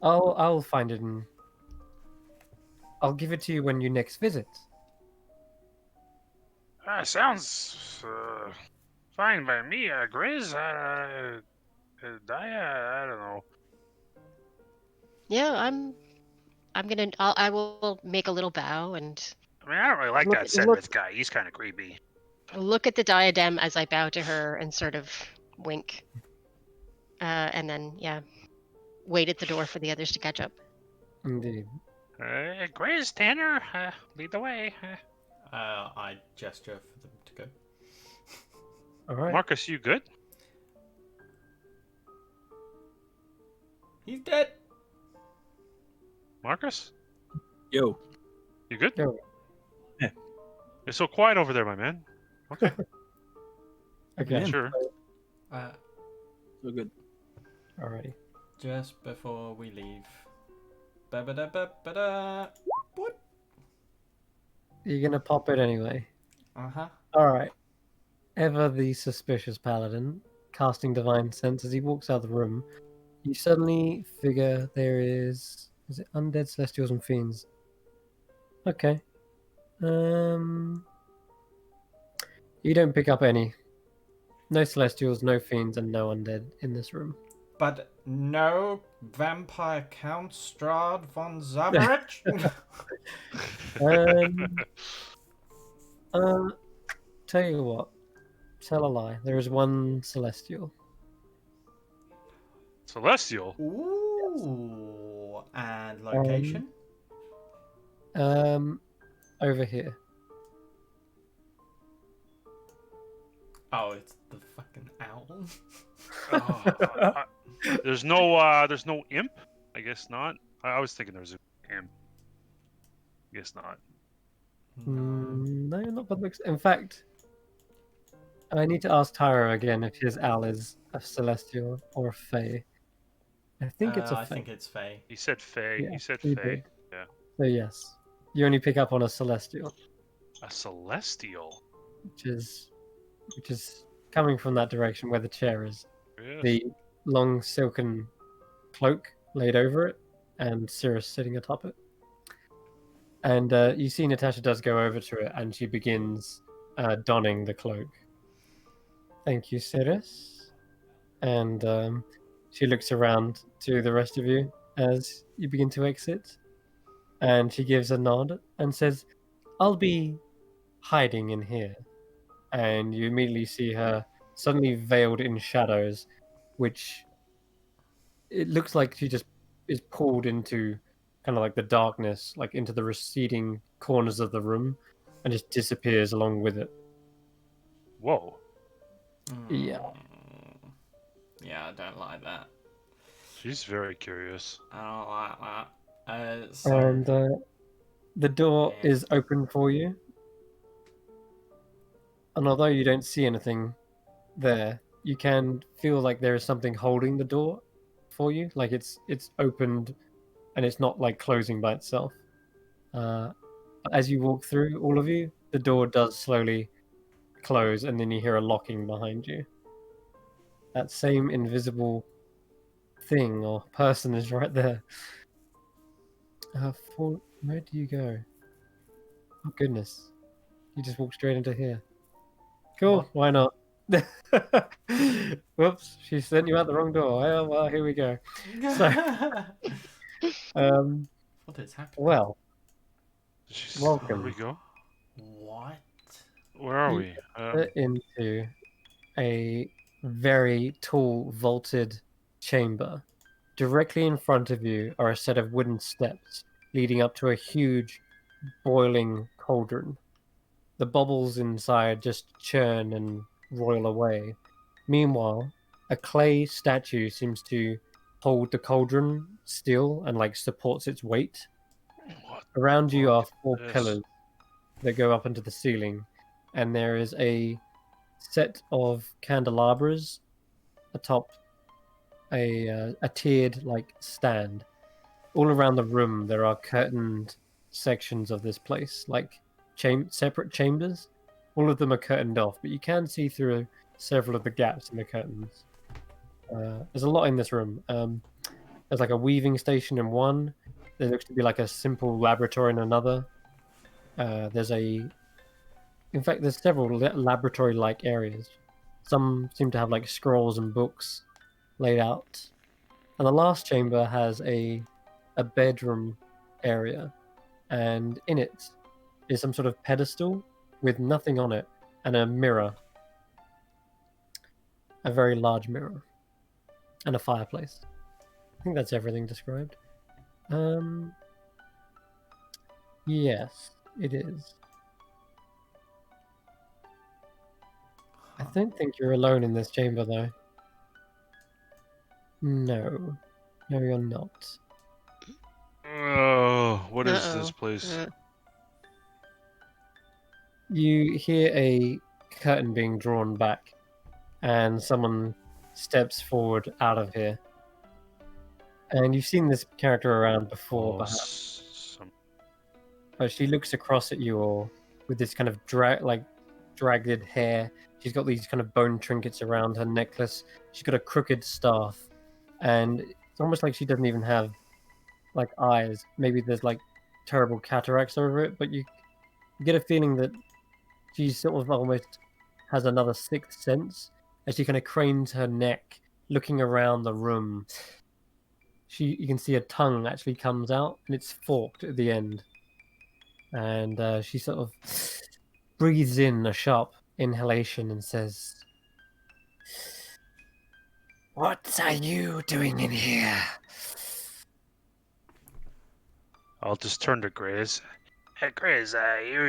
I'll find it and I'll give it to you when you next visit. Sounds fine by me, Grizz. I don't know. Yeah, I will make a little bow and I mean, I don't really like Look- that look- Senrith guy. He's kind of creepy. look at the diadem as I bow to her and sort of wink. And then, yeah, wait at the door for the others to catch up. Indeed. Grizz, Tanner, lead the way. I gesture for them to go. All right. Marcus, you good? He's dead. Marcus, Yo. you good? Yo. Yeah. You're so quiet over there, my man. Okay. Okay. Yeah. Sure. So good. Alrighty. Just before we leave. Ba-ba-da-ba-ba-da. What? You're gonna pop it anyway. Uh-huh. All right. Ever the suspicious paladin, casting divine sense as he walks out of the room, you suddenly figure there is it undead celestials and fiends? Okay. You don't pick up any. No celestials, no fiends, and no undead in this room. But no vampire Count Strahd von Zavarich? Tell you what. Tell a lie. There is one celestial. Celestial. Ooh. And location? Over here. Oh, it's the fucking owl. There's no imp. I guess not. I was thinking there was an imp. Guess not. No, not by the looks. In fact, I need to ask Tyro again if his owl is a celestial or a fae. I think it's a fae. I think it's Fae. He said Fae. Yeah, he said he Fae. did. Yeah. So yes, you only pick up on a celestial, A celestial. which is coming from that direction where the chair is. Yes. The long silken cloak laid over it, and Cirrus sitting atop it. And you see Natasha does go over to it, and she begins donning the cloak. Thank you, Cirrus. And she looks around to the rest of you as you begin to exit. And she gives a nod and says, I'll be hiding in here. And you immediately see her suddenly veiled in shadows, which it looks like she just is pulled into kind of like the darkness, like into the receding corners of the room, and just disappears along with it. Whoa. Yeah. Yeah, I don't like that. She's very curious. I don't like that. And the door Yeah. is open for you. And although you don't see anything there, you can feel like there is something holding the door for you. Like it's opened and it's not like closing by itself. But as you walk through, all of you, the door does slowly close and then you hear a locking behind you. That same invisible thing or person is right there. Where do you go? Oh goodness. You just walked straight into here. Cool, What? why not? Whoops, she sent you out the wrong door. Well, here we go. So, what is happening? well, Where we welcome. go? What? Where are You we? into a very tall vaulted chamber. Directly in front of you are a set of wooden steps leading up to a huge boiling cauldron. The bubbles inside just churn and roil away. Meanwhile, a clay statue seems to hold the cauldron still and like supports its weight. What? Around you are four Yes. pillars that go up into the ceiling, and there is a set of candelabras atop a tiered like stand. All around the room there are curtained sections of this place, like separate chambers. All of them are curtained off, but you can see through several of the gaps in the curtains. There's a lot in this room. There's like a weaving station in one. There looks to be like a simple laboratory in another. In fact, there's several laboratory-like areas. Some seem to have like scrolls and books. laid out. And the last chamber has a bedroom area, and in it is some sort of pedestal with nothing on it and a mirror, a very large mirror, and a fireplace. I think that's everything described. Yes, it is. I don't think you're alone in this chamber, though. No, you're not. Oh, what is this place? You hear a curtain being drawn back, and someone steps forward out of here. And you've seen this character around before, perhaps. But she looks across at you all with this kind of dragged hair. She's got these kind of bone trinkets around her necklace. She's got a crooked staff, and it's almost like she doesn't even have like eyes. Maybe there's like terrible cataracts over it, but you get a feeling that she sort of almost has another sixth sense as she kind of cranes her neck, looking around the room. You can see a tongue actually comes out, and it's forked at the end. And she sort of breathes in a sharp inhalation and says, "What are you doing in here?" I'll just turn to Grizz. Hey, Grizz,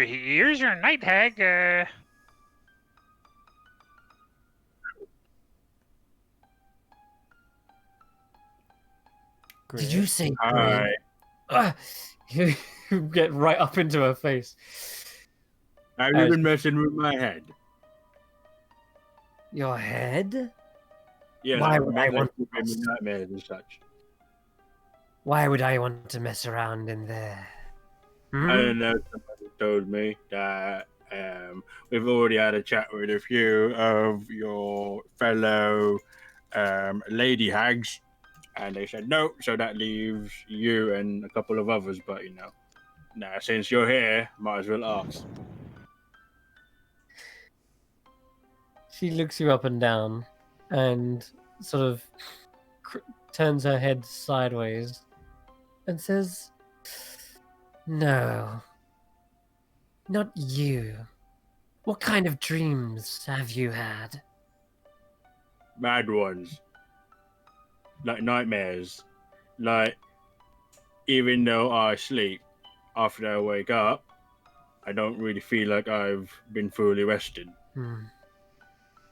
here's your night hag. Did you say Hi. You get right up into her face. Have you been messing with my head? Your head? Yeah, Why would I want to nightmares and such? Why would I want to mess around in there? I don't know. Somebody told me that we've already had a chat with a few of your fellow lady hags, and they said no. So that leaves you and a couple of others. But now since you're here, might as well ask. She looks you up and down, and sort of turns her head sideways, and says, "No, not you. What kind of dreams have you had?" Mad ones. Like nightmares. Like, even though I sleep, after I wake up, I don't really feel like I've been fully rested.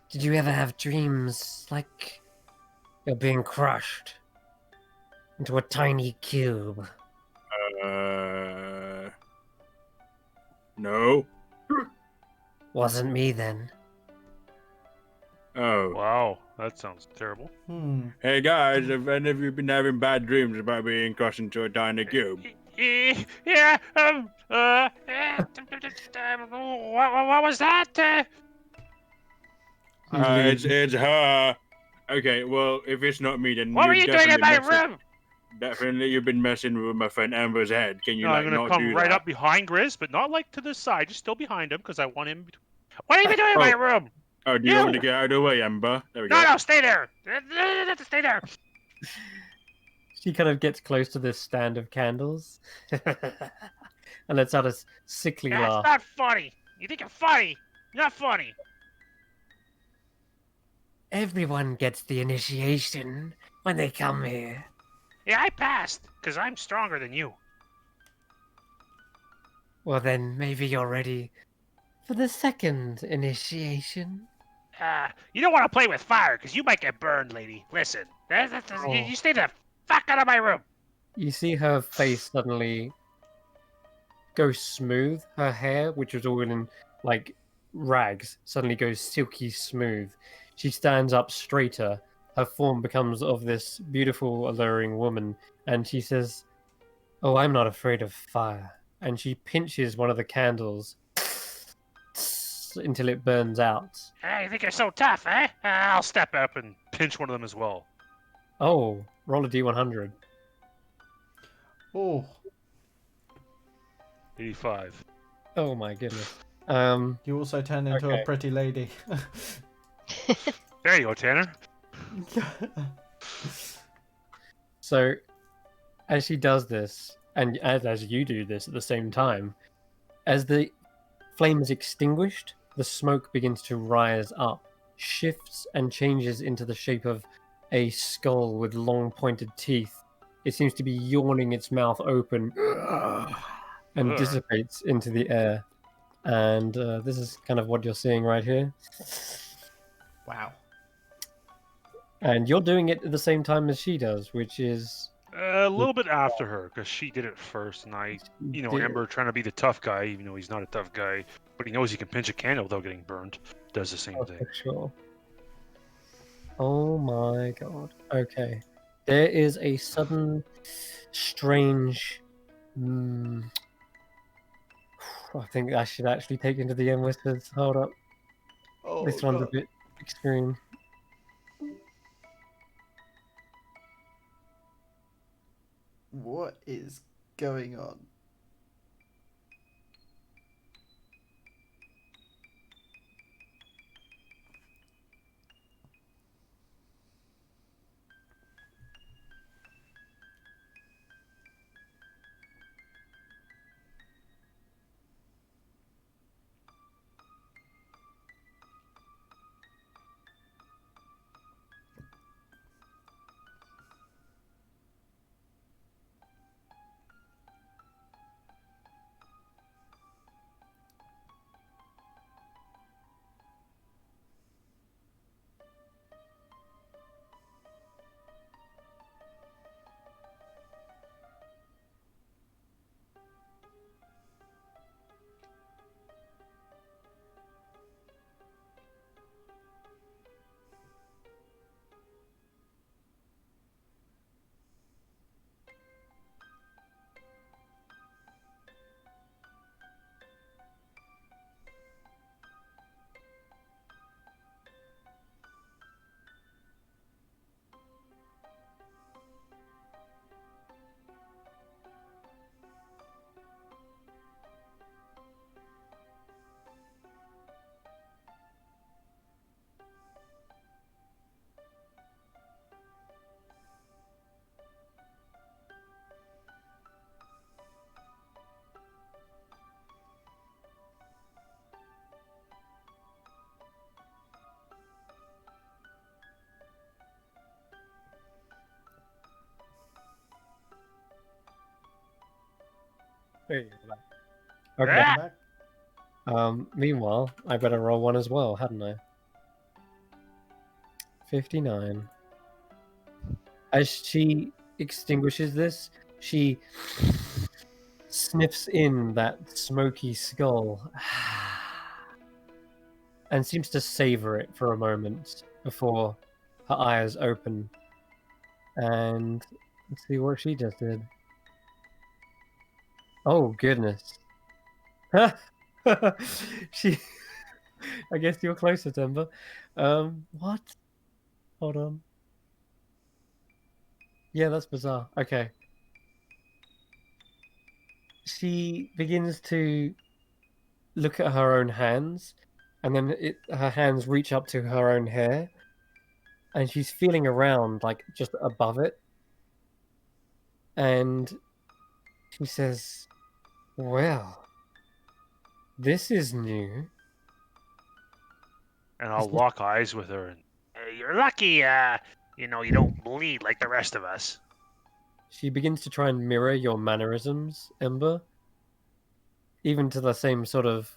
Did you ever have dreams like you're being crushed into a tiny cube? No. Wasn't me then. Oh. Wow, that sounds terrible. Hey guys, have any of you been having bad dreams about being crushed into a tiny cube? Yeah, what was that? It's her. Okay, well, if it's not me, then What were you doing in my room? Definitely, you've been messing with my friend Amber's head. Can you I'm not gonna come do right that? up behind Grizz, but not like to the side, just still behind him because I want him. What are you doing in my room? Oh, do you want me to get out of the way, Amber? There we go. No, stay there. Stay there. She kind of gets close to this stand of candles and lets out a sickly laugh. That's not funny. You think you're funny? Not funny. Everyone gets the initiation when they come here. Yeah, I passed, because I'm stronger than you. Well, then maybe you're ready for the second initiation. You don't want to play with fire, because you might get burned, lady. Listen, you stay the fuck out of my room. You see her face suddenly go smooth. Her hair, which was all in, like, rags, suddenly goes silky smooth. She stands up straighter. Her form becomes of this beautiful, alluring woman, and she says, "Oh, I'm not afraid of fire." And she pinches one of the candles until it burns out. You think you're so tough, eh? I'll step up and pinch one of them as well. Oh, roll a d100. Oh. 85. Oh my goodness. You also turn into a pretty lady. There you go, Tanner. So, as she does this, and as you do this at the same time, as the flame is extinguished, the smoke begins to rise up, shifts and changes into the shape of a skull with long pointed teeth. It seems to be yawning its mouth open and Ugh. dissipates into the air. And this is kind of what you're seeing right here. Wow. And you're doing it at the same time as she does, which is... A little bit after her, because she did it first, and Ember trying to be the tough guy, even though he's not a tough guy, but he knows he can pinch a candle without getting burned, does the same thing. For sure. Oh my god. Okay. There is a sudden, strange... I think I should actually take into the end whispers. Hold up. Oh, This one's a bit extreme. What is going on? Okay. Ah! Meanwhile, I better roll one as well, hadn't I? 59. As she extinguishes this, she sniffs in that smoky skull and seems to savor it for a moment before her eyes open. And let's see what she just did. Oh, goodness. She... I guess you're closer, Timber. What? Hold on. Yeah, that's bizarre. Okay. She begins to look at her own hands, and then her hands reach up to her own hair, and she's feeling around, like, just above it. And she says, well, this is new. And I'll lock eyes with her and You're lucky, you don't bleed like the rest of us. She begins to try and mirror your mannerisms, Ember. Even to the same sort of,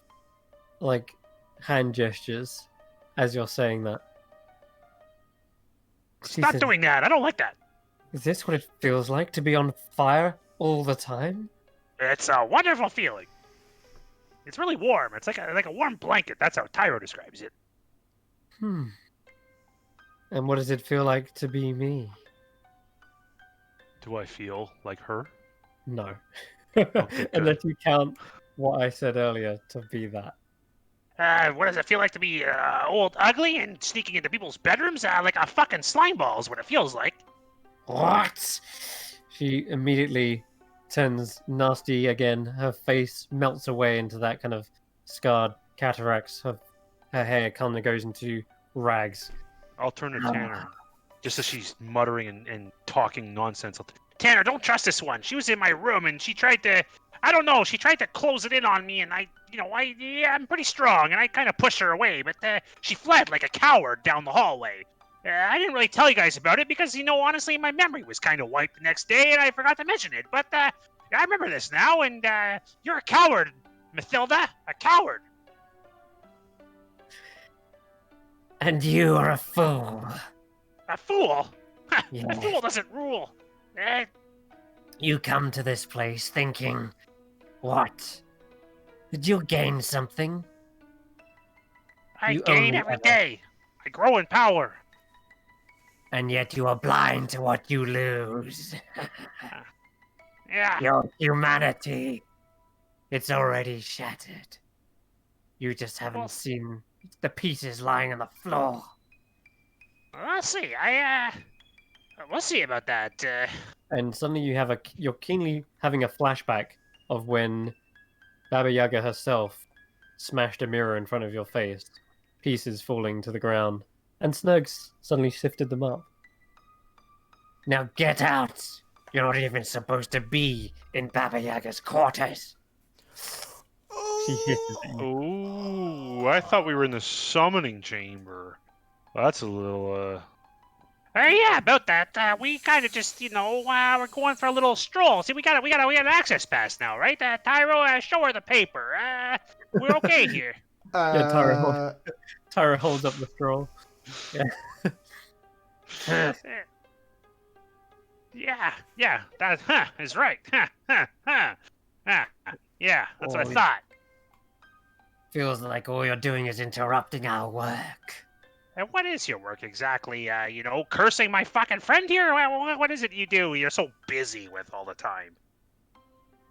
like, hand gestures as you're saying that. Stop doing that. I don't like that. Is this what it feels like to be on fire all the time? It's a wonderful feeling. It's really warm. It's like a warm blanket. That's how Tyro describes it. And what does it feel like to be me? do I feel like her? No. Okay, Unless you count what I said earlier to be that. What does it feel like to be old ugly and sneaking into people's bedrooms? Like a fucking slime ball is what it feels like. What? She immediately turns nasty again. Her face melts away into that kind of scarred cataracts. Her hair kind of goes into rags. I'll turn to Tanner. just as she's muttering and talking nonsense. Tanner, don't trust this one. She was in my room and she tried to, I don't know, she tried to close it in on me, and I'm pretty strong, and I kind of pushed her away, but she fled like a coward down the hallway. I didn't really tell you guys about it because, honestly, my memory was kind of wiped the next day, and I forgot to mention it. But I remember this now, and you're a coward, Mathilda, a coward. And you are a fool. A fool? Yeah. A fool doesn't rule. You come to this place thinking, what? Did you gain something? I You gain only every ever- day. I grow in power. And yet you are blind to what you lose. Yeah. Your humanity. It's already shattered. You just haven't Well- seen the pieces lying on the floor. We'll see. We'll see about that. And suddenly you're keenly having a flashback of when Baba Yaga herself smashed a mirror in front of your face, pieces falling to the ground, and Snugs suddenly shifted them up. Now get out! You're not even supposed to be in Baba Yaga's quarters. She hisses at you. Ooh, I thought we were in the summoning chamber. That's a little, Yeah, about that. We kind of just, we're going for a little stroll. See, we got an access pass now, right? Tyro, show her the paper. We're okay here. Yeah, Tyra holds up the stroll. Yeah, that is right. Yeah, that's what I Oh, thought. Feels like all you're doing is interrupting our work. And what is your work exactly? Cursing my fucking friend here? What is it you do? You're so busy with all the time.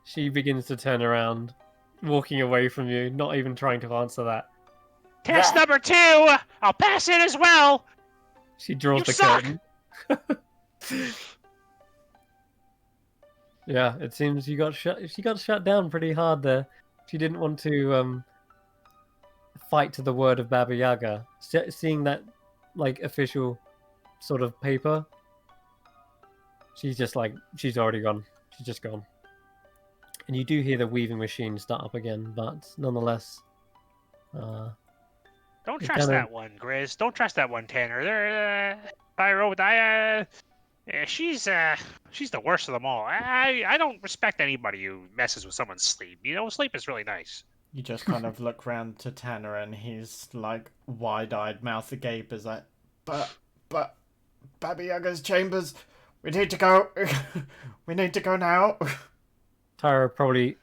She begins to turn around, walking away from you, not even trying to answer that. Test Yeah. number 2. I'll pass it as well. She draws You the suck! curtain. Yeah, it seems she got shut down pretty hard there. She didn't want to fight to the word of Baba Yaga. Seeing that official sort of paper, she's already gone. She's just gone. And you do hear the weaving machine start up again, but nonetheless, Don't You trust kinda- that one, Grizz. Don't trust that one, Tanner. She's the worst of them all. I don't respect anybody who messes with someone's sleep. Sleep is really nice. You just kind of look round to Tanner, and he's like wide-eyed, mouth agape, is like, but, Baba Yaga's chambers, we need to go. We need to go now. Tyra probably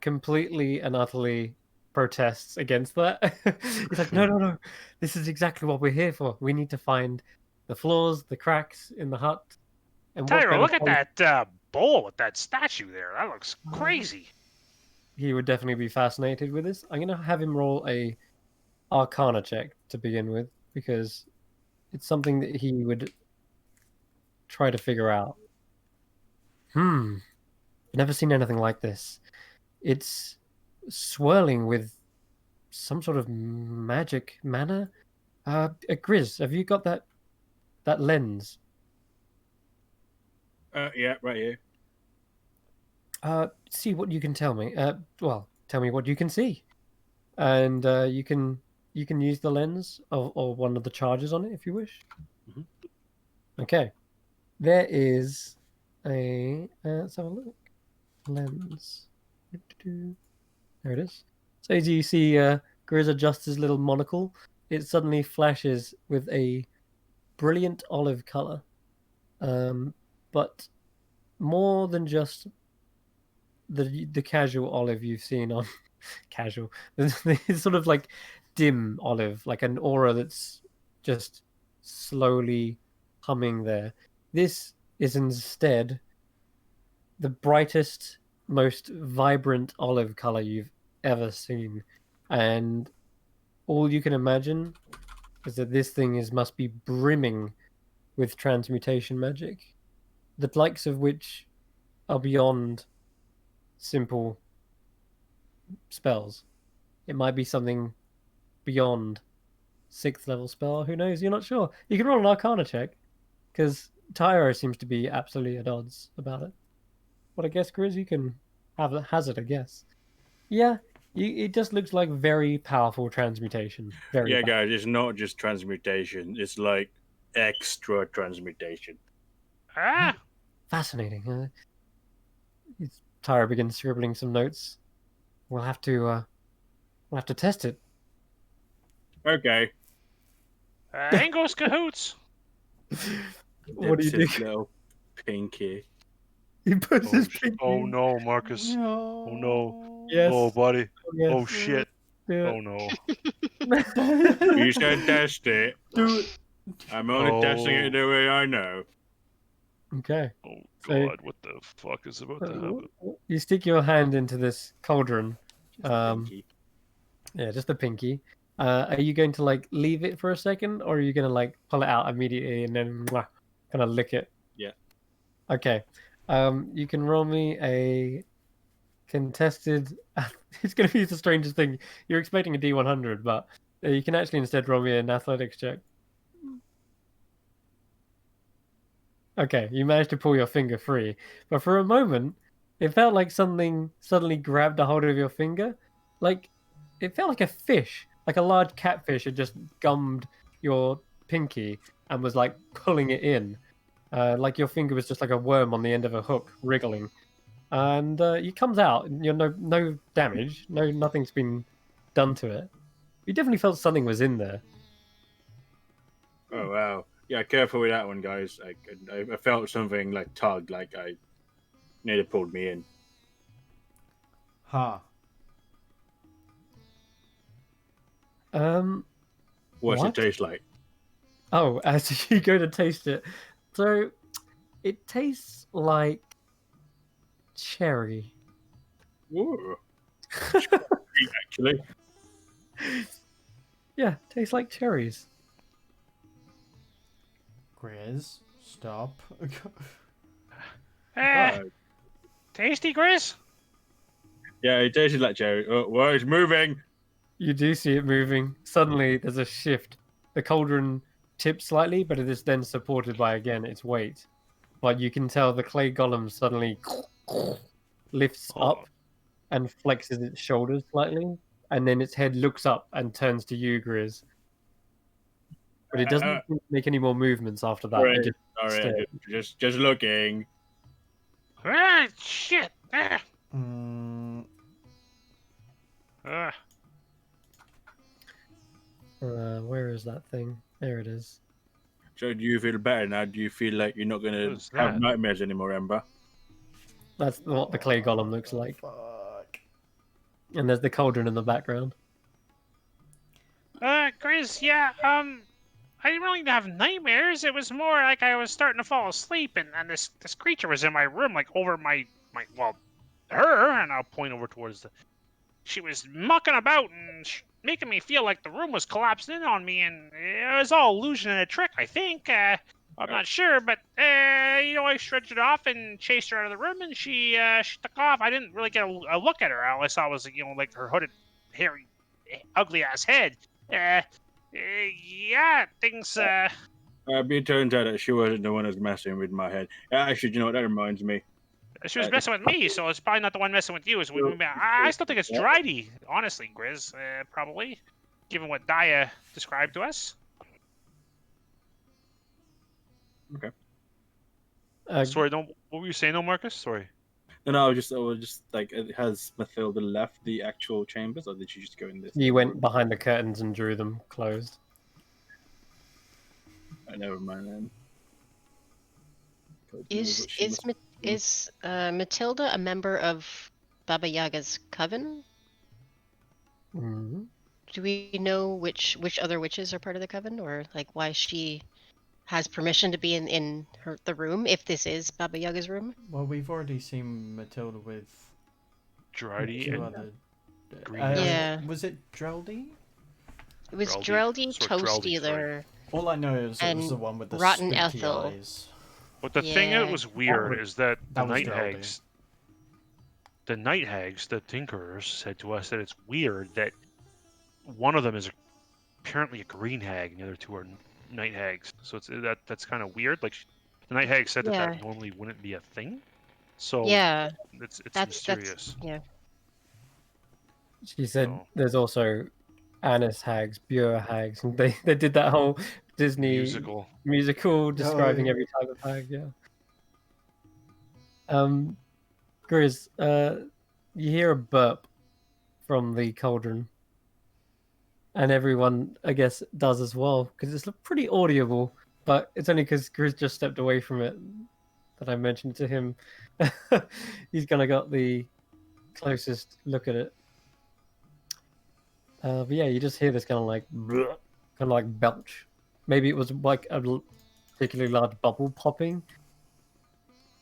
completely and utterly protests against that. He's like, no. This is exactly what we're here for. We need to find the flaws, the cracks in the hut. And what Tyra, better look at place- that bowl with that statue there. That looks crazy. He would definitely be fascinated with this. I'm going to have him roll a Arcana check to begin with, because it's something that he would try to figure out. Never seen anything like this. It's swirling with some sort of magic mana. Grizz, have you got that lens? Yeah, right here. See what you can tell me. Tell me what you can see, and you can use the lens or one of the charges on it if you wish. Mhm. Okay, there is a let's have a look. Lens. There it is. So as you see, Grizz adjusts his little monocle. It suddenly flashes with a brilliant olive color, but more than just the casual olive you've seen on casual. It's sort of like dim olive, like an aura that's just slowly humming there. This is instead the brightest, most vibrant olive color you've ever seen, and all you can imagine is that this thing must be brimming with transmutation magic, the likes of which are beyond simple spells. It might be something beyond 6th level spell. Who knows? You're not sure. You can roll an Arcana check, because Tyro seems to be absolutely at odds about it. But I guess, Grizz, you can have a hazard, I guess. Yeah, it just looks like very powerful transmutation. Very Yeah, powerful. guys, it's not just transmutation. It's like extra transmutation. Ah, Fascinating. Tyro begins scribbling some notes. We'll have to test it. Okay. in goes cahoots. What do you Dips his do? little pinky. He puts his pinky. Oh no, Marcus. No. Oh no. Yes. Oh buddy. Yes. Oh shit. Do Oh no. You said test it. Do it. I'm only testing it Oh. the way I know. Okay. Oh So- god, what the fuck is about to happen? You stick your hand into this cauldron. Just a pinky. Yeah, just the pinky. Are you going to like leave it for a second, or are you going to like pull it out immediately and then kind of lick it? Yeah. Okay. You can roll me a contested. It's going to be the strangest thing. You're expecting a D100, but you can actually instead roll me an athletics check. Okay, you managed to pull your finger free, but for a moment, it felt like something suddenly grabbed a hold of your finger. Like, it felt like a fish, like a large catfish had just gummed your pinky and was like pulling it in. Like your finger was just like a worm on the end of a hook, wriggling. And it comes out, and you're no damage, nothing's been done to it. You definitely felt something was in there. Oh wow. Yeah, careful with that one, guys. I felt something like tug, like I nearly pulled me in. Huh. What's What? it taste like? Oh, as you go to taste it, so it tastes like cherry. Ooh. Actually. Yeah, tastes like cherries. Grizz, stop. Eh, Oh. tasty, Grizz? Yeah, it tasted like cherry. Oh, well, it's moving. You do see it moving. Suddenly, there's a shift. The cauldron tips slightly, but it is then supported by, again, its weight. But you can tell the clay golem suddenly lifts up and flexes its shoulders slightly, and then its head looks up and turns to you, Grizz. But it doesn't make any more movements after that. It just Sorry, stares. just looking. Ah, shit. Ah. Mm, Ah. Where is that thing? There it is. So do you feel better now? Do you feel like you're not going to What is have that? nightmares anymore, Ember? That's what the clay golem looks like. fuck. And there's the cauldron in the background. Grizz, yeah, I didn't really have nightmares. It was more like I was starting to fall asleep, and this creature was in my room, like over my her, and I'll point over towards the. She was mucking about and making me feel like the room was collapsing in on me, and it was all illusion and a trick, I think. I'm not sure, but I stretched it off and chased her out of the room, and she took off. I didn't really get a look at her. All I saw was like her hooded, hairy, ugly ass head. Yeah, things. It turns out that she wasn't the one that was messing with my head. Actually, you know what? That reminds me. She was messing with me, so it's probably not the one messing with you. I still think it's Drydy, honestly, Grizz. Probably, given what Daya described to us. Sorry, no. What were you saying, no, Marcus? Sorry. No, I was just like, has Mathilda left the actual chambers, or did she just go in this? You went behind the curtains and drew them closed. Oh, never mind then. God knows Is what she is must- is Matilda a member of Baba Yaga's coven? Mm-hmm. Do we know which other witches are part of the coven, or like why she has permission to be in the room if this is Baba Yaga's room? Well, we've already seen Matilda with Drydy two and other. Green Yeah. Was it Dreldy? It was Dreldy. Dreldy, Sorry, Toe Dreldy, Stealer. All I know is it was And the one with the Rotten spooky Ethel. eyes. But the thing that Yeah. was weird is that the That was night Dreldy. hags, the Tinkerers, said to us that it's weird that one of them is apparently a green hag and the other two are night hags. So that's kind of weird. Like the night hag said that Yeah. that normally wouldn't be a thing. So Yeah, it's that's mysterious. yeah. She said So, there's also Annis hags, Bure hags, and they did that whole Disney musical describing yeah. every type of hag. Yeah. Grizz, you hear a burp from the cauldron, and everyone, I guess, does as well because it's pretty audible. But it's only because Grizz just stepped away from it that I mentioned to him. He's kind of got the closest look at it. But yeah, you just hear this kind of like belch. Maybe it was like a particularly large bubble popping.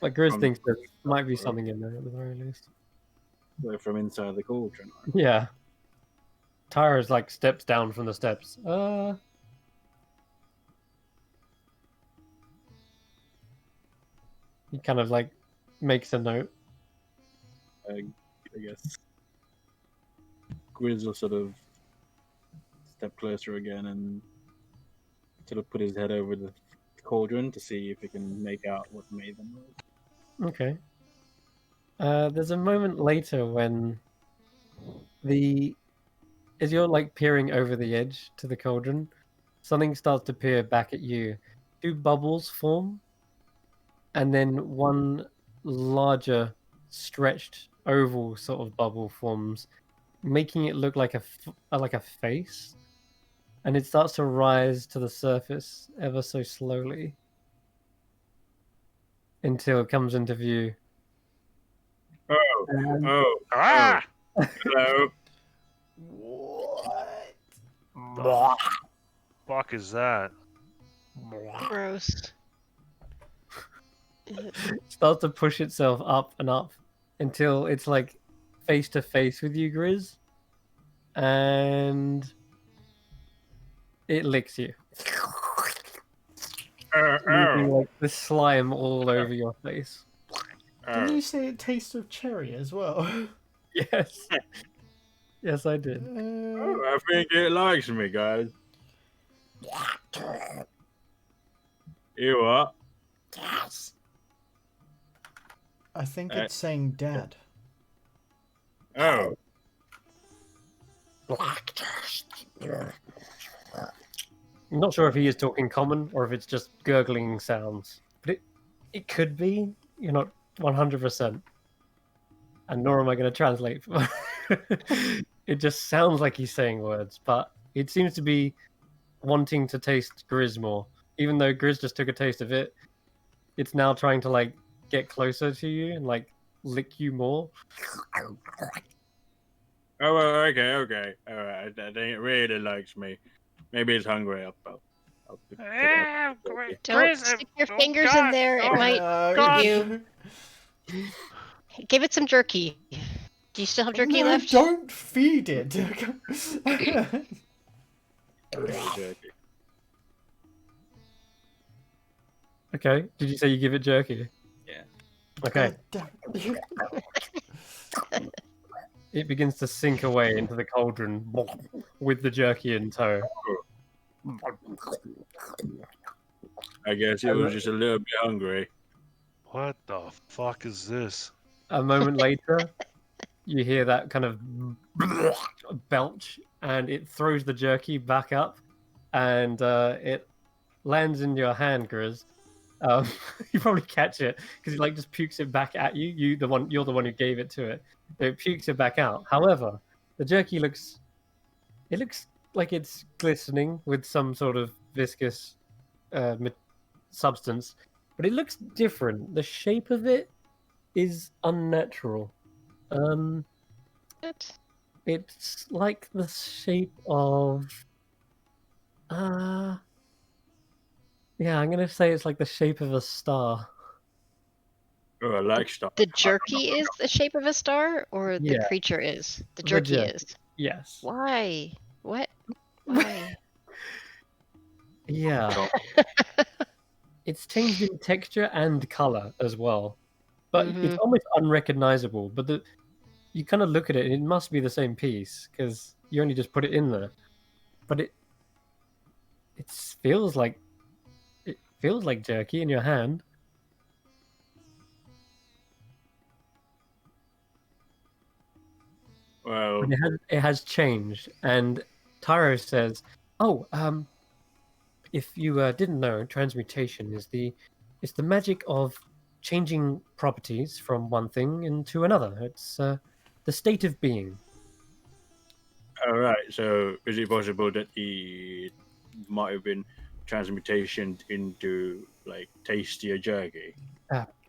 But Grizz thinks there might be something in there at the very least. From inside the cauldron. Yeah. Tyra's like steps down from the steps. He kind of like makes a note. I guess Grizz will sort of step closer again and sort of put his head over the cauldron to see if he can make out what made them. Okay. There's a moment later when as you're like peering over the edge to the cauldron, something starts to peer back at you. Two bubbles form, and then one larger, stretched oval sort of bubble forms, making it look like a face, and it starts to rise to the surface ever so slowly until it comes into view. Ah! Hello. What? The fuck is that? Gross. Starts to push itself up and up until it's like face to face with you, Grizz, and it licks you. Leaving like the slime all over your face. Didn't you say it tastes of cherry as well? Yes. Yes, I did. I think it likes me, guys. You what? Yes. I think it's saying dad. Oh. Black dust. I'm not sure if he is talking common or if it's just gurgling sounds, but it could be. You're not 100%, and nor am I going to translate. It just sounds like he's saying words, but it seems to be wanting to taste Grizz more. Even though Grizz just took a taste of it, it's now trying to like get closer to you and like lick you more. Oh, well, okay. All right. I think it really likes me. Maybe it's hungry. I'll Don't stick your fingers in there. It might eat you. Give it some jerky. Do you still have jerky No, left? don't feed it. Okay. Did you say you give it jerky? Yeah. Okay. It begins to sink away into the cauldron with the jerky in tow. I guess it was just a little bit hungry. What the fuck is this? A moment later, you hear that kind of belch, and it throws the jerky back up, and it lands in your hand, Grizz. You probably catch it because it like just pukes it back at you. You're the one who gave it to it. It pukes it back out. However, the jerky looks like it's glistening with some sort of viscous substance, but it looks different. The shape of it is unnatural. What? It's like the shape of yeah, I'm gonna say it's like the shape of a star. Oh, I like stuff. The jerky is the shape of a star, or the Yeah. creature is? The The jerky jerky. is. Yes. Why? What? Why? Yeah. It's changed in texture and color as well, but it's almost unrecognizable. But you kind of look at it, and it must be the same piece because you only just put it in there. But it feels like jerky in your hand. Well, But it has changed, and Tyro says, "Oh, if you didn't know, transmutation is it's the magic of changing properties from one thing into another. It's the state of being." all right. So, is it possible that he might have been transmutation into like tastier jerky?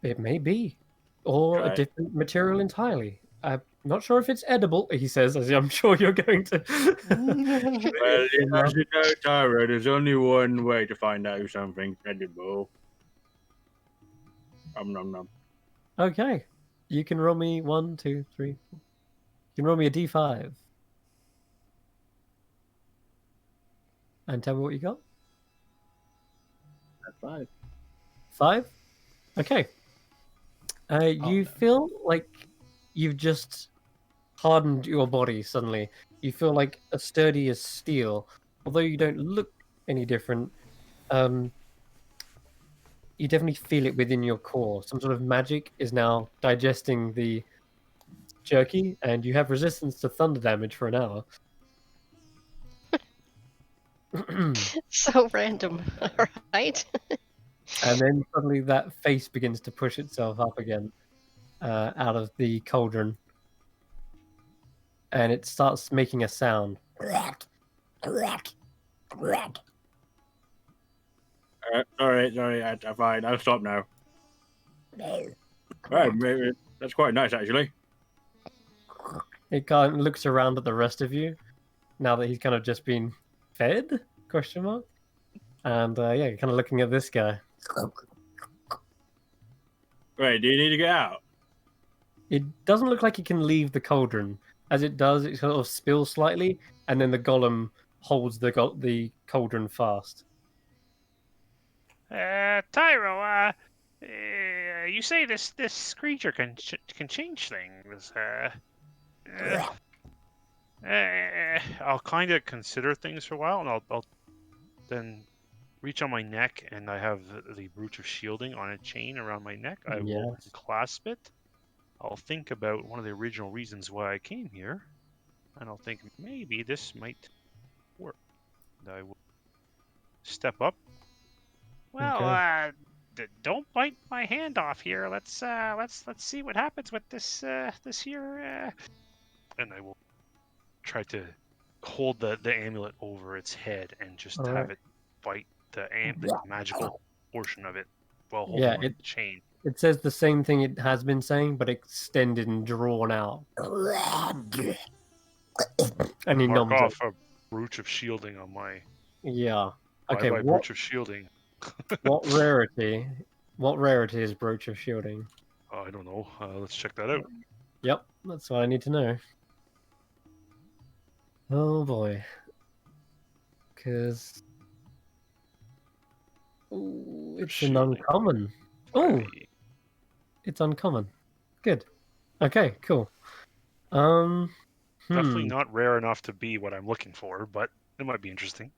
It may be, or a Right. different material entirely. I'm not sure if it's edible, he says, as I'm sure you're going to. Well, as you know, Tyro, there's only one way to find out if something's edible. Nom nom. Okay, you can roll me 1, 2, 3, 4. You can roll me a d5 and tell me what you got. That's 5. 5. Okay. You no. feel like you've just hardened your body suddenly. You feel like a sturdy as steel, although you don't look any different. You definitely feel it within your core. Some sort of magic is now digesting the jerky, and you have resistance to thunder damage for an hour. So random. All right. And then suddenly that face begins to push itself up again out of the cauldron. And it starts making a sound. Sorry, I'm fine. I'll stop now. Right, maybe, that's quite nice, actually. It kind of looks around at the rest of you now that he's kind of just been fed? Question mark. And yeah, kind of looking at this guy. Wait, do you need to get out? It doesn't look like he can leave the cauldron. As it does, it sort of spills slightly, and then the golem holds the cauldron fast. Tyro, you say this creature can change things. I'll kind of consider things for a while, and I'll then reach on my neck, and I have the brooch of shielding on a chain around my neck. I will Yes. clasp it. I'll think about one of the original reasons why I came here, and I'll think maybe this might work. And I will step up. Well, Okay. don't bite my hand off here. Let's see what happens with this here. And I will try to hold the amulet over its head and just All have right. it bite the magical portion of it while holding Yeah, on to the chain. It says the same thing it has been saying, but extended and drawn out. And he Mark nods off it. a brooch of shielding on my. Yeah. Bye Okay. bye brooch of shielding. What rarity? What rarity is brooch of shielding? I don't know. Let's check that out. Yep, that's what I need to know. Oh boy. Because it's an Shielding. uncommon. Oh, Right. it's uncommon. Good. Okay, cool. Definitely not rare enough to be what I'm looking for, but it might be interesting.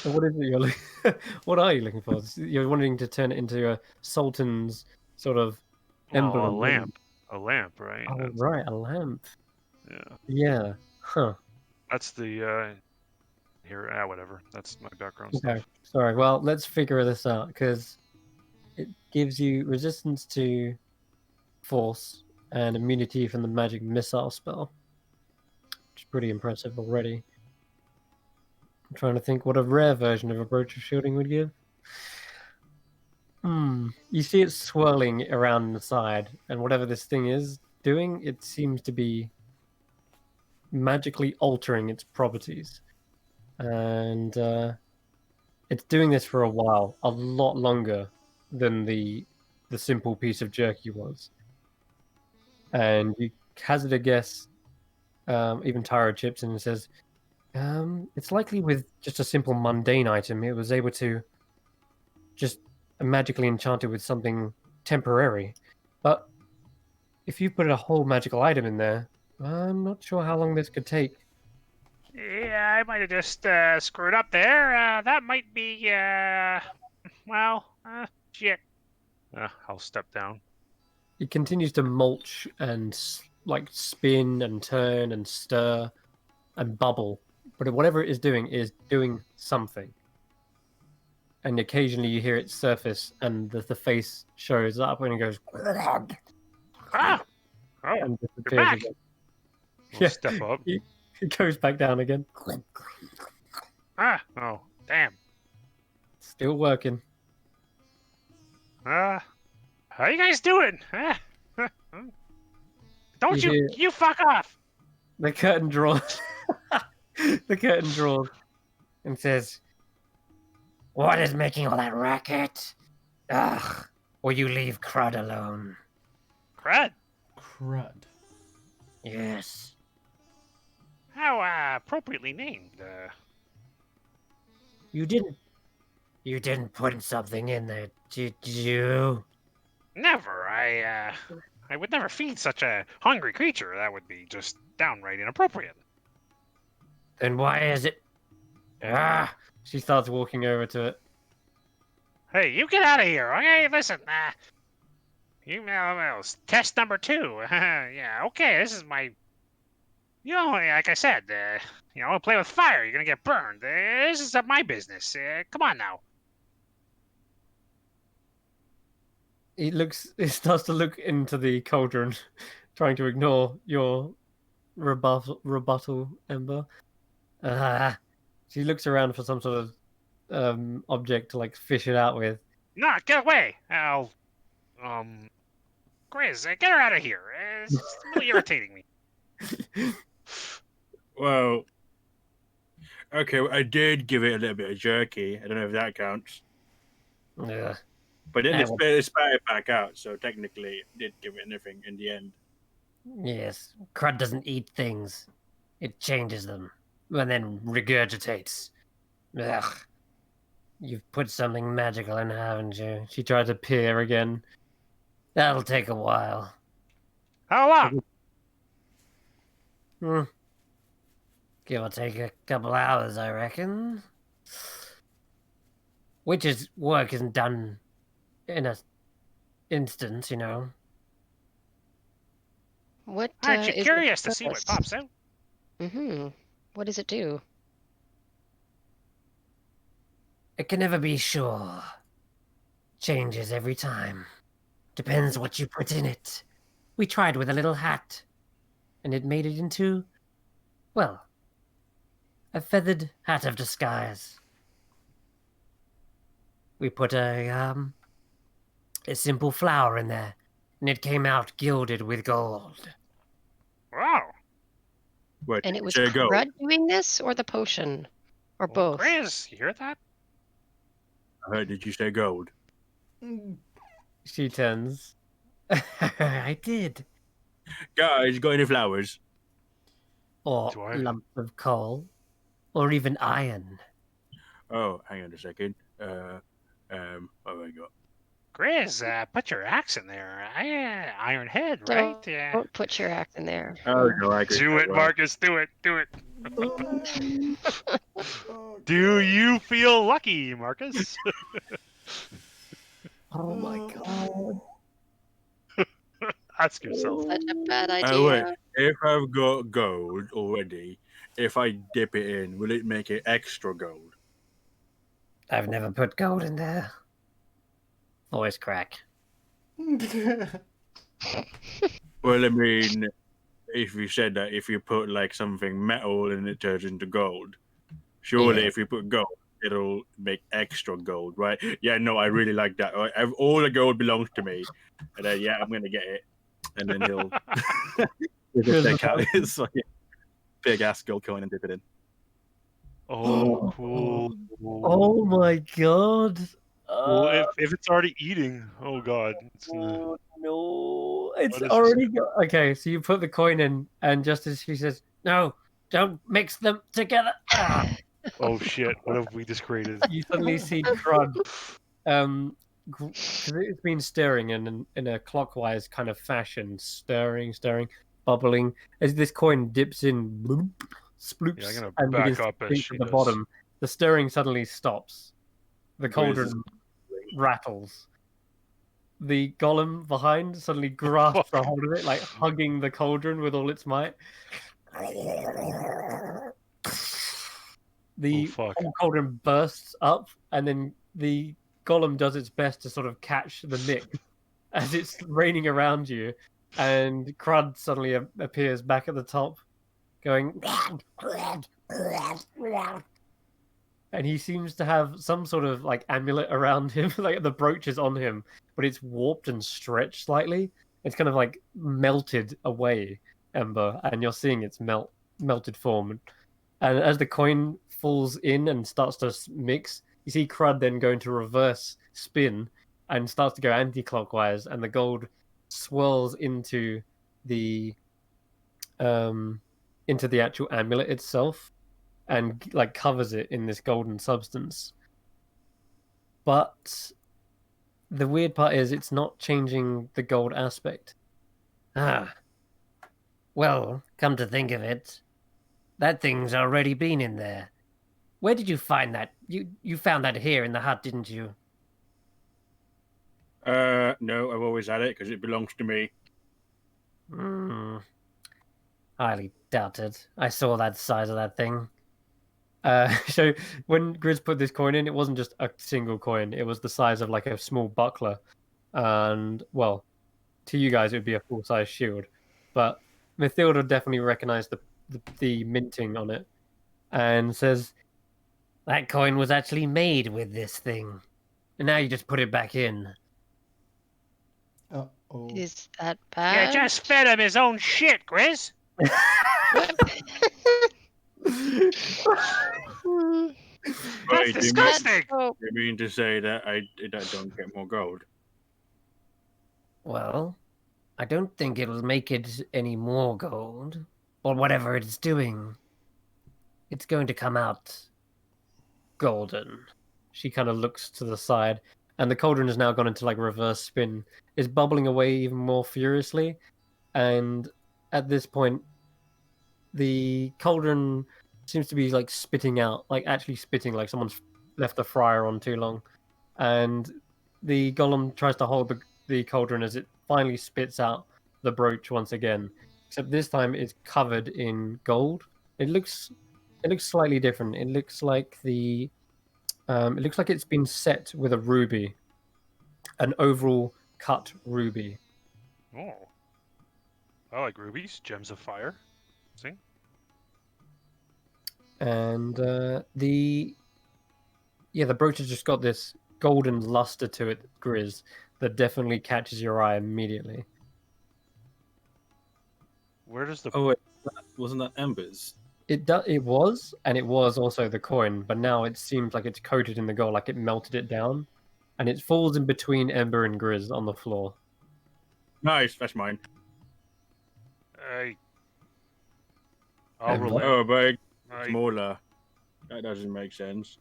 What is it you're what are you looking for? You're wanting to turn it into a sultan's sort of emblem. Oh, a lamp. A lamp, right? Oh, That's, right, a lamp. yeah. Yeah. Huh. That's the here. Whatever. That's my background Okay. stuff. Sorry. Well, let's figure this out because it gives you resistance to force and immunity from the magic missile spell, which is pretty impressive already. I'm trying to think what a rare version of a brooch of shielding would give. You see it swirling around the side, and whatever this thing is doing, it seems to be magically altering its properties. And it's doing this for a while, a lot longer than the simple piece of jerky was. And you hazard a guess, even Tyro chips in and says, it's likely with just a simple mundane item, it was able to just magically enchant it with something temporary. But if you put a whole magical item in there, I'm not sure how long this could take. Yeah, I might have just screwed up there. That might be, shit. I'll step down. He continues to mulch and like spin and turn and stir and bubble, but whatever it is doing something. And occasionally you hear it surface, and the face shows up and it goes Ah! Oh, and you're disappears back! again. I'll step up. It goes back down again. Oh, damn. Still working. How you guys doing? Don't you fuck off! The curtain draws. The curtain draws and says, What is making all that racket? Ugh, will you leave Crud alone? Crud? Crud. Yes. How appropriately named. You didn't put something in there, did you? Never. I would never feed such a hungry creature. That would be just downright inappropriate. Then why is it? she starts walking over to it. Hey, you get out of here, okay? Listen, test number 2. Yeah, okay, this is my... like I said, play with fire, you're gonna get burned. This is my business. Come on now. He starts to look into the cauldron, trying to ignore your rebuttal, Ember. She looks around for some sort of object to like fish it out with. No, get away! Grizz, get her out of here. It's really irritating me. Well, okay, I did give it a little bit of jerky. I don't know if that counts. Yeah. But then it spat it back out, so technically it did give it anything in the end. Yes, Crud doesn't eat things. It changes them, and then regurgitates. Ugh. You've put something magical in, haven't you? She tried to peer again. That'll take a while. How long? Give or take a couple hours, I reckon. Witch's work isn't done in an instant, you know. What Aren't you is curious the to see what purpose? pops out? Mm-hmm. What does it do? It can never be sure. Changes every time. Depends what you put in it. We tried with a little hat, and it made it into, well, a feathered hat of disguise. We put a simple flower in there, and it came out gilded with gold. Wow. What, And it was say go? Crud doing this, or the potion, or both? Grizz, you hear that? I heard, did you say gold? She turns. I did. Guys, got any flowers? Or Do I? lumps of coal, or even iron. Oh, hang on a second. What have I got? Grizz, put your axe in there. Iron Head, right? Yeah. Don't put your axe in there. Oh, no, I could Do it, well. Marcus. Do it. Do it. Do you feel lucky, Marcus? Oh my god. Ask yourself. Such a bad idea. Oh, wait. If I've got gold already, if I dip it in, will it make it extra gold? I've never put gold in there. Voice crack. Well, I mean, if you said that if you put like something metal and it turns into gold, surely Yeah. if you put gold, it'll make extra gold, right? Yeah, no, I really like that. All the gold belongs to me, and then I'm gonna get it, and then he'll just take out his big ass gold coin and dip it in. Oh, cool. Oh my god. Well, if it's already eating, oh god. Oh no. It's What is already got... Okay, so you put the coin in, and just as she says, No, don't mix them together. Oh shit! What have we just created? you suddenly see Crud. 'Cause it's been stirring in a clockwise kind of fashion, stirring, bubbling. As this coin dips in, bloop, sploops Yeah, I'm gonna and begins back to up as sink she to the does. bottom. The stirring suddenly stops. The Grizz cauldron is- rattles. The golem behind suddenly grasps a hold of it, like hugging the cauldron with all its might. The fuck. whole cauldron bursts up, and then the golem does its best to sort of catch the mix as it's raining around you. And Crud suddenly appears back at the top, going. And he seems to have some sort of like amulet around him, like the brooch is on him, but it's warped and stretched slightly. It's kind of like melted away, Ember, and you're seeing its melted form. And as the coin falls in and starts to mix, you see Crud then go into reverse spin and starts to go anti-clockwise, and the gold swirls the into the actual amulet itself and like covers it in this golden substance. But the weird part is it's not changing the gold aspect. Ah. Well, come to think of it, that thing's already been in there. Where did you find that? You found that here in the hut, didn't you? No, I've always had it because it belongs to me. Hmm. Highly doubt it. I saw that size of that thing. So when Grizz put this coin in, it wasn't just a single coin. It was the size of like a small buckler. And, well, to you guys, it would be a full-size shield. But Mathilda definitely recognized the minting on it and says, That coin was actually made with this thing. And now you just put it back in. Uh-oh. Is that You bad? just fed him his own shit, Grizz. That's Wait, disgusting. Oh, You mean to say that I don't get more gold? Well, I don't think it'll make it any more gold. Or whatever it's doing. It's going to come out golden. she kind of looks to the side, and the cauldron has now gone into like reverse spin. It's bubbling away even more furiously, and at this point, the cauldron seems to be like spitting out, like actually spitting, like someone's left the fryer on too long. And the golem tries to hold the cauldron as it finally spits out the brooch once again. Except this time it's covered in gold. It looks slightly different. It looks like it looks like it's been set with a ruby, an overall cut ruby. Oh. I like rubies, gems of fire. See? And the brooch has just got this golden luster to it, Grizz, that definitely catches your eye immediately. Where does the Oh, wait, wasn't that embers? It was, and it was also the coin, but now it seems like it's coated in the gold, like it melted it down, and it falls in between Ember and Grizz on the floor. Nice, that's mine. I'll Ember? relay. Oh, but I- smaller. That doesn't make sense.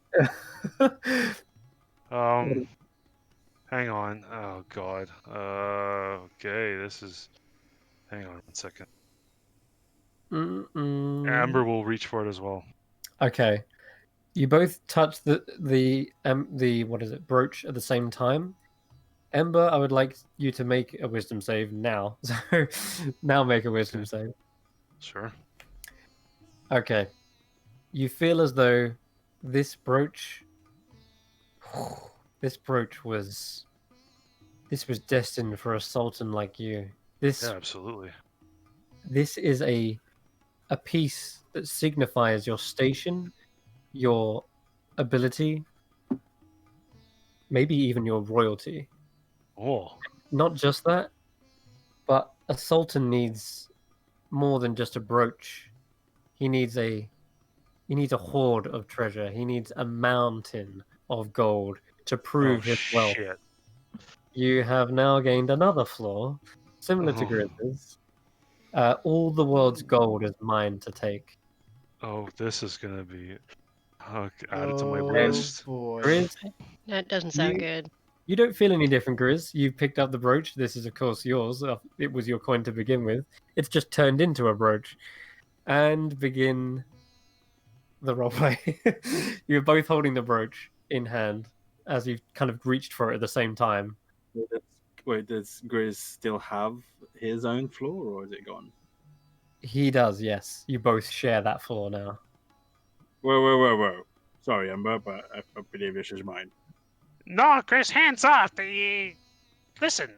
Hang on. Oh god. Okay, this is. Hang on 1 second. Amber will reach for it as well. Okay, you both touch the what is it, brooch at the same time. Ember, I would like you to make a wisdom save now. So now make a wisdom save. Sure. Okay. You feel as though this brooch was destined for a sultan like you. Yeah, absolutely. This is a piece that signifies your station, your ability, maybe even your royalty. Oh. Not just that, but a sultan needs more than just a brooch. He needs a hoard of treasure. He needs a mountain of gold to prove his wealth. Shit. You have now gained another floor, similar to Oh. Grizz's. All the world's gold is mine to take. Oh, this is gonna be. Add it to my Oh, list. boy. Grizz, that doesn't sound good. you don't feel any different, Grizz. You've picked up the brooch. This is, of course, yours. It was your coin to begin with. It's just turned into a brooch. And begin the roleplay. You're both holding the brooch in hand as you've kind of reached for it at the same time. Wait, does Grizz still have his own floor, or is it gone? He does, yes. You both share that floor now. Whoa. Sorry, Ember, but I believe this is mine. No, Chris, hands off. Listen,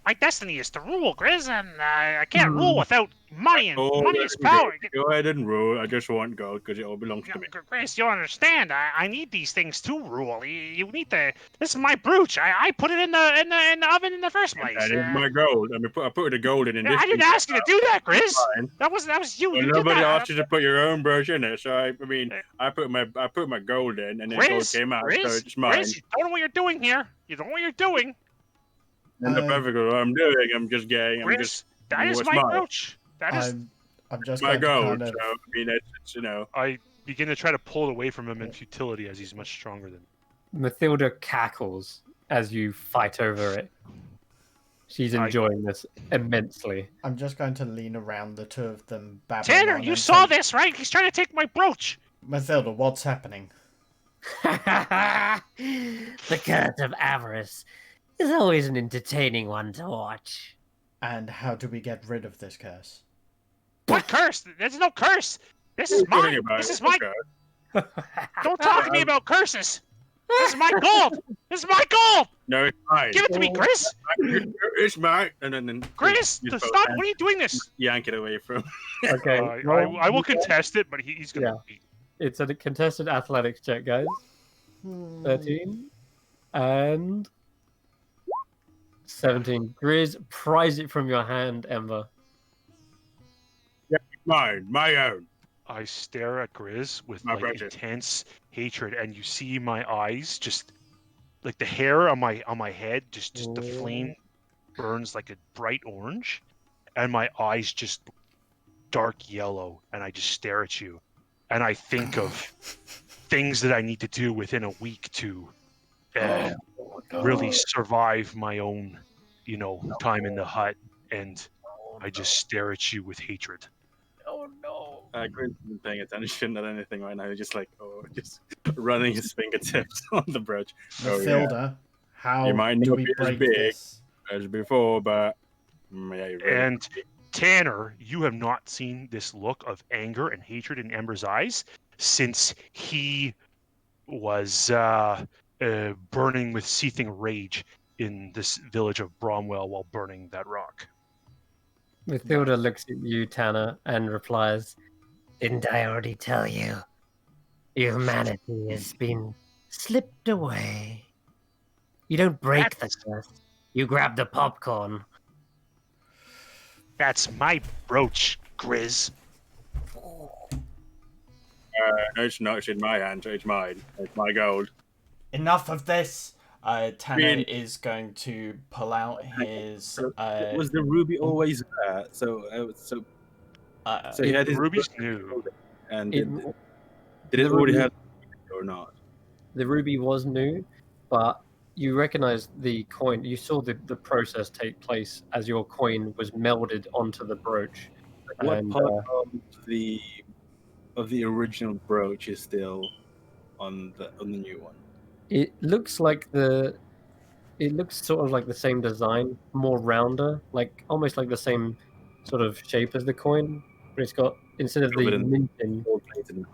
my destiny is to rule, Grizz, and I can't rule without money, and money is power. Go ahead and rule. I just want gold because it all belongs to me. Grizz, you understand? I need these things to rule. You need to. This is my brooch. I put it in the oven in the first place. That is my gold. I mean, I put the gold in. I didn't ask you to do that, Grizz. That was you. Well, You nobody did that. asked you to put your own brooch in it, so I mean, I put my gold in, and then gold came out, so it's mine. Grizz, you don't know what you're doing here. You don't know what you're doing. And the perfect what I'm doing. I'm just getting. That is my brooch. That is. I'm just my gold. Kind of... So I mean, it's I begin to try to pull it away from him in futility as he's much stronger than me. Mathilda cackles as you fight over it. She's enjoying this immensely. I'm just going to lean around the two of them. Tanner, you saw this, right? He's trying to take my brooch. Mathilda, what's happening? The curse of avarice is always an entertaining one to watch. And how do we get rid of this curse? What curse? There's no curse. This is mine. This is my. Don't talk to me about curses. This is my gold. This is my gold. No, it's mine. Give it to me, Grizz. It's mine. And then Grizz, stop. What are you doing this? Yank it away from. Okay. I will contest it, but he's going to beat. It's a contested athletics check, guys. 13 and 17. Grizz, prize it from your hand, Ember. Yeah, mine, my own. I stare at Grizz with intense hatred, and you see my eyes just like the hair on my head, just the flame burns like a bright orange, and my eyes just dark yellow, and I just stare at you, and I think of things that I need to do within a week to really survive my own, time in the hut, and I just stare at you with hatred. Oh no! Grizz isn't paying attention at anything right now. He's just just running his fingertips on the brooch. Mathilda, how you might do not we be as break big this? as before, but yeah, and Tanner, you have not seen this look of anger and hatred in Ember's eyes since he was burning with seething rage in this village of Bromwell while burning that rock. Mathilda looks at you, Tanner, and replies, "Didn't I already tell you? Your humanity has been slipped away. You don't break the curse. You grab the popcorn." That's my brooch, Grizz. No, it's not. It's in my hand. It's mine. It's my gold. Enough of this. Tanner is going to pull out his. Was the ruby always there? So he had his ruby's new. And did it already have or not? The ruby was new, but you recognize the coin. You saw the process take place as your coin was melded onto the brooch. What part of the original brooch is still on the new one? It looks like it looks sort of like the same design, more rounder, like almost like the same sort of shape as the coin, but it's got instead of the minting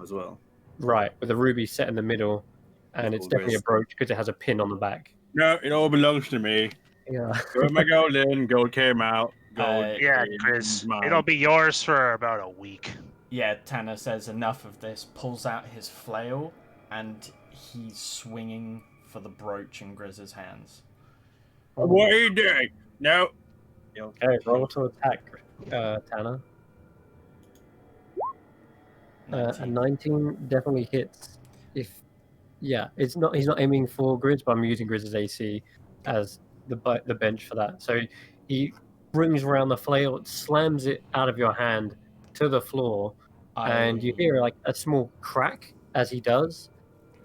as well. Right, with the ruby set in the middle, and it's definitely a brooch because it has a pin on the back. No, it all belongs to me. Yeah. Got my gold in, gold came out. Gold yeah, Chris, it'll be yours for about a week. Yeah, Tanner says enough of this, pulls out his flail, and he's swinging for the brooch in Grizz's hands. What are you doing? No. Okay, roll to attack, Tanner. 19. A 19 definitely hits. He's not aiming for Grizz, but I'm using Grizz's AC as the bench for that. So he rings around the flail, slams it out of your hand to the floor, and you hear like a small crack as he does,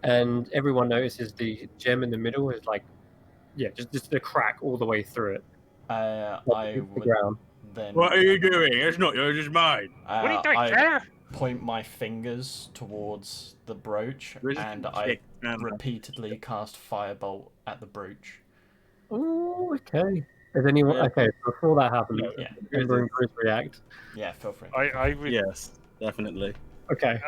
and everyone notices the gem in the middle is like, just a crack all the way through it. I would then What are you doing? It's not yours, it's mine. What are you doing, I Tanner? point my fingers towards the brooch and I repeatedly cast Firebolt at the brooch. Oh, okay. Is anyone okay? Before that happens, Yeah. Ember and Grizz react. Yeah, feel free. I would. Yes, definitely. Okay.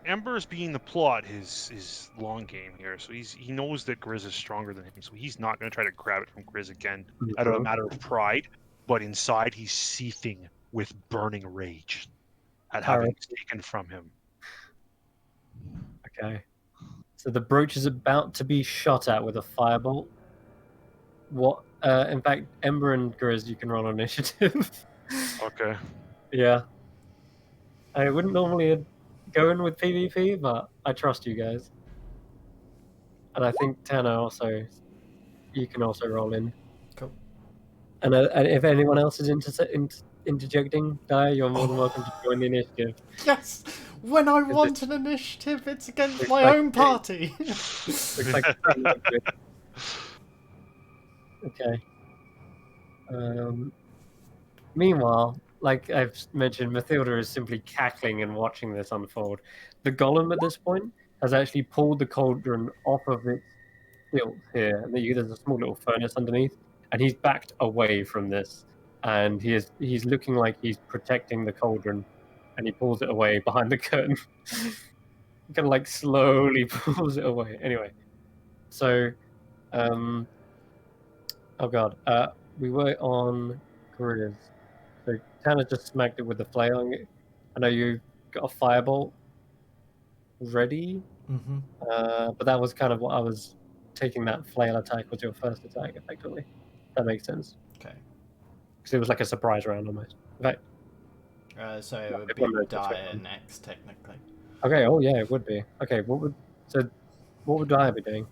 Ember's being the plot his long game here, so he knows that Grizz is stronger than him, so he's not going to try to grab it from Grizz again out of a matter of pride, but inside he's seething with burning rage at having it taken from him. Okay. So the brooch is about to be shot at with a firebolt. What? In fact, Ember and Grizz, you can roll initiative. Okay. Yeah. I wouldn't normally go in with PvP, but I trust you guys. And I think Tanner also, you can also roll in. Cool. And if anyone else is interjecting, Dyer, you're more than welcome to join the initiative. Yes! When I want an initiative, it's against my own party! Looks like okay. Meanwhile, like I've mentioned, Mathilda is simply cackling and watching this unfold. The golem at this point has actually pulled the cauldron off of its tilt here, and there's a small little furnace underneath, and he's backed away from this, and he's looking like he's protecting the cauldron, and he pulls it away behind the curtain. Kind of like slowly pulls it away. Anyway, so, oh god, we were on Grizz. So Tanner just smacked it with the flail. I know you got a firebolt ready, but that was kind of what I was taking. That flail attack was your first attack, effectively. That makes sense. Okay. Because it was like a surprise round almost. In fact, so it would be Dyer next, technically. Okay. Oh yeah, it would be. Okay. What would Dyer be doing?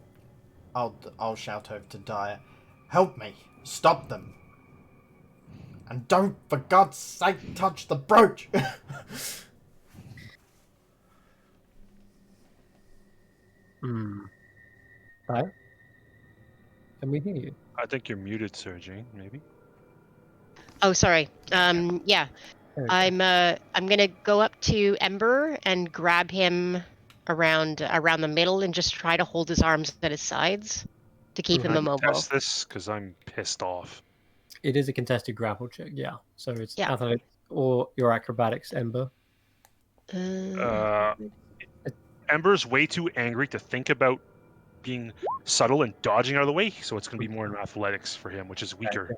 I'll shout over to Dyer. Help me! Stop them! And don't, for God's sake, touch the brooch! Dyer? Can we hear you? I think you're muted, Sergey, maybe? Oh, sorry. Yeah. I'm gonna go up to Ember and grab him around the middle and just try to hold his arms at his sides to keep him immobile. Test this because I'm pissed off. It is a contested grapple check, yeah. So it's athletics or your acrobatics, Ember. Ember's way too angry to think about being subtle and dodging out of the way, so it's going to be more in athletics for him, which is weaker.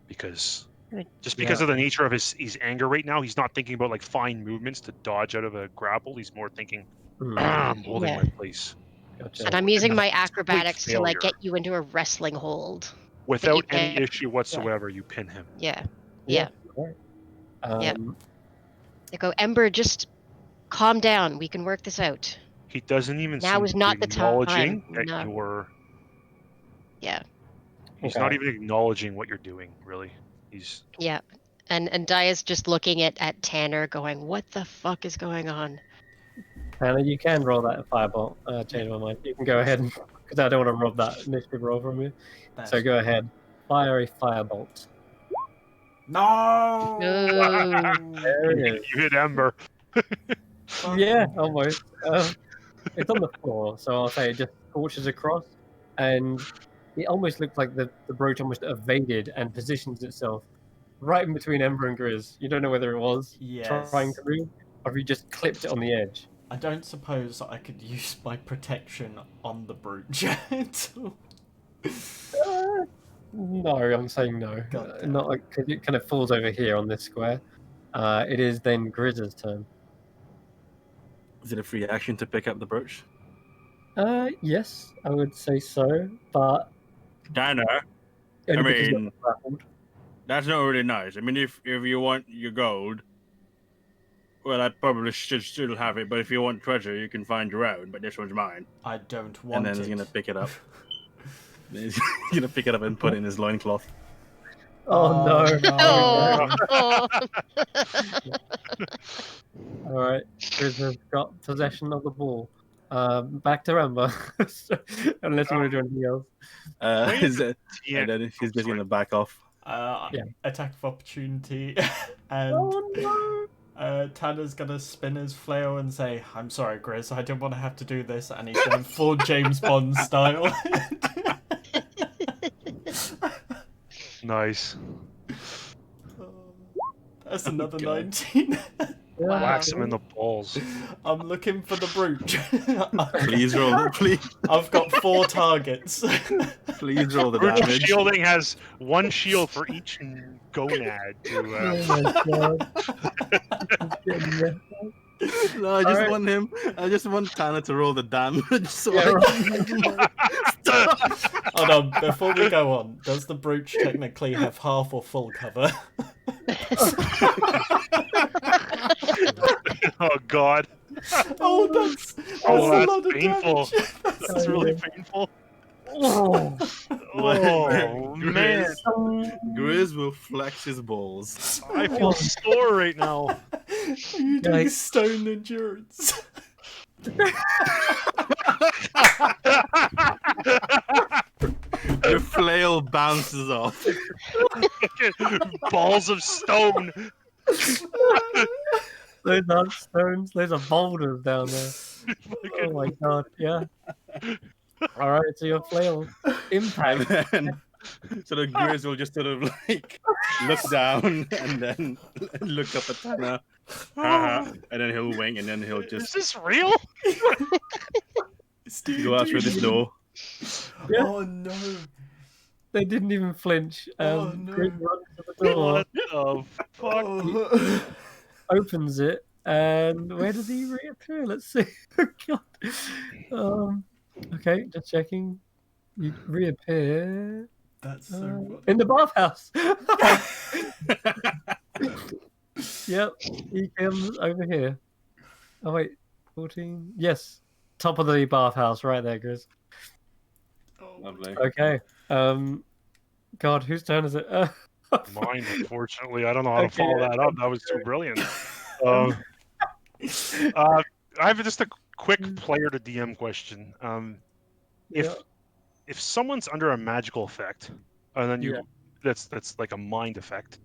Because of the nature of his anger right now, he's not thinking about like fine movements to dodge out of a grapple. He's more thinking, I'm holding my place. Gotcha. And I'm using my acrobatics to like get you into a wrestling hold. Without any issue whatsoever, you pin him. Yeah. Yeah. I go, Ember, just calm down. We can work this out. He doesn't even now is not the time. That you're. Yeah. He's not even acknowledging what you're doing, really. He's. Yeah. And Daya's just looking at Tanner going, what the fuck is going on? Tanner, you can roll that firebolt. Change my mind. You can go ahead, because I don't want to rob that initiative roll from you. So go ahead. Fire a firebolt. No! There it is. You hit Ember. Yeah, almost. It's on the floor, so I'll say it just scorches across, and it almost looks like the brooch almost evaded and positions itself right in between Ember and Grizz. You don't know whether it was trying to move, or if you just clipped it on the edge. I don't suppose I could use my protection on the brooch. No, I'm saying no. Not like, because it kind of falls over here on this square. It is then Grizz's turn. Is it a free action to pick up the brooch? Yes, I would say so, but... Dana, I mean, that's not really nice. I mean, if you want your gold, well, I probably should still have it, but if you want treasure, you can find your own, but this one's mine. I don't want it. And then he's going to pick it up. He's going to pick it up and put it in his loincloth. Oh, no. Oh. Alright, Grizz has got possession of the ball. Back to Ember. Unless you want to do anything else. And then he's just going to back off. Yeah. Attack of opportunity, and Oh no! Tanner's gonna spin his flail and say, "I'm sorry, Grizz, I didn't want to have to do this," and he's going full James Bond style. Nice. That's another God. 19. Wow. Wax him in the balls. I'm looking for the brooch. Please roll. Please, I've got 4 targets. please roll the Brute damage. shielding has 1 shield for each gonad to. Oh my god! No, I just want Tanner to roll the damage. So Yeah, Hold on, before we go on, does the brooch technically have half or full cover? Oh God! Oh, that's a That's lot of painful. damage. That's really painful. Oh, Oh man! Grizz will flex his balls. I feel sore right now. Are you doing Like- stone endurance? Your flail bounces off. Balls of stone. those aren't stones; those are boulders down there. Oh my god! Yeah. All right, so your flail impact. And then, so the Grizz will just sort of like look down and then look up at Tanner. And then he'll wink and then he'll Is just this real? go out through this door. Yeah. Oh no. They didn't even flinch. Oh, no. Grizz runs to the door, What the fuck? Oh. opens it, and where does he reappear? Let's see. God. Okay, just checking. You reappear That's so in the bathhouse. Yep, he comes over here. Oh wait, 14. Yes, top of the bathhouse, right there, Grizz. Lovely. Okay. God, whose turn is it? Mine, unfortunately. I don't know how to Okay, follow yeah. that up. That was too brilliant. I have just a quick player to DM question. Yeah. If someone's under a magical effect, and then Yeah. that's like a mind effect,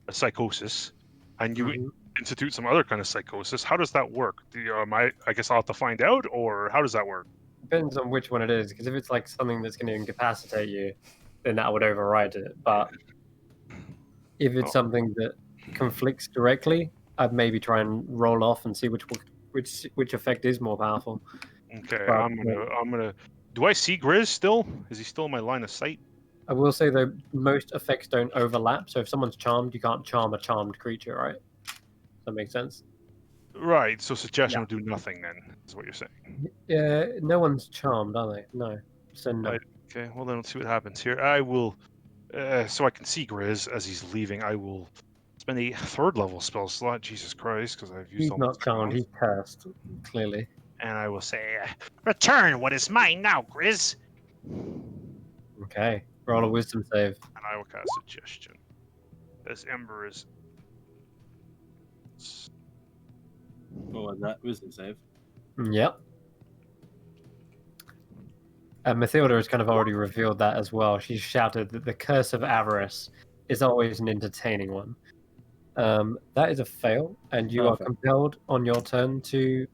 a psychosis, and you Mhm. institute some other kind of psychosis, how does that work? Do you, I guess I'll have to find out, or how does that work? Depends on which one it is, because if it's like something that's going to incapacitate you, then that would override it. But if it's something that conflicts directly, I'd maybe try and roll off and see which effect is more powerful. Okay, Well, I'm gonna. Do I see Grizz still? Is he still in my line of sight? I will say though, most effects don't overlap. So if someone's charmed, you can't charm a charmed creature, right? Does that make sense? Right. So suggestion Yeah. will do nothing then, is what you're saying. Yeah, no one's charmed, are they? No. So no. Right. Okay. Well, then let's see what happens here. I will, so I can see Grizz as he's leaving. I will spend a 3rd level spell slot. Jesus Christ, because I've used He's almost not charmed. everyone. He's cursed. Clearly. And I will say, Return what is mine now, Grizz. Okay. Roll a wisdom save. and I will cast suggestion. This ember is. What was that? Wisdom save. Yep. And Mathilda has kind of already revealed that as well. She shouted that the curse of avarice is always an entertaining one. That is a fail, and you are Perfect. compelled on your turn to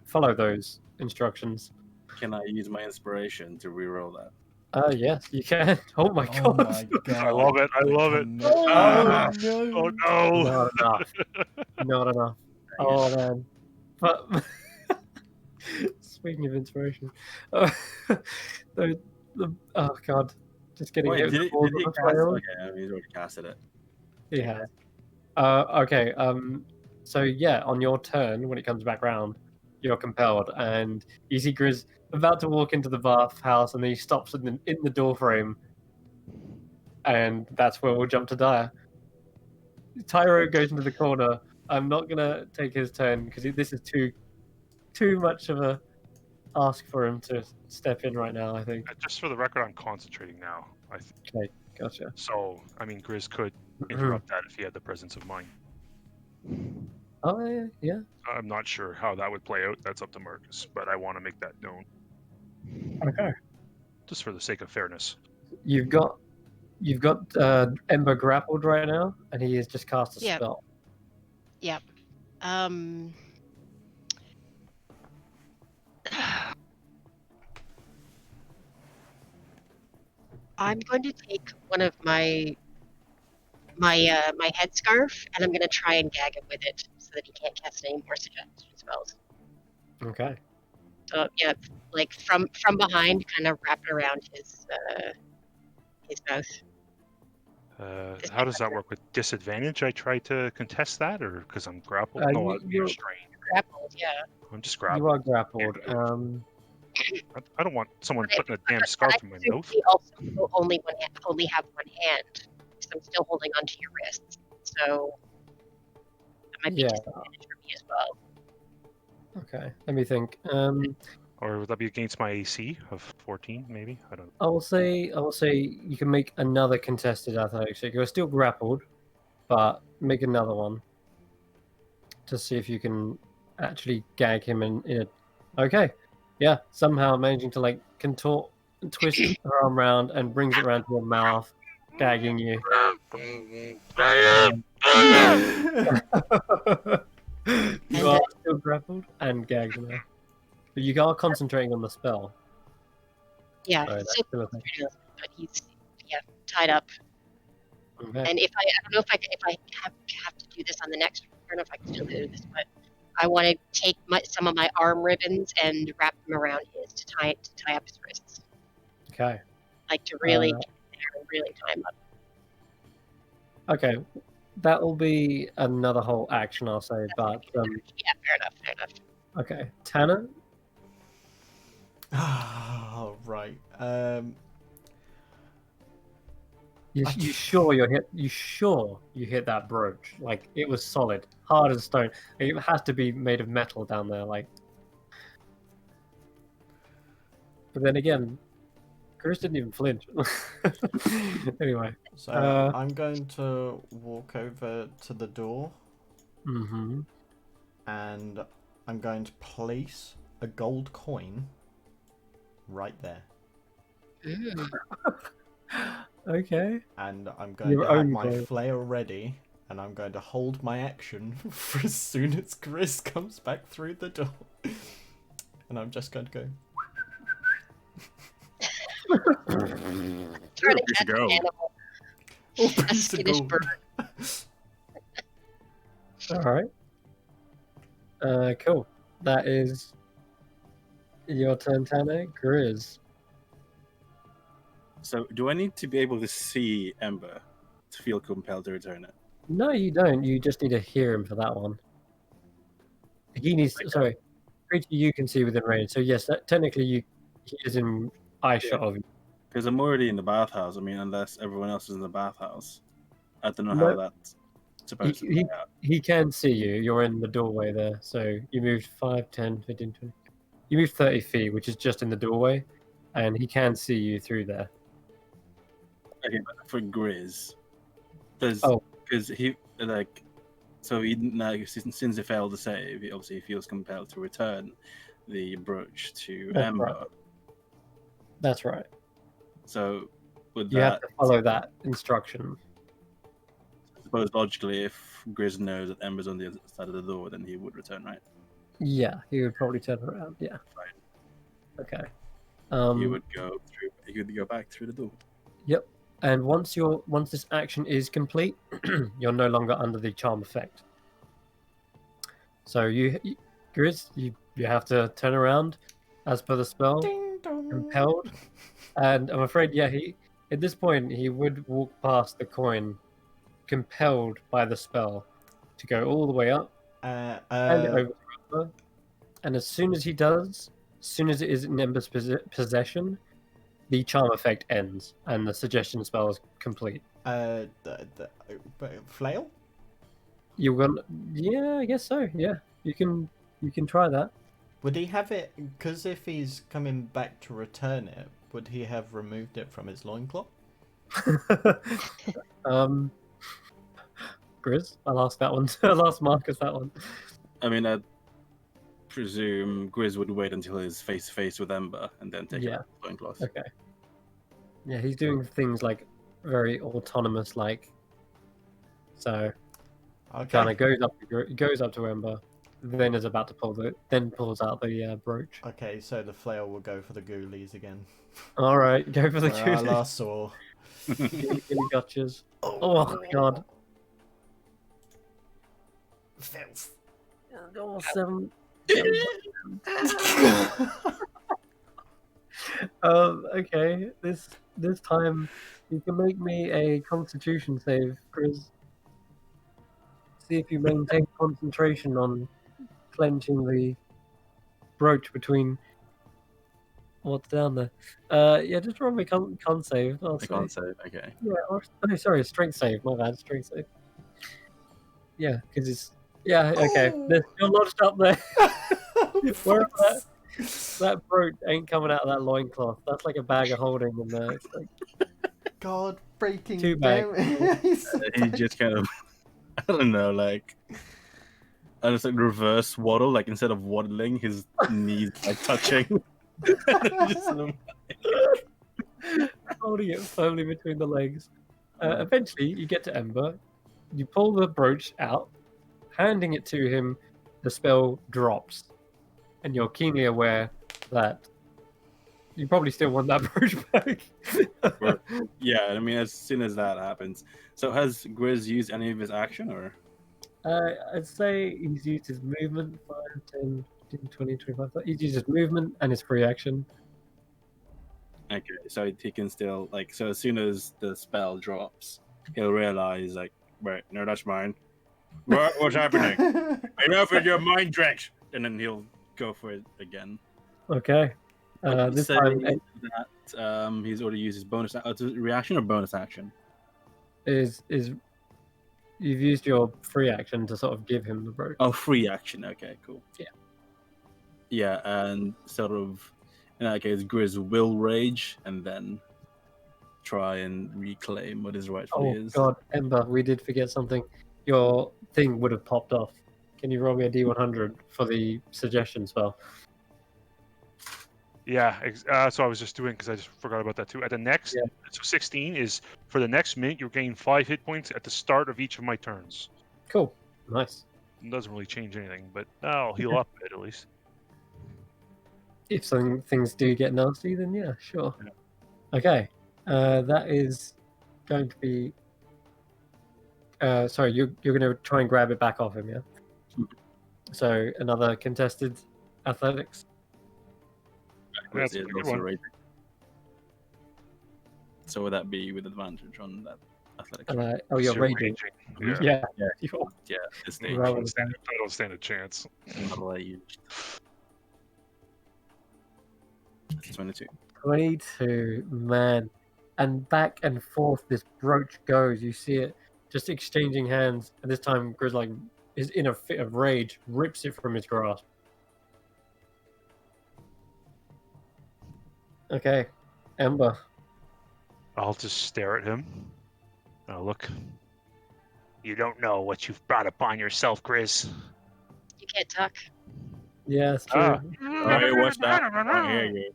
follow those instructions. Can I use my inspiration to reroll that? Yes, you can. Oh my Oh god. my god. I love it. I love it. Oh no. Oh no! Not enough. Not enough. Oh man. But speaking of inspiration, oh god, just getting Wait, hit did with he balls on the cast? flail. Okay, he's already casted it. He has. Okay. So yeah, on your turn, when it comes back round, you're compelled, and you see Grizz about to walk into the bathhouse, and then he stops in the door frame, and that's where we'll jump to Dyer. Tyro goes into the corner. I'm not gonna take his turn because this is too much of a ask for him to step in right now. I think. Just for the record, I'm concentrating now. Okay, gotcha. So, I mean, Grizz could interrupt that if he had the presence of mind. Oh yeah. I'm not sure how that would play out. That's up to Marcus, but I want to make that known. Okay. Just for the sake of fairness. You've got You've got Ember grappled right now, and he has just cast a Yep. spell. Yep. I'm going to take one of my headscarf, and I'm going to try and gag him with it so that he can't cast any more suggestion spells. Okay. So yeah, like from behind, kind of wrap it around his mouth. How does that work with disadvantage? I try to contest that, or because I'm grappled? No, I'd be you're restrained. Grappled, yeah. I'm just you grappled. are grappled. I don't want someone But putting a damn scarf in my mouth. You also only have one hand, because I'm still holding onto your wrists. So that might be Yeah. disadvantage for me as well. Okay. Let me think. Or would that be against my AC of 14, maybe? I don't know. I will say you can make another contested athletics check. You're still grappled, but make another one to see if you can actually gag him in a. Okay, yeah, somehow managing to like contort, twist her arm around and brings it around to your mouth, gagging you. You are still grappled and gagged now, but you are concentrating on the spell. Yeah, So it's that's still still a thing. but he's tied up. Okay. And if I don't know if I have to do this on the next turn, if I can still do this, but I want to take some of my arm ribbons and wrap them around his to tie up his wrists, Okay. like to really tie him up. Okay, that will be another whole action, I'll say. But Yeah, fair enough. okay, Tanner. Oh, right. You sure you hit? You sure you hit that brooch? Like it was solid, hard as stone. It has to be made of metal down there, like. But then again, Chris didn't even flinch. Anyway. So I'm going to walk over to the door. Mm-hmm. And I'm going to place a gold coin right there. Okay. And I'm going to have my flail ready, and I'm going to hold my action for as soon as Chris comes back through the door. And I'm just going to go. Trying to catch an animal. A skittish bird. All right. Cool. That is your turn, Tanner. Grizz. So, do I need to be able to see Ember to feel compelled to return it? No, you don't. You just need to hear him for that one. He needs. Sorry, creature you can see within range. So yes, technically he is in eye shot of you. Because I'm already in the bathhouse. I mean, unless everyone else is in the bathhouse, I don't know No. how that's supposed to play out. He can see you. You're in the doorway there. So you moved 5, 10, 15, 20. You moved 30 feet, which is just in the doorway, and he can see you through there. Okay, but for Grizz, because he so since he failed to save, he obviously feels compelled to return the brooch to Ember. Right. That's right. So would you have to follow that instruction. I suppose logically, if Grizz knows that Ember's on the other side of the door, then he would return, right? Yeah, he would probably turn around. Yeah. Right. Okay. He would go through. He would go back through the door. Yep. And once this action is complete, you're no longer under the charm effect. So Grizz, you have to turn around as per the spell. Ding dong. Compelled. And I'm afraid, at this point he would walk past the coin, compelled by the spell, to go all the way up, hand it over to Ember, and as soon as he does, as soon as it is in Ember's possession, the charm effect ends and the suggestion spell is complete. Flail? You're gonna, yeah, I guess so. Yeah, you can try that. Would he have it? Because if he's coming back to return it, would he have removed it from his loincloth? Grizz, I'll ask that one. I'll ask Marcus that one. I mean, I presume Grizz would wait until he's face to face with Ember and then take out the loincloth. Okay. Yeah, he's doing things like very autonomous like. So Okay. kind of goes up to Ember, then is about to pulls out the brooch. Okay, so the flail will go for the ghoulies again. All right, go for the Where I ghoulies. last saw. Gilly gotchas. Oh god. Filth. Oh, 7. Okay. This time you can make me a Constitution save, Chris. See if you maintain concentration on clenching the brooch between what's down there. Yeah, just roll me con save. I'll I say. can't save. Okay. Yeah. Oh, sorry, strength save. My bad, strength save. Yeah, because it's okay. You're lodged up there. Where that brooch ain't coming out of that loincloth. That's like a bag of holding in there. It's like God freaking 2 bag. He just kind of, I don't know, like, I just like reverse waddle, like instead of waddling, his knees like touching. Just sort of- holding it firmly between the legs. Eventually, you get to Ember. You pull the brooch out, handing it to him. The spell drops, and you're keenly aware that you probably still want that brooch back. yeah, I mean, as soon as that happens. So has Grizz used any of his action, or? I'd say he's used his movement 5, 10, 15, 20, 25. He's used his movement and his free action. Okay, so he can still, like, so as soon as the spell drops, he'll realize, like, right, no, that's mine. What's happening? Enough with your mind tricks! And then he'll go for it again. Okay. This Say time that he's already used his bonus reaction or bonus action. is you've used your free action to sort of give him the brooch. Oh, free action. Okay, cool. Yeah. Yeah, and sort of in that case, Grizz will rage and then try and reclaim what his rightfully is. Oh god, Ember, we did forget something. Your thing would have popped off. Can you roll me a D100 for the suggestion spell? Yeah, so I was just doing because I just forgot about that too. At the next, so 16 is for the next minute. You gain 5 hit points at the start of each of my turns. Cool, nice. It doesn't really change anything, but I'll heal up a bit at least. If things do get nasty, then yeah, sure. Yeah. Okay, that is going to be. Sorry, you're going to try and grab it back off him, yeah? So another contested athletics. That's a Is good also one. raging. So would that be with advantage on that athletics? Oh, you're So raging. Yeah. Yeah. Yeah, this stage. Right. I don't stand a chance. Enraged. 22. 22, man. And back and forth this brooch goes. You see it just exchanging hands. And this time, Grizz is in a fit of rage, rips it from his grasp. Okay, Ember. I'll just stare at him. I'll look. You don't know what you've brought upon yourself, Grizz. You can't talk. Yeah, it's true. Alright, what's that? I hear you.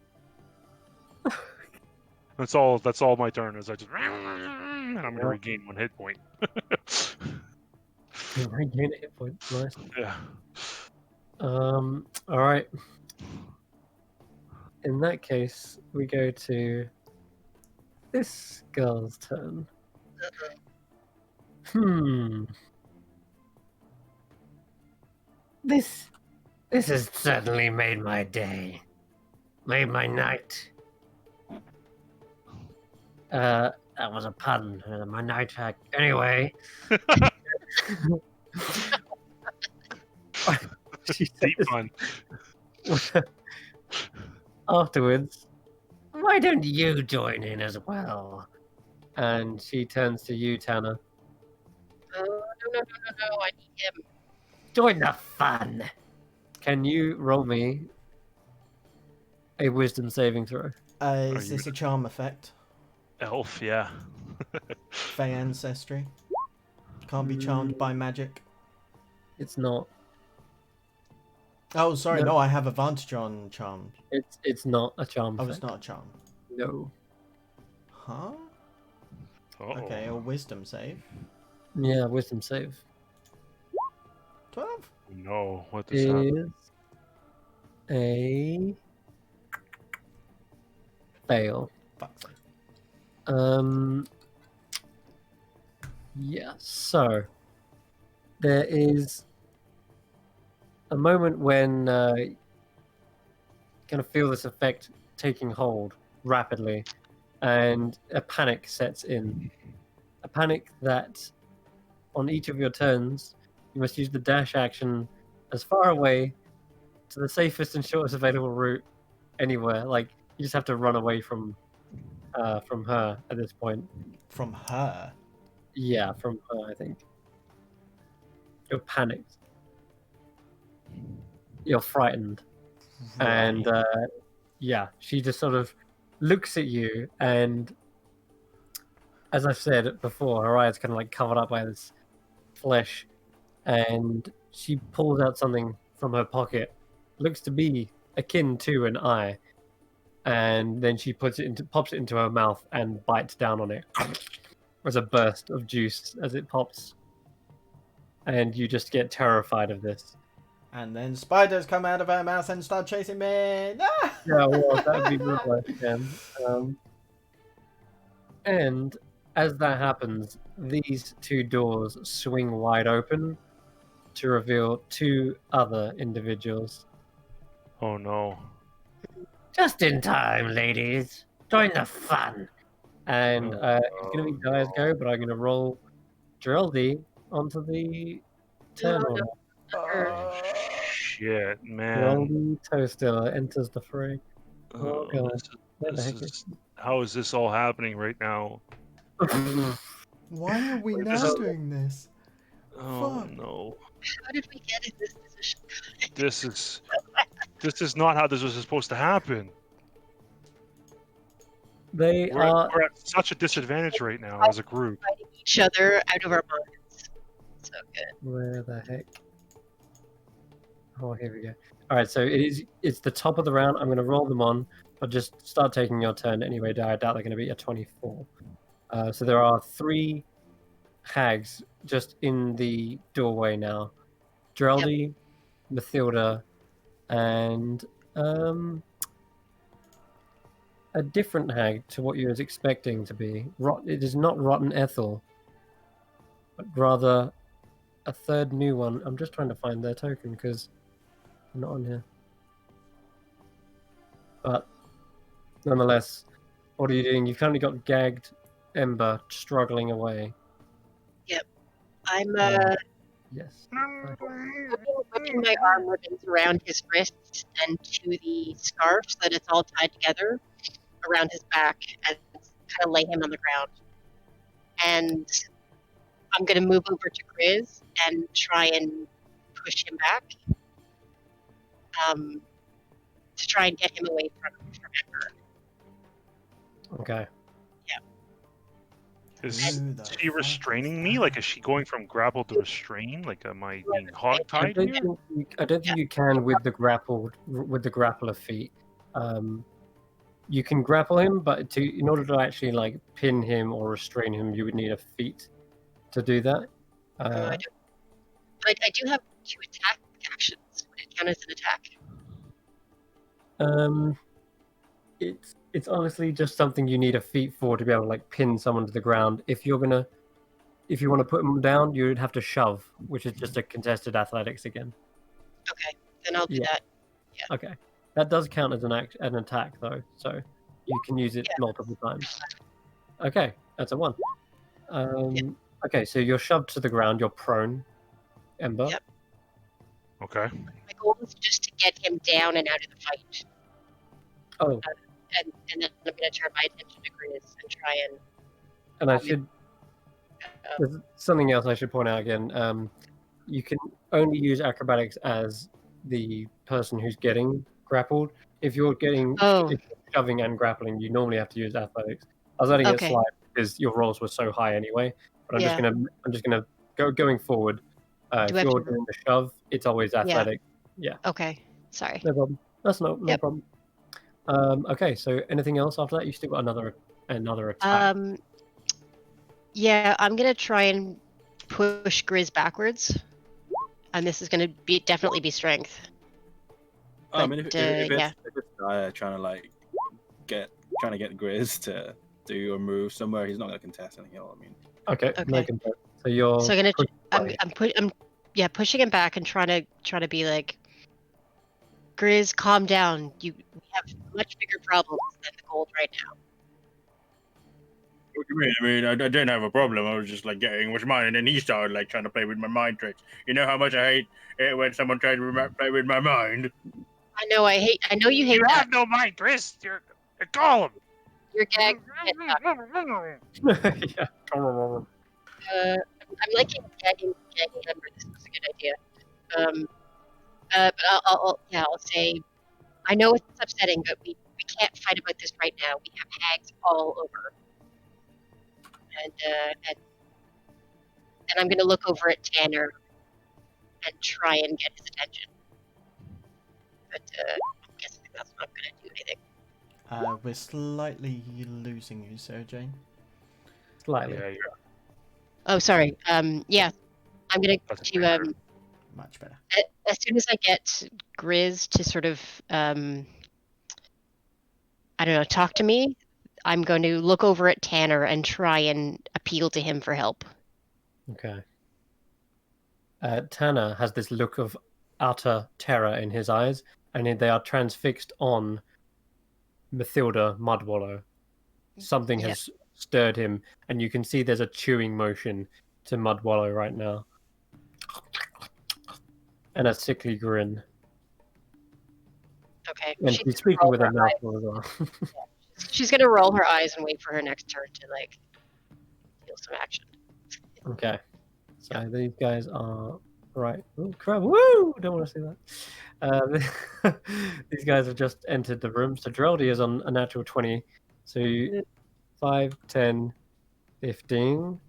That's all my turn is. I just and I'm gonna regain 1 hit point. Regain a hit point. Nice. Yeah. All right. In that case, we go to this girl's turn. This has certainly made my day. Made my night. That was a pun. My night hack. Anyway. She Deep says, pun. afterwards, Why don't you join in as well? and she turns to you, Tanner. Oh, no, I need him. Join the fun. Can you roll me a wisdom saving throw? Is this a charm effect? Elf, yeah. Fey ancestry? Can't be charmed by magic? It's not. Oh, sorry, no, I have advantage on charms. It's not a charm. Oh, effect. it's not a charm. No. Huh? Okay, a wisdom save. Yeah, wisdom save 12. No, what does happen? is a fail. Fuck's sake. Yeah, so there is a moment when you kind of feel this effect taking hold rapidly, and a panic sets in. A panic that on each of your turns, you must use the dash action as far away to the safest and shortest available route anywhere. Like, you just have to run away from her at this point. From her? Yeah, from her, I think. You're panicked. You're frightened. Right. And yeah, she just sort of looks at you, and as I've said before, her eyes kind of like covered up by this flesh, and she pulls out something from her pocket, looks to be akin to an eye, and then she pops it into her mouth and bites down on it. There's a burst of juice as it pops, and you just get terrified of this. And then spiders come out of her mouth and start chasing me. Ah! Yeah, well, that would be real life again. And as that happens, these two doors swing wide open to reveal two other individuals. Oh no. Just in time, ladies. Join the fun. And it's going to be Dia's go, but I'm going to roll Geraldine onto the turn order. Shit, man. Geraldine Toaster enters the fray. Oh, God. How is this all happening right now? Why are we now doing this? Oh Fuck. no. How did we get in this position? This is not how this was supposed to happen. They We're are. at such a disadvantage right now as a group. Fighting each other out of our minds. So good. Where the heck? Oh, here we go. All right, so it's the top of the round. I'm going to roll them on, but just start taking your turn anyway. I doubt they're going to be a 24. So there are 3 hags just in the doorway now. Geraldine, Mathilda, and a different hag to what you was expecting to be. It is not Rotten Ethel, but rather a third new one. I'm just trying to find their token because they're not on here. But nonetheless, what are you doing? You've currently got gagged Ember struggling away. I'm Yes. whipping my arm ribbons around his wrists and to the scarf so that it's all tied together around his back and kind of lay him on the ground. And I'm going to move over to Grizz and try and push him back to try and get him away from Ember. Okay. Is Who the she restraining me? Like, is she going from grapple to restrain? Like, am I being hog-tied here? I don't think you can with the grappler feat. You can grapple him, but in order to actually like pin him or restrain him, you would need a feat to do that. I don't. But I do have 2 attack actions. Would it count as an attack? It's honestly just something you need a feat for to be able to like pin someone to the ground. If you want to put them down, you'd have to shove, which is just a contested athletics again. Okay, then I'll do that. Okay, that does count as an attack though, so you can use it multiple times. Okay, that's a 1. Okay, so you're shoved to the ground. You're prone, Ember. Yep. Okay. My goal is just to get him down and out of the fight. Oh. And then I'm going to turn my attention to Grizz and try and... And I should... There's something else I should point out again. You can only use acrobatics as the person who's getting grappled. If you're shoving and grappling, you normally have to use athletics. I was letting it slide because your rolls were so high anyway. But I'm just gonna going forward. If you're doing the shove, it's always athletic. Yeah. Okay. Sorry. No problem. That's no problem. Okay, so anything else after that? You still got another attack. Yeah, I'm gonna try and push Grizz backwards, and this is gonna definitely be strength. I mean, if Yeah. it's Dyer trying to get Grizz to do a move somewhere, he's not going to contest anything. You know what I mean? Okay, no Okay. contest. So you're. So I'm away. I'm pushing him back and trying to be like, Grizz, calm down. We have much bigger problems than the gold right now. What do you mean? I mean, I didn't have a problem. I was just like getting what's mine, and then he started like trying to play with my mind tricks. You know how much I hate it when someone tries to play with my mind. I know you hate You that. have no mind, Chris. You're a golem. You're gag. Yeah. I'm liking gagging Ember. This was a good idea. But I'll say, I know it's upsetting, but we can't fight about this right now. We have hags all over, and I'm gonna look over at Tanner and try and get his attention. But I'm guessing that's not gonna do anything. We're slightly losing you, Sarah Jane. Slightly. Yeah, Oh, sorry. Yeah, I'm gonna That's do better. Much better. as soon as I get Grizz to sort of I don't know, talk to me, I'm going to look over at Tanner and try and appeal to him for help. Okay. Tanner has this look of utter terror in his eyes, and they are transfixed on Mathilda Mudwallow. Something has stirred him, and you can see there's a chewing motion to Mudwallow right now. And a sickly grin. Okay. And she's speaking with her mouth full as well. She's gonna roll her eyes and wait for her next turn to like deal some action. Okay. So these guys are right. Oh crap! Woo! Don't want to see that. These guys have just entered the room. So Geraldi is on a natural 20. So 5, 10, 15.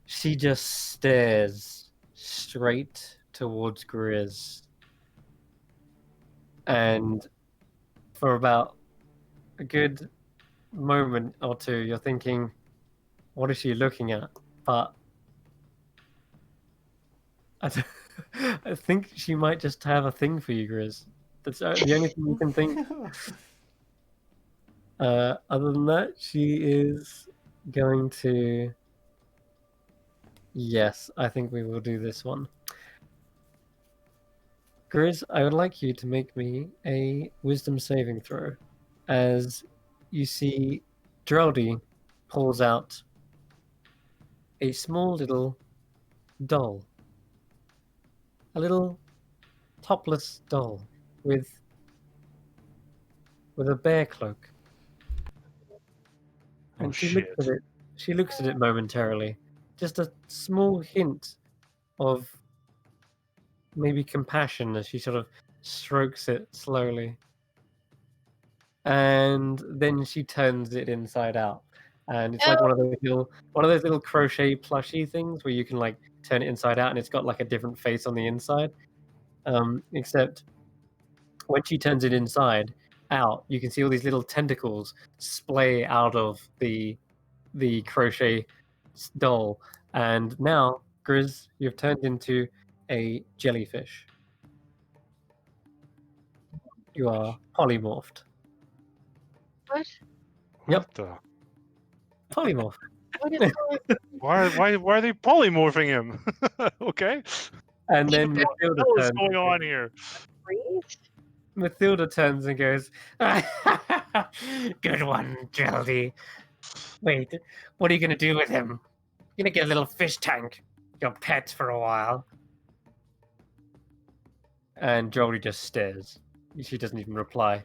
She just stares straight towards Grizz. And for about a good moment or two, you're thinking, what is she looking at? But I think she might just have a thing for you, Grizz. That's the only thing you can think. Other than that, she is going to... Yes, I think we will do this one. Grizz, I would like you to make me a wisdom saving throw, as you see Geraldi pulls out a small little doll. A little topless doll with a bear cloak. And Oh, she shit. looks at it momentarily. Just a small hint of maybe compassion as she sort of strokes it slowly. And then she turns it inside out. And it's like one of those little crochet plushy things where you can like turn it inside out and it's got like a different face on the inside. Except when she turns it inside out, you can see all these little tentacles splay out of the crochet doll. And now, Grizz, you've turned into a jellyfish. You are polymorphed. What? Yep. What the? Polymorph. What is going Why are they polymorphing him? Okay. And then What the Mathilda hell is turns. going on here? breathe? Mathilda turns and goes, Good one, Geraldi. Wait, what are you going to do with him? You're going to get a little fish tank, your pet for a while. and Geraldi just stares. She doesn't even reply.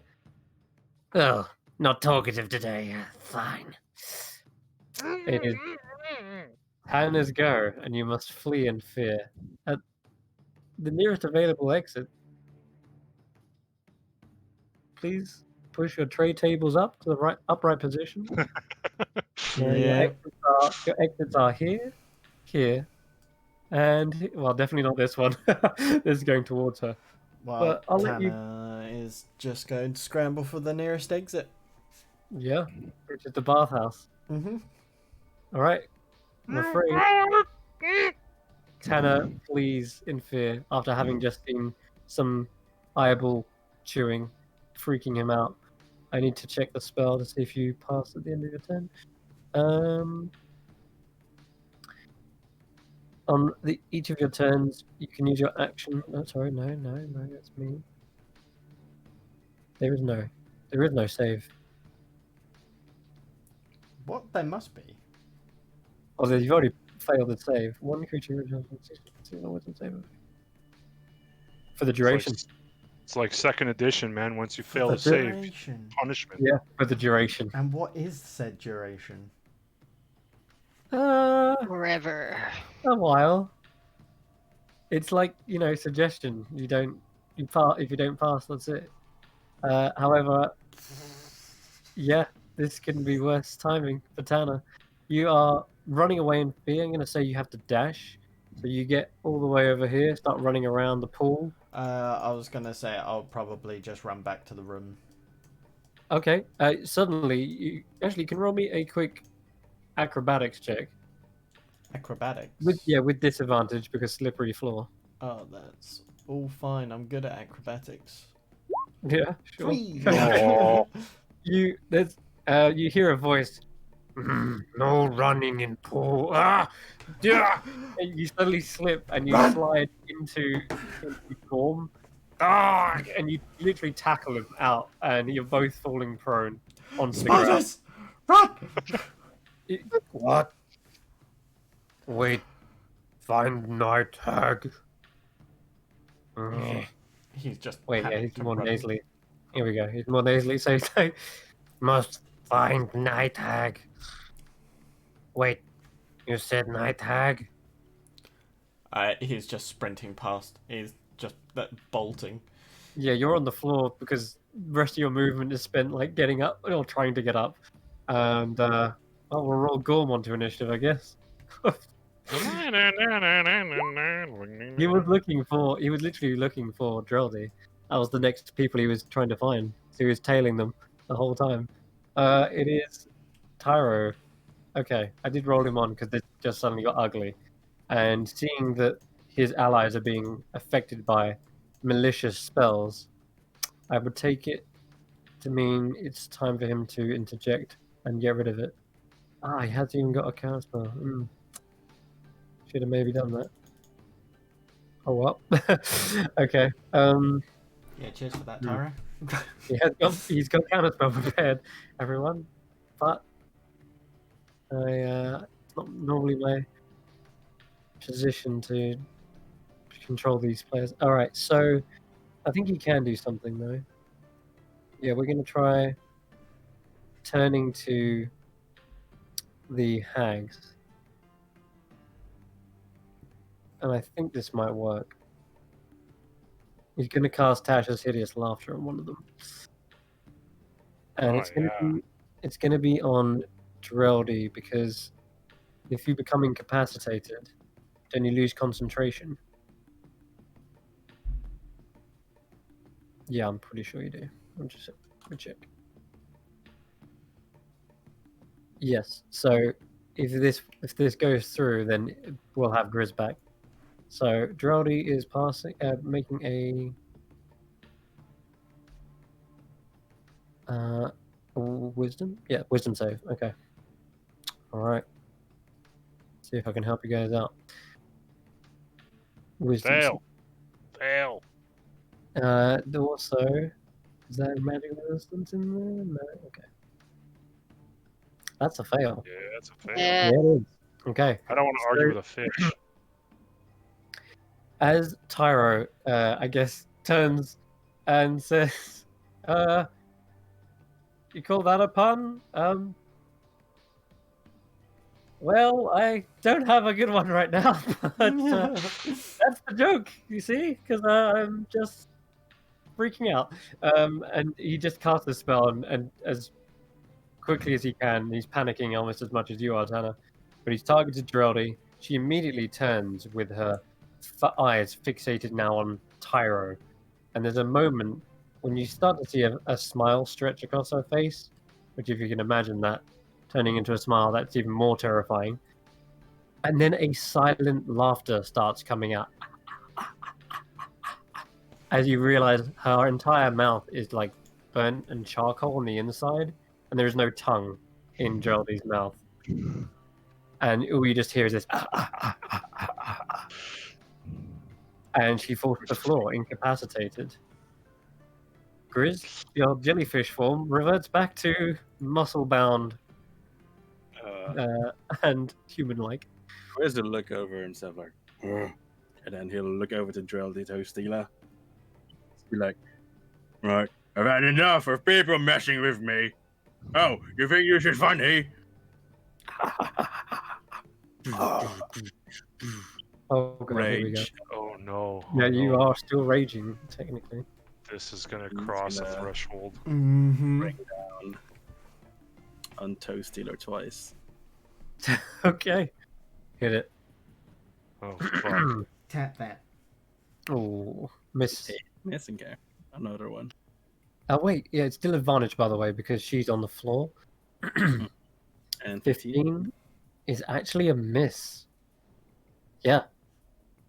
Oh, not talkative today. Fine. It is Hannah's go, and you must flee in fear. At the nearest available exit, please push your tray tables up to the upright position. Yeah. Your exits are here, here, and well, definitely not this one. This is going towards her. Well, But I'll let you. Tanner is just going to scramble for the nearest exit. Yeah, which is the bathhouse. Mm-hmm. All right. I'm afraid Tanner flees in fear after having just seen some eyeball chewing, freaking him out. I need to check the spell to see if you pass at the end of your turn. On each of your turns, you can use your action. Oh, sorry, no, that's me. There is no save. What? There must be. Oh, you've already failed the save. One creature wasn't save for the duration. It's like second edition, man. Once you fail the the save, duration. punishment. Yeah, for the duration. And what is said duration? Forever. A while. It's like, suggestion. If you don't pass, that's it. However, yeah, this can be worse timing for Tanner. You are running away in fear. I'm going to say you have to dash. So you get all the way over here, start running around the pool. I was going to say I'll probably just run back to the room. Okay. Suddenly, you can roll me a quick acrobatics check. Acrobatics? With disadvantage because slippery floor. Oh, that's all fine. I'm good at acrobatics. Yeah, sure. 3! Oh. You hear a voice. No running in pool. Yeah. And you suddenly slip and you slide into form. And you literally tackle him out, and you're both falling prone onto the ground. Spiders! Run! What? Wait. Find night hag. He's just Wait, yeah, he's more running. nasally. Here we go. He's more nasally, so he's like, Must find night hag. Wait. You said night hag? He's just sprinting past. He's just bolting. yeah, you're on the floor because the rest of your movement is spent like getting up or trying to get up. And we'll roll Gorm onto initiative, I guess. He was literally looking for Dreldy. That was the next people he was trying to find. So he was tailing them the whole time. It is Tyro. Okay, I did roll him on because it just suddenly got ugly. And seeing that his allies are being affected by malicious spells, I would take it to mean it's time for him to interject and get rid of it. He hasn't even got a counterspell. Should have maybe done that. Oh well. Okay. Yeah, cheers for that, Tyro. He's got counterspell prepared, everyone. But it's not normally my position to control these players. All right, so I think he can do something though. Yeah, we're gonna try turning to the hags. And I think this might work. He's going to cast Tasha's Hideous Laughter on one of them. And it's going to be on Dreldy because if you become incapacitated, then you lose concentration. Yeah, I'm pretty sure you do. Let me check. Yes. So if this goes through, then we'll have Grizz back. So Dreldy is making a wisdom. Yeah, wisdom save. Okay. All right. See if I can help you guys out. Wisdom. Fail. Also, is there magic resistance in there? No. Okay. That's a fail. Yeah, that's a fail. Yeah. Yeah, it is. Okay. I don't want to argue with a fish. As Tyro, I guess, turns and says, you call that a pun? Well, I don't have a good one right now, but that's the joke, you see? Because I'm just freaking out. And he just casts a spell, and as quickly as he can, he's panicking almost as much as you are, Tanner. But he's targeted Dreldy. She immediately turns with her eyes fixated now on Tyro. And there's a moment when you start to see a smile stretch across her face, which if you can imagine that, turning into a smile that's even more terrifying. And then a silent laughter starts coming out. As you realize her entire mouth is like burnt and charcoal on the inside, and there is no tongue in Geraldine's mouth. And all you just hear is this. And she falls to the floor, incapacitated. Grizz, your jellyfish form reverts back to muscle-bound and human-like. Grizz will look over himself like, "Ugh," and then he'll look over to Geraldine Toast Stealer. Be like, right, I've had enough of people messing with me. Oh, you think this is funny? Oh god, here we go. Rage. Oh no. Yeah, Oh, you no. are still raging, technically. This is gonna cross a gonna- threshold. Mm-hmm. Bring down on Toast Stealer twice. Okay. Hit it. Oh fuck. Tap that. Oh, miss. Yes, okay. Another one. Oh wait, yeah, it's still advantage by the way because she's on the floor. And 15 is actually a miss. Yeah,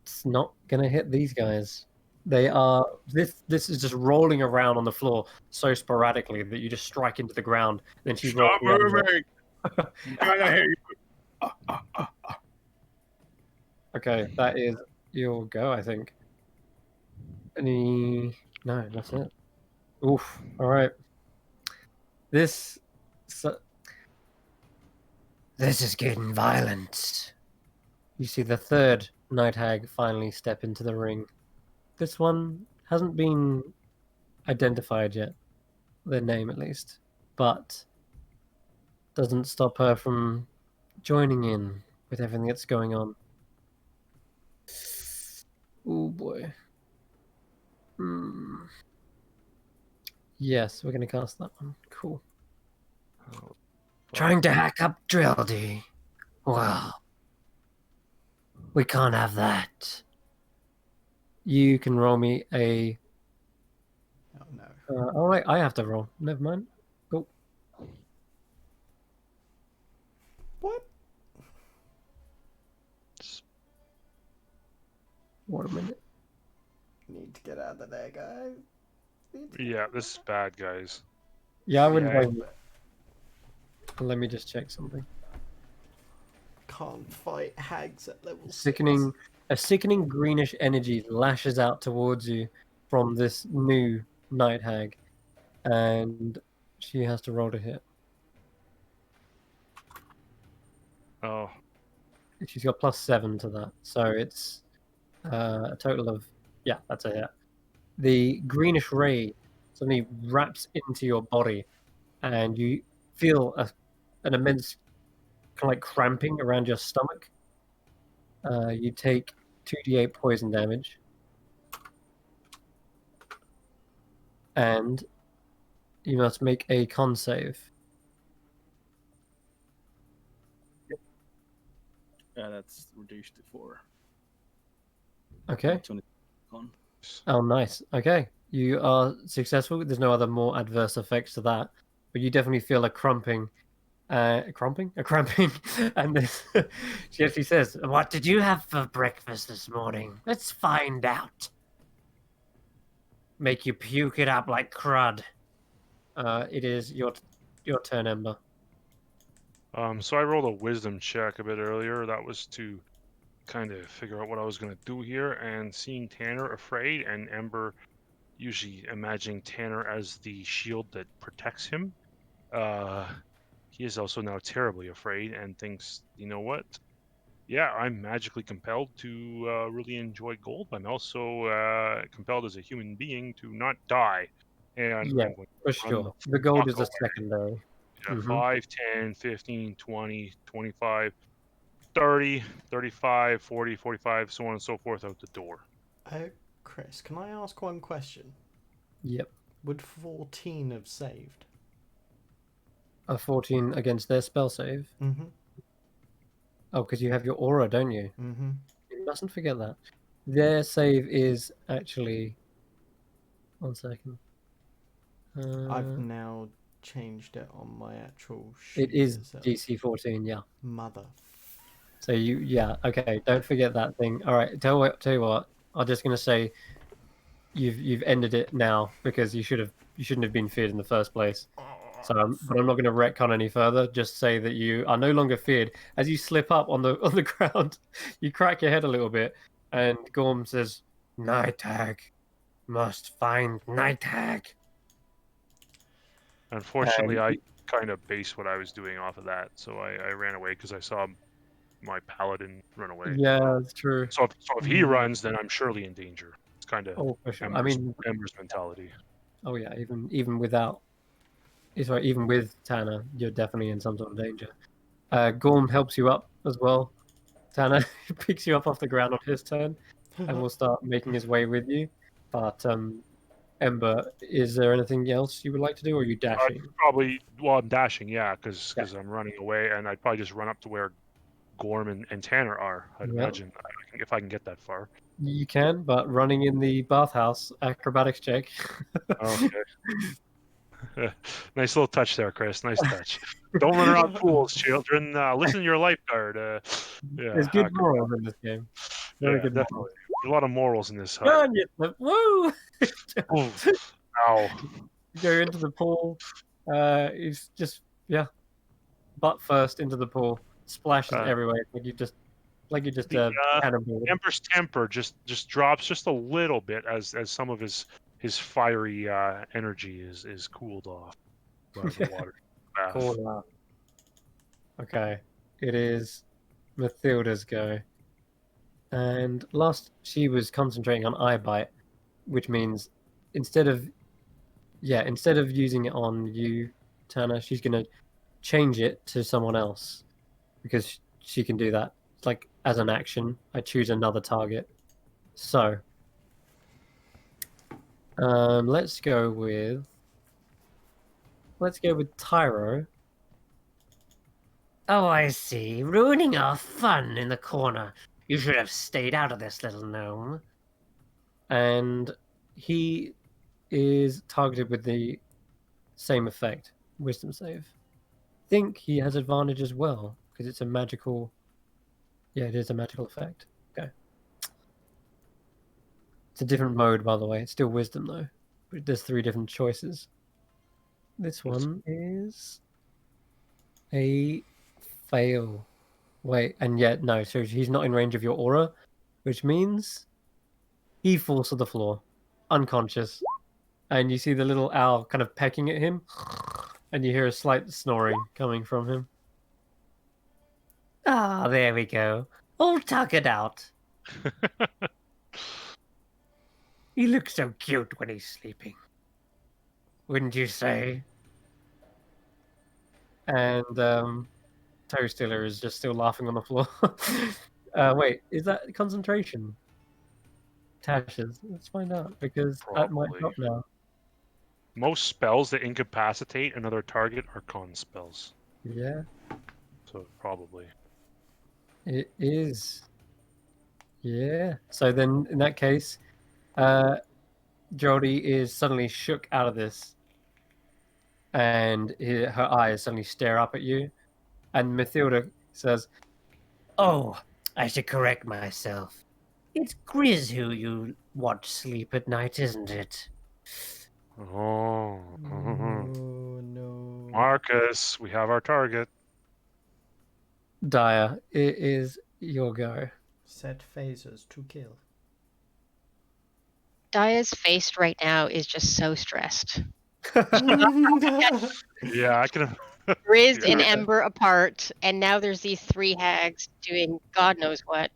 it's not gonna hit these guys. They are this is just rolling around on the floor so sporadically that you just strike into the ground. Then she rolls. Stop moving! I'm trying to hit you. Okay, that is your go, I think. No, that's it. Oof. All right. This This is getting violent. you see the third night hag finally step into the ring. This one hasn't been identified yet, their name at least, but doesn't stop her from joining in with everything that's going on. Oh boy. Yes, we're gonna cast that one. Cool. Trying to hack up Drildy. Well, we can't have that. You can roll me a. Oh no. Oh wait, I have to roll. Never mind. Oh, What? wait a minute. Need to get out of there, guys. Yeah, this is bad, guys. Yeah, I wouldn't Yeah. blame you. Let me just check something. Can't fight hags at level 6. A sickening greenish energy lashes out towards you from this new night hag, and she has to roll to hit. Oh, She's got +7 to that, so it's a total of that's a hit. The greenish ray suddenly wraps into your body, and you feel an immense kind of like cramping around your stomach. You take 2d8 poison damage, and you must make a con save. Yeah, that's reduced to 4. Okay. 20 on. Oh, nice. Okay. You are successful. There's no other more adverse effects to that, but you definitely feel a cramping. A cramping? And this, she actually says, What did you have for breakfast this morning? Let's find out. Make you puke it up like crud. it is your turn, Ember. so I rolled a wisdom check a bit earlier. That was to kind of figure out what I was gonna do here, and seeing Tanner afraid and Ember usually imagining Tanner as the shield that protects him. He is also now terribly afraid and thinks, you know what? Yeah, I'm magically compelled to really enjoy gold. I'm also compelled as a human being to not die. And Yeah, I'm going for to run sure. The gold fuck is a away. secondary. Yeah, Mhm. 5, 10, 15, 20, 25, 30, 35, 40, 45, so on and so forth out the door. Chris, can I ask one question? Yep. Would 14 have saved? A 14 against their spell save. Mm-hmm. Oh, because you have your aura, don't you? Mm-hmm. You mustn't forget that. Their save is actually. 1 second. I've now changed it on my actual It sheet. is it? DC 14, yeah. Mother. So okay. Don't forget that thing. All right. Tell you what. I'm just gonna say, you've ended it now because you shouldn't have been feared in the first place. So, but I'm not going to retcon any further. Just say that you are no longer feared. As you slip up on the ground, you crack your head a little bit, and Gorm says, "Night Hag, must find Night Hag." Unfortunately, I kind of based what I was doing off of that, so I ran away because I saw my paladin run away. Yeah, that's true. So if he runs, then I'm surely in danger. It's kind of Oh, for sure. Ember's mentality. Oh yeah, even without, sorry, even with Tanner, you're definitely in some sort of danger. Gorm helps you up as well. Tanner picks you up off the ground on his turn, and will start making his way with you. But Ember, is there anything else you would like to do, or are you dashing? I'm dashing, yeah, because I'm running away, and I'd probably just run up to where Gorm and Tanner are. I'd imagine if I can get that far. You can, but running in the bathhouse, acrobatics check. Okay. Nice little touch there, Chris. Nice touch. Don't run around pools, children. Listen to your lifeguard. There's good morals in this game. Very good definitely. morals. There's a lot of morals in this hut. Run, you woo! Ow. You go into the pool. It's just butt first into the pool. Splashes everywhere. Like you just cannonball. Ember's temper just drops just a little bit as some of his fiery energy is cooled off by the water. Cool off. Okay, it is Mathilda's go. And last, she was concentrating on eye bite, which means instead of using it on you, Tanner, she's gonna change it to someone else because she can do that. Like as an action, I choose another target. So, let's go with Tyro. Oh, I see. Ruining our fun in the corner. You should have stayed out of this, little gnome. And he is targeted with the same effect, wisdom save. I think he has advantage as well because it's a magical. Yeah, it is a magical effect. Okay. It's a different mode, by the way. It's still wisdom though. But there's 3 different choices. This one is a fail. Wait, and yet no. So he's not in range of your aura, which means he falls to the floor, unconscious. And you see the little owl kind of pecking at him, and you hear a slight snoring coming from him. Ah, there we go. All tuckered out. He looks so cute when he's sleeping. Wouldn't you say? And Toe Stealer is just still laughing on the floor. Wait, is that concentration? Tasha's. Let's find out because that might drop now. Most spells that incapacitate another target are con spells. Yeah. So probably. It is. Yeah. So then, in that case, Jodie is suddenly shook out of this, and her eyes suddenly stare up at you, and Mathilda says, "Oh, I should correct myself. It's Grizz who you watch sleep at night, isn't it?" Oh. No. Marcus, we have our target. Daya, it is your go. Set phasers to kill. Daya's face right now is just so stressed. Yeah, I can. Grizz and Ember apart, and now there's these 3 hags doing God knows what.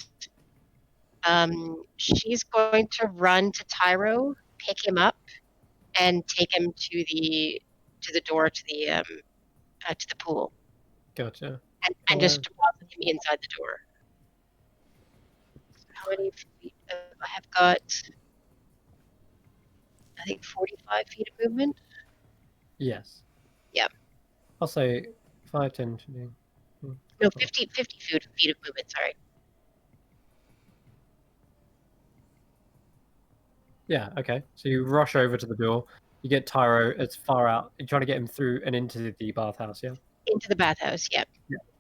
She's going to run to Tyro, pick him up, and take him to the door to the pool. Gotcha. And just deposit him inside the door. How many feet? I have got, I think, 45 feet of movement. Yes. Yep. I'll say 5, 10, 15. No, 50 feet of movement, sorry. Yeah, okay. So you rush over to the door, You get Tyro as far out. You're trying to get him through and into the bathhouse, yeah? Into the bathhouse, yep.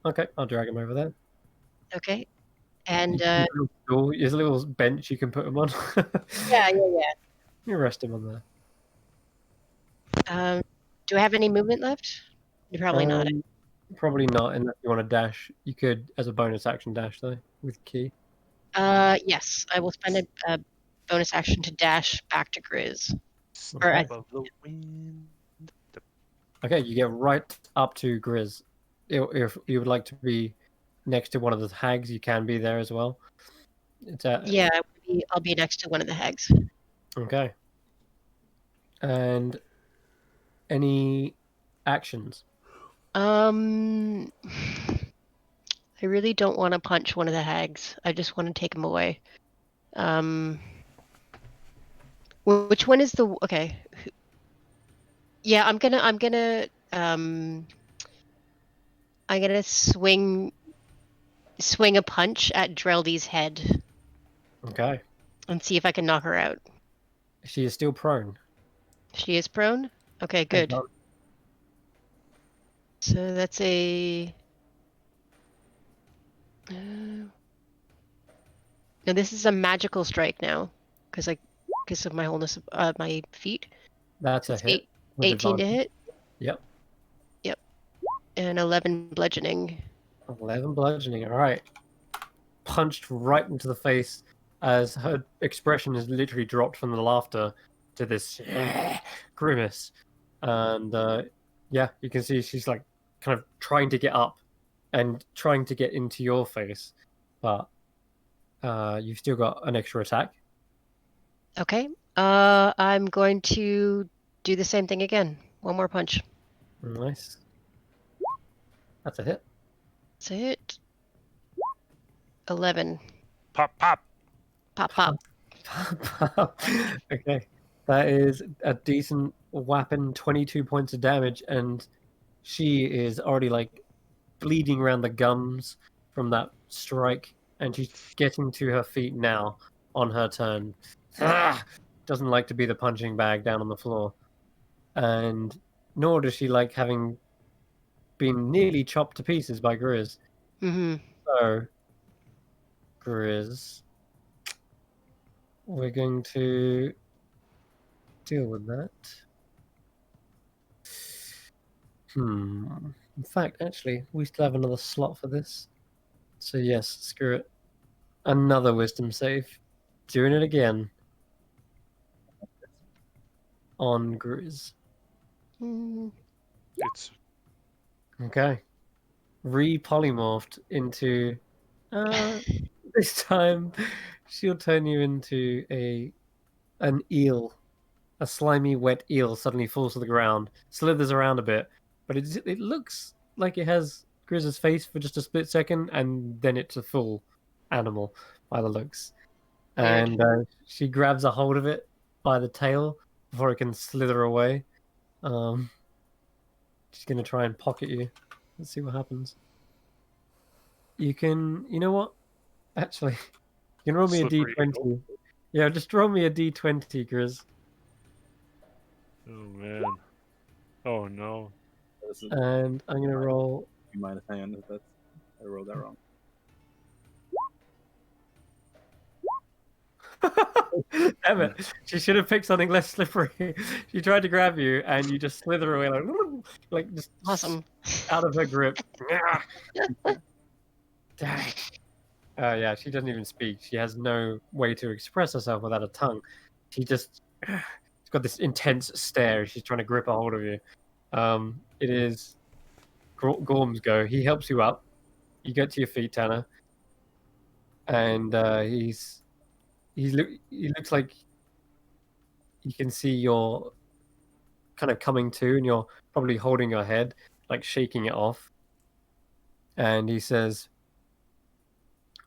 Okay, I'll drag him over there. Okay. And There's a little stool, there's a little bench you can put him on. yeah. You rest him on there. Do I have any movement left? Probably not. Probably not, unless you want to dash. You could, as a bonus action, dash though with key. Yes, I will spend a bonus action to dash back to Grizz. Or Okay. Okay, you get right up to Grizz. If you would like to be next to one of the hags, you can be there as well. It's yeah, I'll be next to one of the hags. Okay. And any actions? I really don't want to punch one of the hags. I just want to take him away. Which one is the okay? Yeah, I'm gonna swing a punch at Dreldy's head. Okay. And see if I can knock her out. She is still prone. She is prone? Okay, good. So that's a... now this is a magical strike now, because of my wholeness of my feet. That's a hit. 18 to hit? Yep. And 11 bludgeoning. 11 bludgeoning, alright. Punched right into the face as her expression has literally dropped from the laughter to this grimace. And yeah, you can see she's like kind of trying to get up and trying to get into your face. But you've still got an extra attack. Okay. I'm going to do the same thing again. One more punch. Nice. That's a hit. That's a hit. 11. Pop, pop. Pop, pop. Okay. That is a decent weapon, 22 points of damage, and she is already like bleeding around the gums from that strike, and she's getting to her feet now on her turn. Doesn't like to be the punching bag down on the floor. And nor does she like having been nearly chopped to pieces by Grizz. Mm-hmm. So, Grizz, we're going to deal with that. In fact, actually, we still have another slot for this. So yes, screw it. Another wisdom save. Doing it again. On Grizz. It's Okay. Re-polymorphed into... this time, she'll turn you into an eel. A slimy, wet eel suddenly falls to the ground, slithers around a bit, but it looks like it has Grizz's face for just a split second, and then it's a full animal by the looks. Weird. And she grabs a hold of it by the tail before it can slither away. She's going to try and pocket you. Let's see what happens. You know what? Actually, you can roll me a Slippery d20. eagle. Yeah, just roll me a d20, Grizz. Oh man. Oh no. This is And I'm going to roll... minus hand if that's I rolled that wrong. Damn it. She should have picked something less slippery. She tried to grab you and you just slither away like just Awesome. out of her grip. Dang. Yeah, she doesn't even speak. She has no way to express herself without a tongue. She just she's got this intense stare. She's trying to grip a hold of you. It is Gorm's go. He helps you up. You get to your feet, Tanner. And he looks like you can see you're kind of coming to, and you're probably holding your head, like shaking it off. And he says,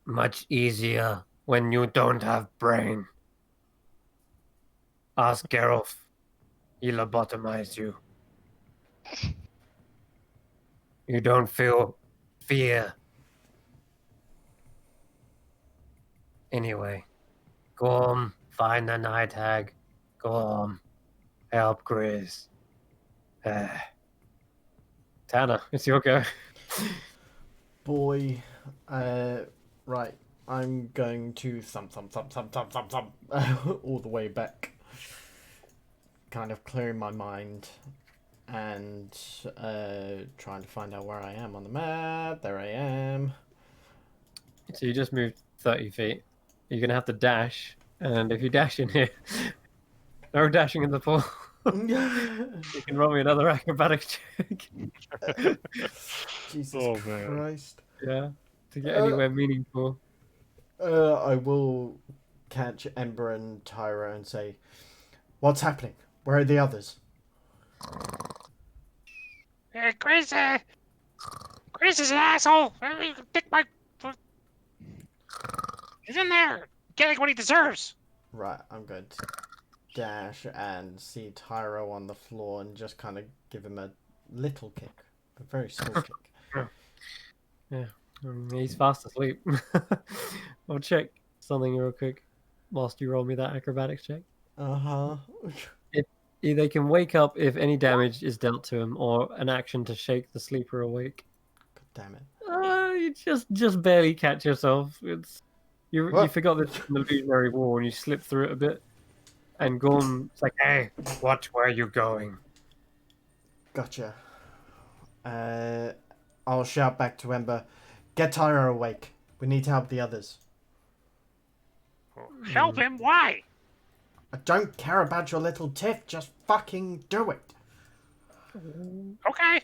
"Much easier when you don't have brain. Ask Geralt. He'll lobotomize you. You don't feel fear. Anyway, go on, find the night hag. Go on. Help, Chris. Tanner, it's your go. Boy, right. I'm going to thump all the way back. Kind of clearing my mind and trying to find out where I am on the map. There I am. So you just moved 30 feet. You're going to have to dash. And if you dash in here, no dashing in the pool. You can roll me another acrobatic check. Jesus Oh, man. Christ. Yeah, to get anywhere meaningful. I will catch Ember and Tyra and say, "What's happening? Where are the others?" Chris is an asshole. Pick my. He's in there, getting what he deserves. Right, I'm going to dash and see Tyro on the floor and just kind of give him a little kick, a very small kick. Yeah, he's fast asleep. I'll check something real quick whilst you roll me that acrobatics check. Uh-huh. They can wake up if any damage is dealt to him, or an action to shake the sleeper awake. God damn it. You just barely catch yourself. You What? forgot this is an illusionary wall and you slip through it a bit. And Gorm's like, "Hey, watch where you're going." Gotcha. I'll shout back to Ember, "Get Tyro awake. We need to help the others." Help him? Why? I don't care about your little tiff. Just fucking do it. Okay.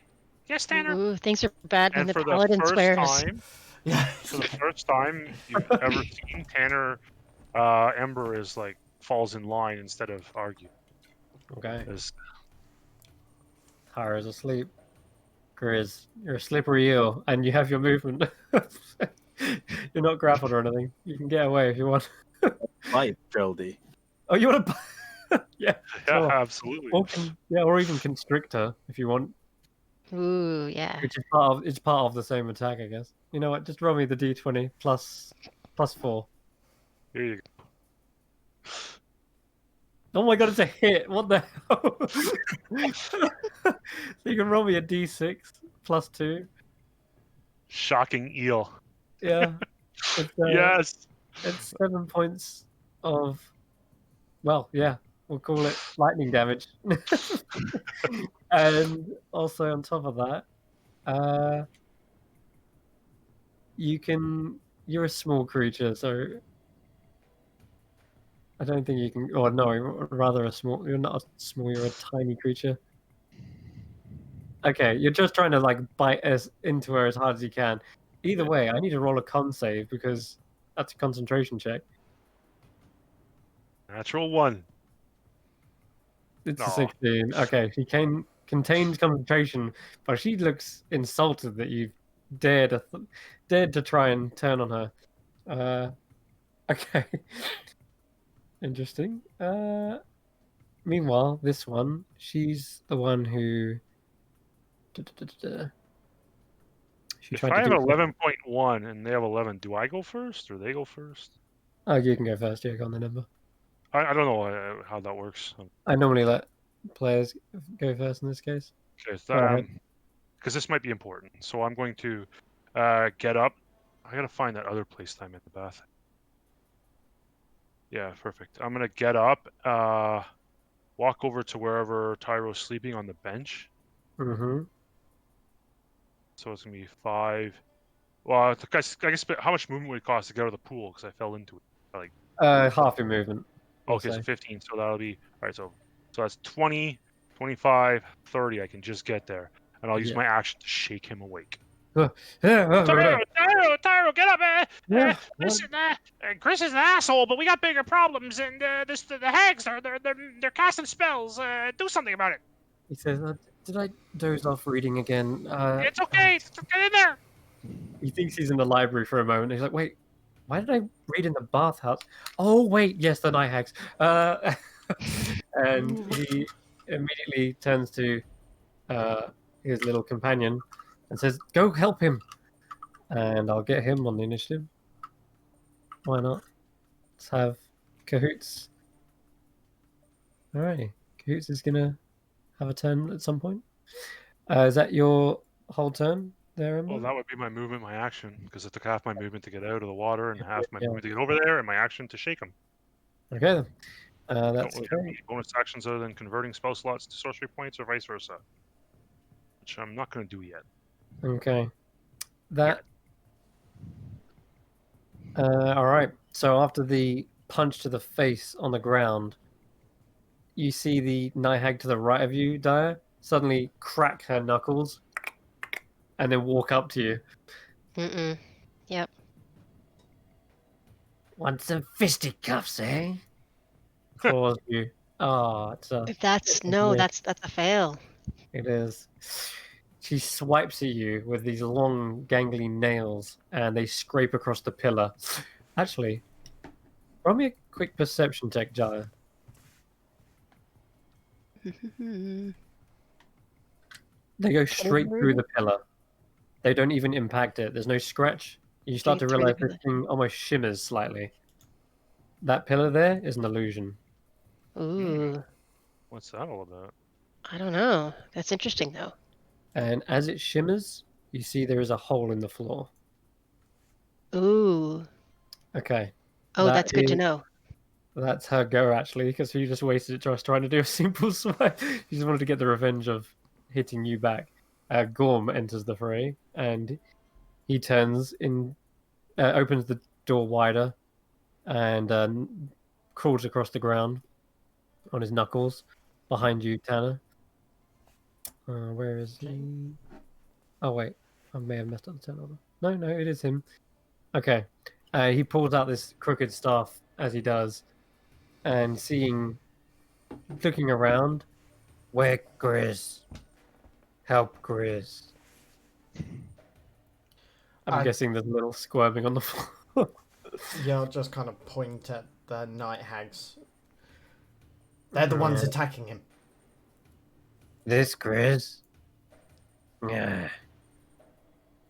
Yes, Tanner. Ooh, things are bad when And the for the paladin first swears. time, Yeah. for the first time you've ever seen Tanner, Ember is like falls in line instead of argue. Okay. Is Tara's asleep. Grizz, you're a slippery eel, and you have your movement. You're not grappled or anything. You can get away if you want. Bite, Feldy. Oh, you want to? Yeah. yeah, Sure. absolutely. Or even constrictor if you want. Ooh, yeah. Which is part of the same attack, I guess. You know what? Just roll me the d20 plus 4. Here you go. Oh my god, it's a hit! What the hell? So you can roll me a d6 plus 2. Shocking eel. Yeah. It's, Yes. It's 7 points of. Well, yeah, we'll call it lightning damage. And also on top of that, you're a small creature, so I don't think you can. Or no, rather a small. You're not a small. You're a tiny creature. Okay, you're just trying to like bite into her as hard as you can. Either way, I need to roll a con save because that's a concentration check. Natural 1. It's Aw. a 16. Okay, she contains concentration, but she looks insulted that you dared to try and turn on her. Okay. Interesting. Meanwhile, this one, she's the one who. She If tried I to have do. 11.1 and they have 11, do I go first or they go first? Oh, you can go first. Yeah, go on the number. I don't know how that works. I normally let players go first in this case. Okay, Go ahead. because this might be important. So I'm going to get up. I gotta find that other place time at the bath. Yeah, perfect. I'm gonna get up, walk over to wherever Tyro's sleeping on the bench. Mm-hmm. So it's gonna be 5. Well, I guess how much movement would it cost to get out of the pool? Because I fell into it. Like Half your movement. I'll okay, so say. 15. So that'll be all right. So that's 20, 25, 30. I can just get there, and I'll use Yeah. my action to shake him awake. Tyro, get up! Listen, Chris is an asshole, but we got bigger problems, and the hags they're casting spells. Do something about it. He says, "Did I doze off reading again?" It's okay. Get in there. He thinks he's in the library for a moment. He's like, "Wait, why did I read in the bathhouse? Oh, wait, yes, the night hags." And he immediately turns to his little companion and says, "Go help him." And I'll get him on the initiative. Why not? Let's have cahoots. Alrighty, Hoots is gonna have a turn at some point. Is that your whole turn there, Emma? Well, that would be my movement, my action, because it took half my movement to get out of the water and half my Yeah. movement to get over there, and my action to shake him. Okay then. Don't That's really okay. have any bonus actions other than converting spell slots to sorcery points or vice versa, which I'm not going to do yet. Okay. That. All right. So after the punch to the face on the ground, you see the night hag to the right of you, Dyer, suddenly crack her knuckles, and then walk up to you. Mm-mm. Yep. Want some fisticuffs, eh? Claws you. Oh, it's a. That's a fail. It is. She swipes at you with these long, gangly nails, and they scrape across the pillar. Actually, roll me a quick perception check, Jaya. They go straight through the pillar. They don't even impact it. There's no scratch. You start to Straight through the realize this thing almost shimmers slightly. That pillar there is an illusion. Ooh, What's that all about? I don't know. That's interesting though. And as it shimmers, you see there is a hole in the floor. Ooh. Okay. Oh, That that's good to is- know. That's her go, actually, because she just wasted it just trying to do a simple swipe. She just wanted to get the revenge of hitting you back. Gorm enters the fray, and he turns in, opens the door wider, and crawls across the ground on his knuckles behind you, Tanner. Where is he? Oh wait, I may have messed up the turn order. No, it is him. Okay, he pulls out this crooked staff as he does, and looking around, Where Grizz? Help Grizz. I'm guessing there's a little squirming on the floor. Yeah, I'll just kind of point at the night hags. They're the ones attacking him. This Grizz? Yeah.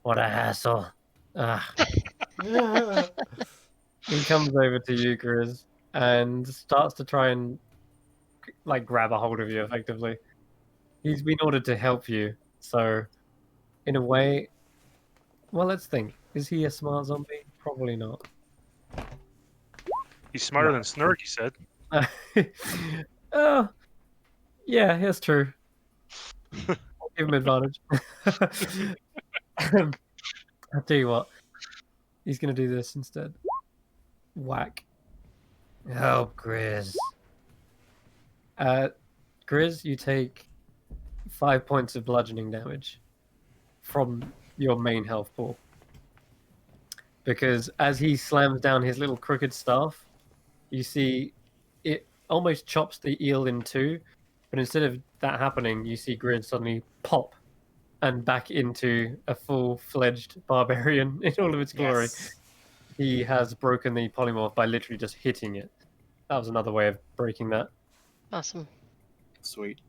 What a hassle. Ah, He comes over to you, Grizz, and starts to try and grab a hold of you effectively. He's been ordered to help you, so in a way, well, let's think. Is he a smart zombie? Probably not. He's smarter than Snurk, he said. Oh, yeah, that's true. I'll give him advantage. I'll tell you what. He's going to do this instead. Whack. help Grizz. Grizz, you take 5 points of bludgeoning damage from your main health pool. Because as he slams down his little crooked staff, you see it almost chops the eel in two, but instead of that happening, you see Grizz suddenly pop and back into a full-fledged barbarian in all of its glory. Yes. He has broken the polymorph by literally just hitting it. That was another way of breaking that. Awesome. Sweet.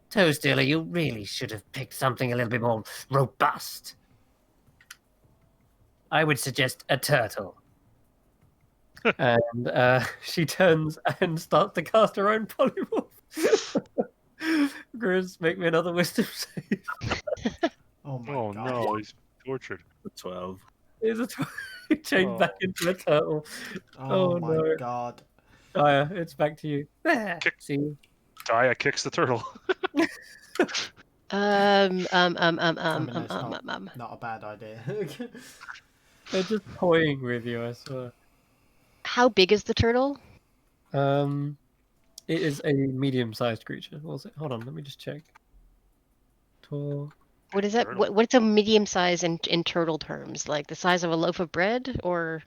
Toadstiller, you really should have picked something a little bit more robust. I would suggest a turtle. And she turns and starts to cast her own polymorph. Grizz, make me another wisdom save. Oh my Oh god. no, he's tortured. 12. It's a changed back into a turtle. Oh, Oh, my no. god. Aya, it's back to you. There, Kick- see? Daya kicks the turtle. I mean, it's not a bad idea. They're just toying with you, I swear. How big is the turtle? It is a medium-sized creature. What was it? Hold on, let me just check. Tall. What is that? Turtle. What's a medium size in turtle terms? Like the size of a loaf of bread, or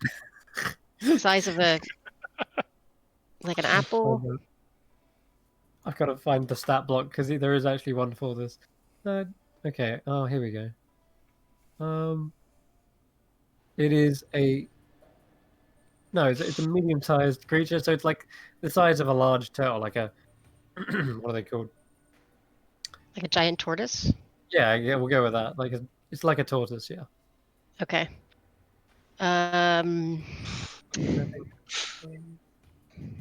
the size of an apple? I've got to find the stat block because there is actually one for this. Okay. Oh, here we go. It is a. No, it's a medium-sized creature, so it's like the size of a large turtle, like a. What are they called? Like a giant tortoise? Yeah, we'll go with that. It's like a tortoise, yeah. Okay. I'm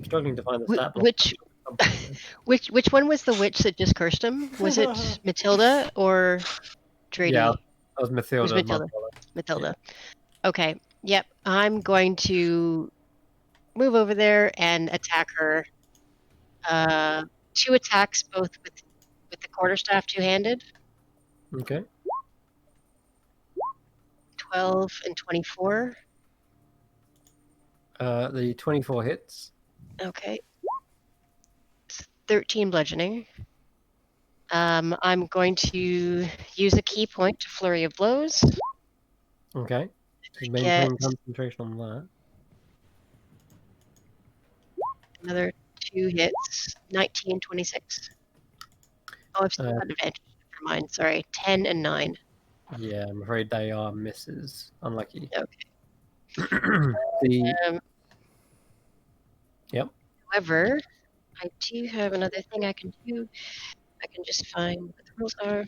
struggling to find the stat block. Which Which one was the witch that just cursed him? Was it Matilda or Drady? Yeah, that was It Mathilda. was Matilda. Matilda. Okay. Yep. I'm going to move over there and attack her. 2 attacks, both with the quarterstaff two-handed. Okay. 12 and 24. The 24 hits. Okay. 13 bludgeoning. I'm going to use a key point to flurry of blows. Okay. So maintain concentration on that. Another 2 hits. 19 and 26. Oh, I've still got advantage. Never mind. Sorry. 10 and 9. Yeah, I'm afraid they are misses. Unlucky. Okay. Yep. However, I do have another thing I can do. I can just find what the rules are.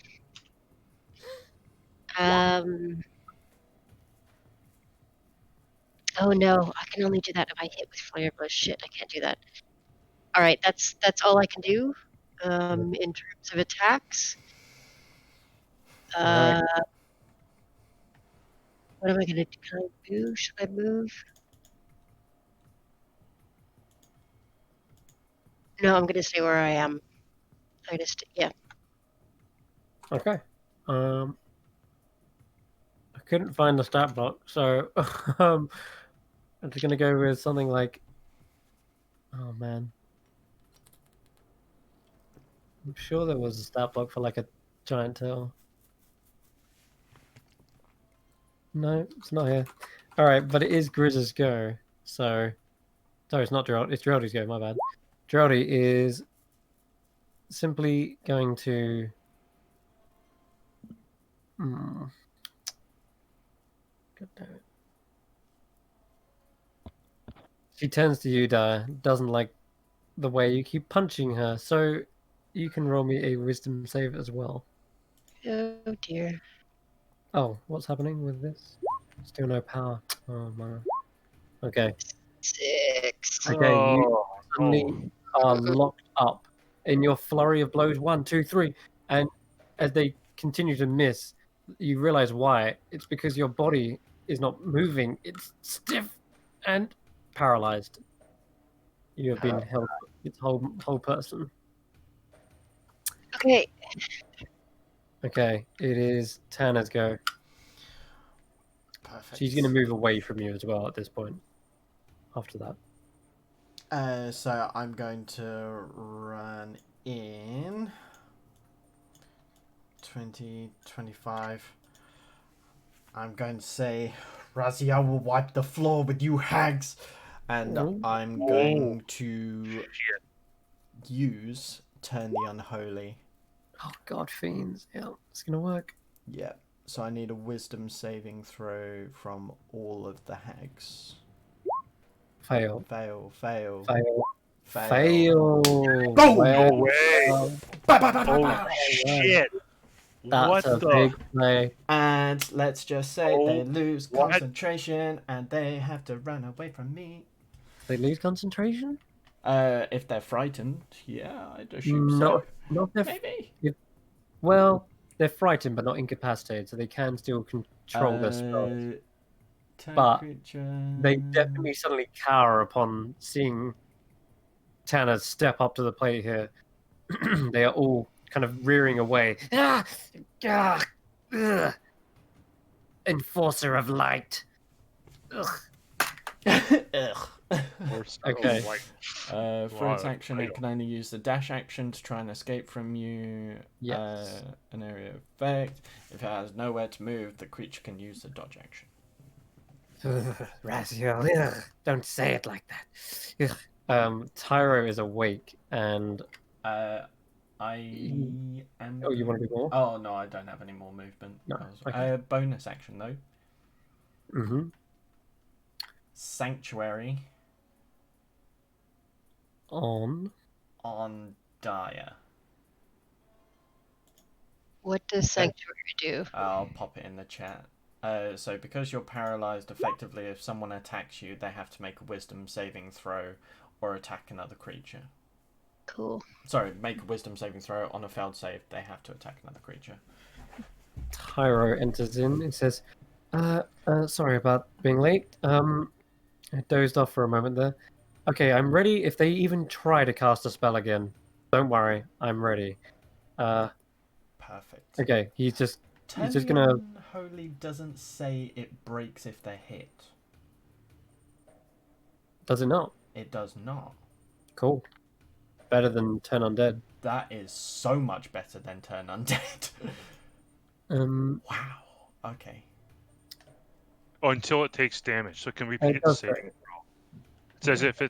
Oh no, I can only do that if I hit with flare blow. Shit, I can't do that. All right, that's all I can do. In terms of attacks. Right. What am I gonna do? Can I move? Should I move? No, I'm gonna stay where I am. Yeah. Okay. I couldn't find the stat block, so I'm just gonna go with something like. Oh man. I'm sure there was a stat block for like a giant tail. No, it's not here. All right, but it is Grizz's go. So, sorry, it's not Gerald. It's Geraldy's go. My bad. Geraldy is simply going to. God damn it. She turns to you, Dyer. Doesn't like the way you keep punching her, so you can roll me a wisdom save as well. Oh dear. Oh, what's happening with this? Still no power. Oh man. Okay. 6. Okay, you suddenly are locked up in your flurry of blows. 1, 2, 3, and as they continue to miss, you realize why. It's because your body is not moving. It's stiff and paralyzed. You have been held. Its whole person. Okay. Okay, it is Tana's go. Perfect. She's going to move away from you as well at this point. After that. So I'm going to run in 20, 25. I'm going to say, Razia will wipe the floor with you hags. And I'm going to use Turn the Unholy. Oh god, fiends. Yeah, it's going to work. Yeah. So I need a wisdom saving throw from all of the hags. Fail. Fail. Oh, no way! Oh shit! That's a big play. And let's just say they lose concentration and they have to run away from me. They lose concentration? If they're frightened, yeah, I'd assume so. Not if, maybe. Well, they're frightened but not incapacitated, so they can still control their spells. But they definitely suddenly cower upon seeing Tanner step up to the plate here. They are all kind of rearing away. Enforcer of light. Okay. For its action, it can only use the dash action to try and escape from you. Yes. An area of effect. If it has nowhere to move, the creature can use the dodge action. Raziel, don't say it like that. Tyro is awake and I am. Oh, you want to do more? Oh no, I don't have any more movement. No. Okay. Bonus action though. Mm-hmm. Sanctuary. On Dyer. What does Sanctuary do? I'll pop it in the chat. So because you're paralyzed, effectively, if someone attacks you, they have to make a wisdom saving throw or attack another creature. Cool. Sorry, make a wisdom saving throw. On a failed save, they have to attack another creature. Tyro enters in and says, sorry about being late. I dozed off for a moment there. Okay, I'm ready if they even try to cast a spell again. Don't worry, I'm ready. Perfect. Okay, he's just gonna... Holy doesn't say it breaks if they're hit. Does it not? It does not. Cool. Better than Turn Undead. That is so much better than Turn Undead. Wow. Okay. Oh, until it takes damage. So it can repeat its saving throw. It says if the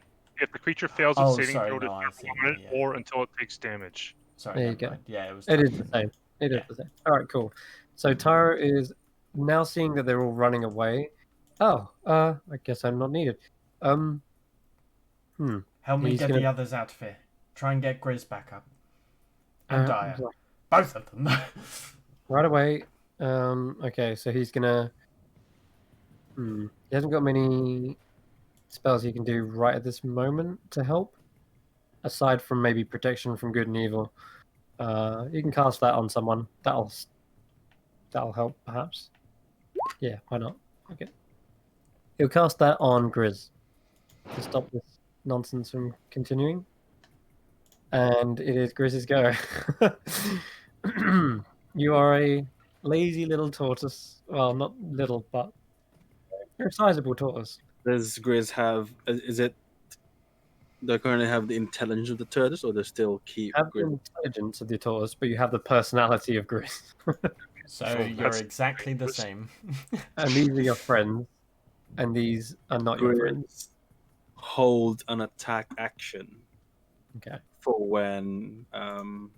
creature fails its saving throw to turn it, or until it takes damage. Sorry, there you go. mind. Yeah, it was. It is the same. It is the same. All right, cool. So Tyro is now seeing that they're all running away. Oh, I guess I'm not needed. Help me get gonna... the others out of here. Try and get Grizz back up. And Dire. Like... Both of them. Right away. Okay, so he's gonna... He hasn't got many spells he can do right at this moment to help, aside from maybe protection from good and evil. You can cast that on someone. That'll help, perhaps. Yeah, why not? Okay. He'll cast that on Grizz to stop this nonsense from continuing. And it is Grizz's go. You are a lazy little tortoise. Well, not little, but you're a sizable tortoise. Does Grizz have? Is it? They currently have the intelligence of the tortoise, or they still keep? You have the intelligence of the tortoise, but you have the personality of Grizz. So you're exactly the same. And these are your friends, and these are not your friends. Hold an attack action. Okay. For when who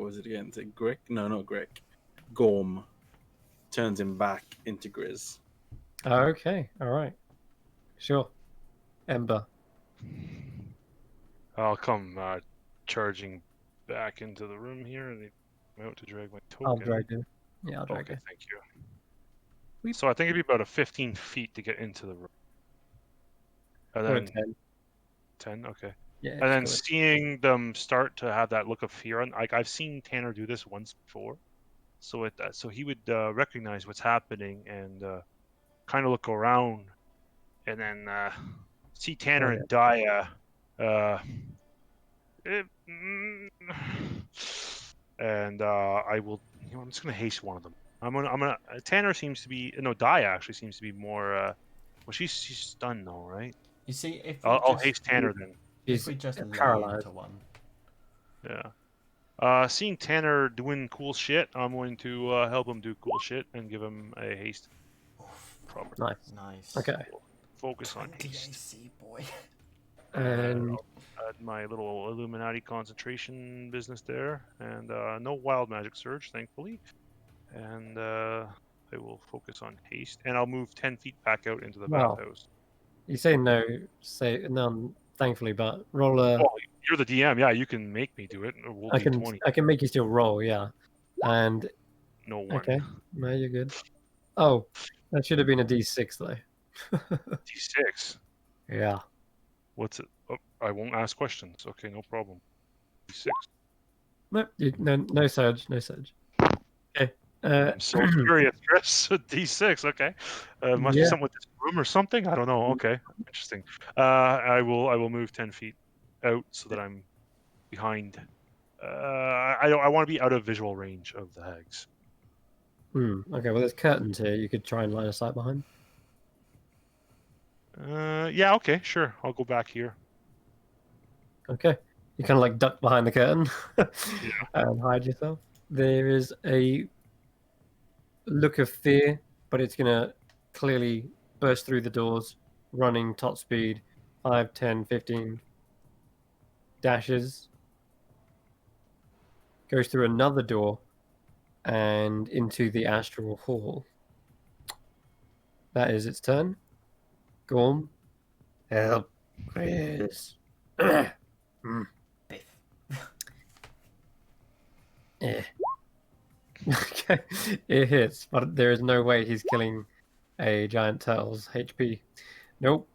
was it again? Is it Grick? No, not Grick. Gorm turns him back into Grizz. Okay, all right. Sure. Ember. I'll come charging back into the room here. And I'm out to drag my token. I'll drag you. Yeah, I'll drag you. Okay, thank you. So I think it'd be about 15 feet to get into the room. And then 10. 10, okay. Yeah. And then seeing them start to have that look of fear, and like I've seen Tanner do this once before, so he would recognize what's happening and kind of look around, and then see Tanner and Dia. And I will. I'm just gonna haste one of them. I'm gonna. Tanner seems to be. No, Dia actually seems to be more. Well, she's stunned though, right? You see, if I'll haste Tanner then. If we just lay into one. Yeah. Seeing Tanner doing cool shit, I'm going to help him do cool shit and give him a haste. Nice. Okay. Focus on haste. AC, boy. And add my little Illuminati concentration business there, and no wild magic surge, thankfully. And I will focus on haste, and I'll move 10 feet back out into the bathhouse. You say no, say none, thankfully, but roll a... Well, you're the DM, yeah, you can make me do it. We'll I do can 20. I can make you still roll, yeah. And No one. okay, no, you're good. Oh, that should have been a D6 though. D6. Yeah. What's it? Oh, I won't ask questions. Okay, no problem. D6. No surge, no surge. Okay. I'm so curious, Chris. D6. Okay. Must be something with this room or something. I don't know. Okay, interesting. I will move 10 feet out so that I'm behind. I want to be out of visual range of the hags. Okay. Well, there's curtains here. You could try and line of sight behind. Yeah. Okay. Sure. I'll go back here. Okay. You kind of like duck behind the curtain and hide yourself. There is a look of fear, but it's gonna clearly burst through the doors, running top speed, 5, 10, 15 dashes, goes through another door and into the astral hall. That is its turn. Gorm. Help, Chris. Yeah. Okay, it hits, but there is no way he's killing a giant turtle's HP. Nope.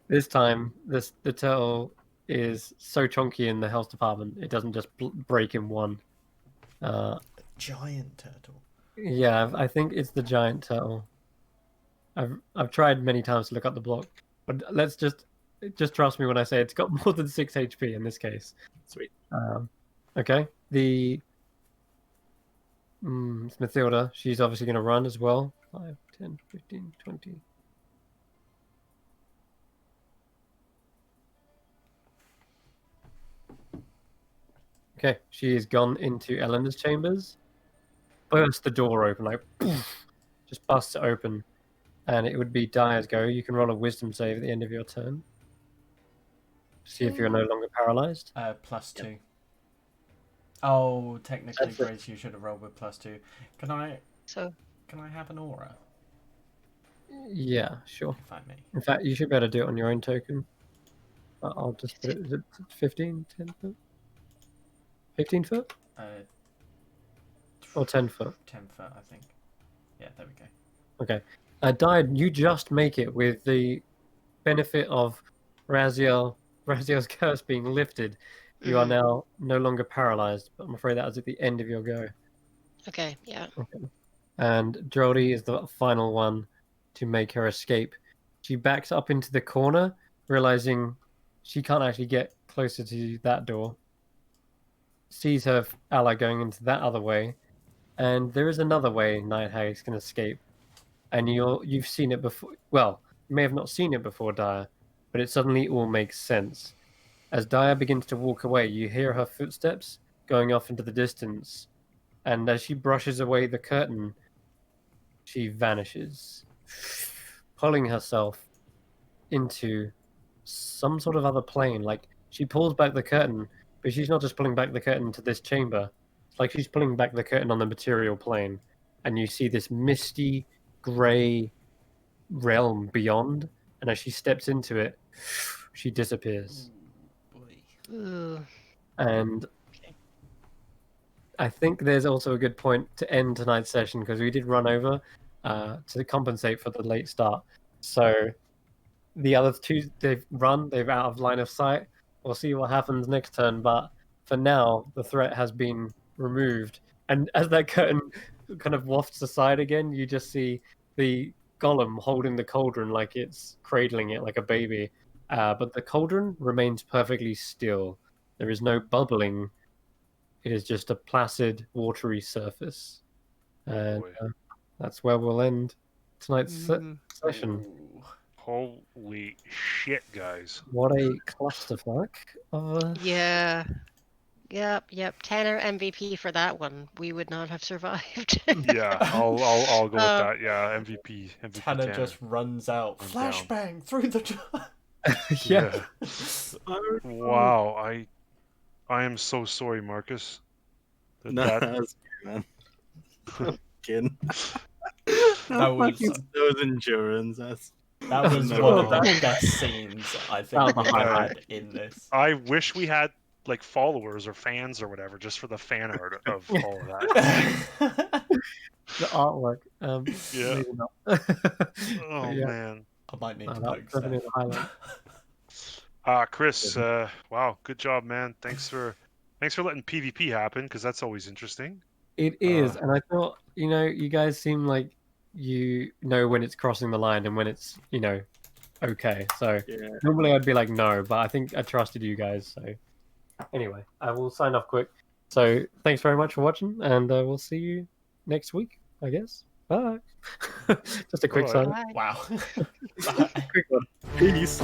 This time, the turtle is so chunky in the health department, it doesn't just break in one. Giant turtle. Yeah, I think it's the giant turtle. I've tried many times to look up the block, but let's just trust me when I say it's got more than 6 HP in this case. Sweet. Okay. The Mathilda, she's obviously going to run as well. 5, 10, 15, 20. Okay, she has gone into Eleanor's chambers. Burst the door open, like poof, just busts it open, and it would be Dia's go. You can roll a wisdom save at the end of your turn. See if you're no longer paralyzed. +2. Oh, technically, That's it. Grace, you should have rolled with +2. Can I have an aura? Yeah, sure. If I may. In fact, you should be able to do it on your own token. I'll just put it. Is it 15, 10 foot? 15 foot? Or 10 foot? 10 foot, I think. Yeah, there we go. Okay. Died, you just make it with the benefit of Raziel's curse being lifted. You are now no longer paralyzed, but I'm afraid that is at the end of your go. Okay, yeah. Okay. And Jodie is the final one to make her escape. She backs up into the corner, realizing she can't actually get closer to that door. Sees her ally going into that other way, and there is another way Night Hag's can escape. And you've seen it before. Well, you may have not seen it before, Daya, but it suddenly all makes sense. As Daya begins to walk away, you hear her footsteps going off into the distance, and as she brushes away the curtain, she vanishes, pulling herself into some sort of other plane. Like, she pulls back the curtain, but she's not just pulling back the curtain to this chamber. It's like she's pulling back the curtain on the material plane, and you see this misty, grey realm beyond, and as she steps into it, she disappears. Ooh. And I think there's also a good point to end tonight's session, because we did run over to compensate for the late start. So the other two, they're out of line of sight. We'll see what happens next turn, but for now, the threat has been removed. And as that curtain kind of wafts aside again, you just see the golem holding the cauldron like it's cradling it like a baby. But the cauldron remains perfectly still. There is no bubbling. It is just a placid, watery surface. And that's where we'll end tonight's session. Holy shit, guys. What a clusterfuck. Yeah. Yep. Tanner MVP for that one. We would not have survived. Yeah, I'll go with that. Yeah, MVP Tanner just runs out. Flashbang through the door. Yeah. Wow, I am so sorry, Marcus. That's good, man. Kidding. That was those endurance. That was one of the best scenes I think we've had in this. I wish we had like followers or fans or whatever just for the fan art of all of that. The artwork. Yeah. Maybe not. Oh yeah. Man. I might need to That's poke definitely the highlight. Chris, wow, good job, man. Thanks for letting PvP happen, because that's always interesting. It is, and I thought, you guys seem like you know when it's crossing the line and when it's, okay. So normally I'd be like, no, but I think I trusted you guys. So anyway, I will sign off quick. So thanks very much for watching, and we'll see you next week, I guess. Bye. Just a quick sign. Wow. Quick one. Peace.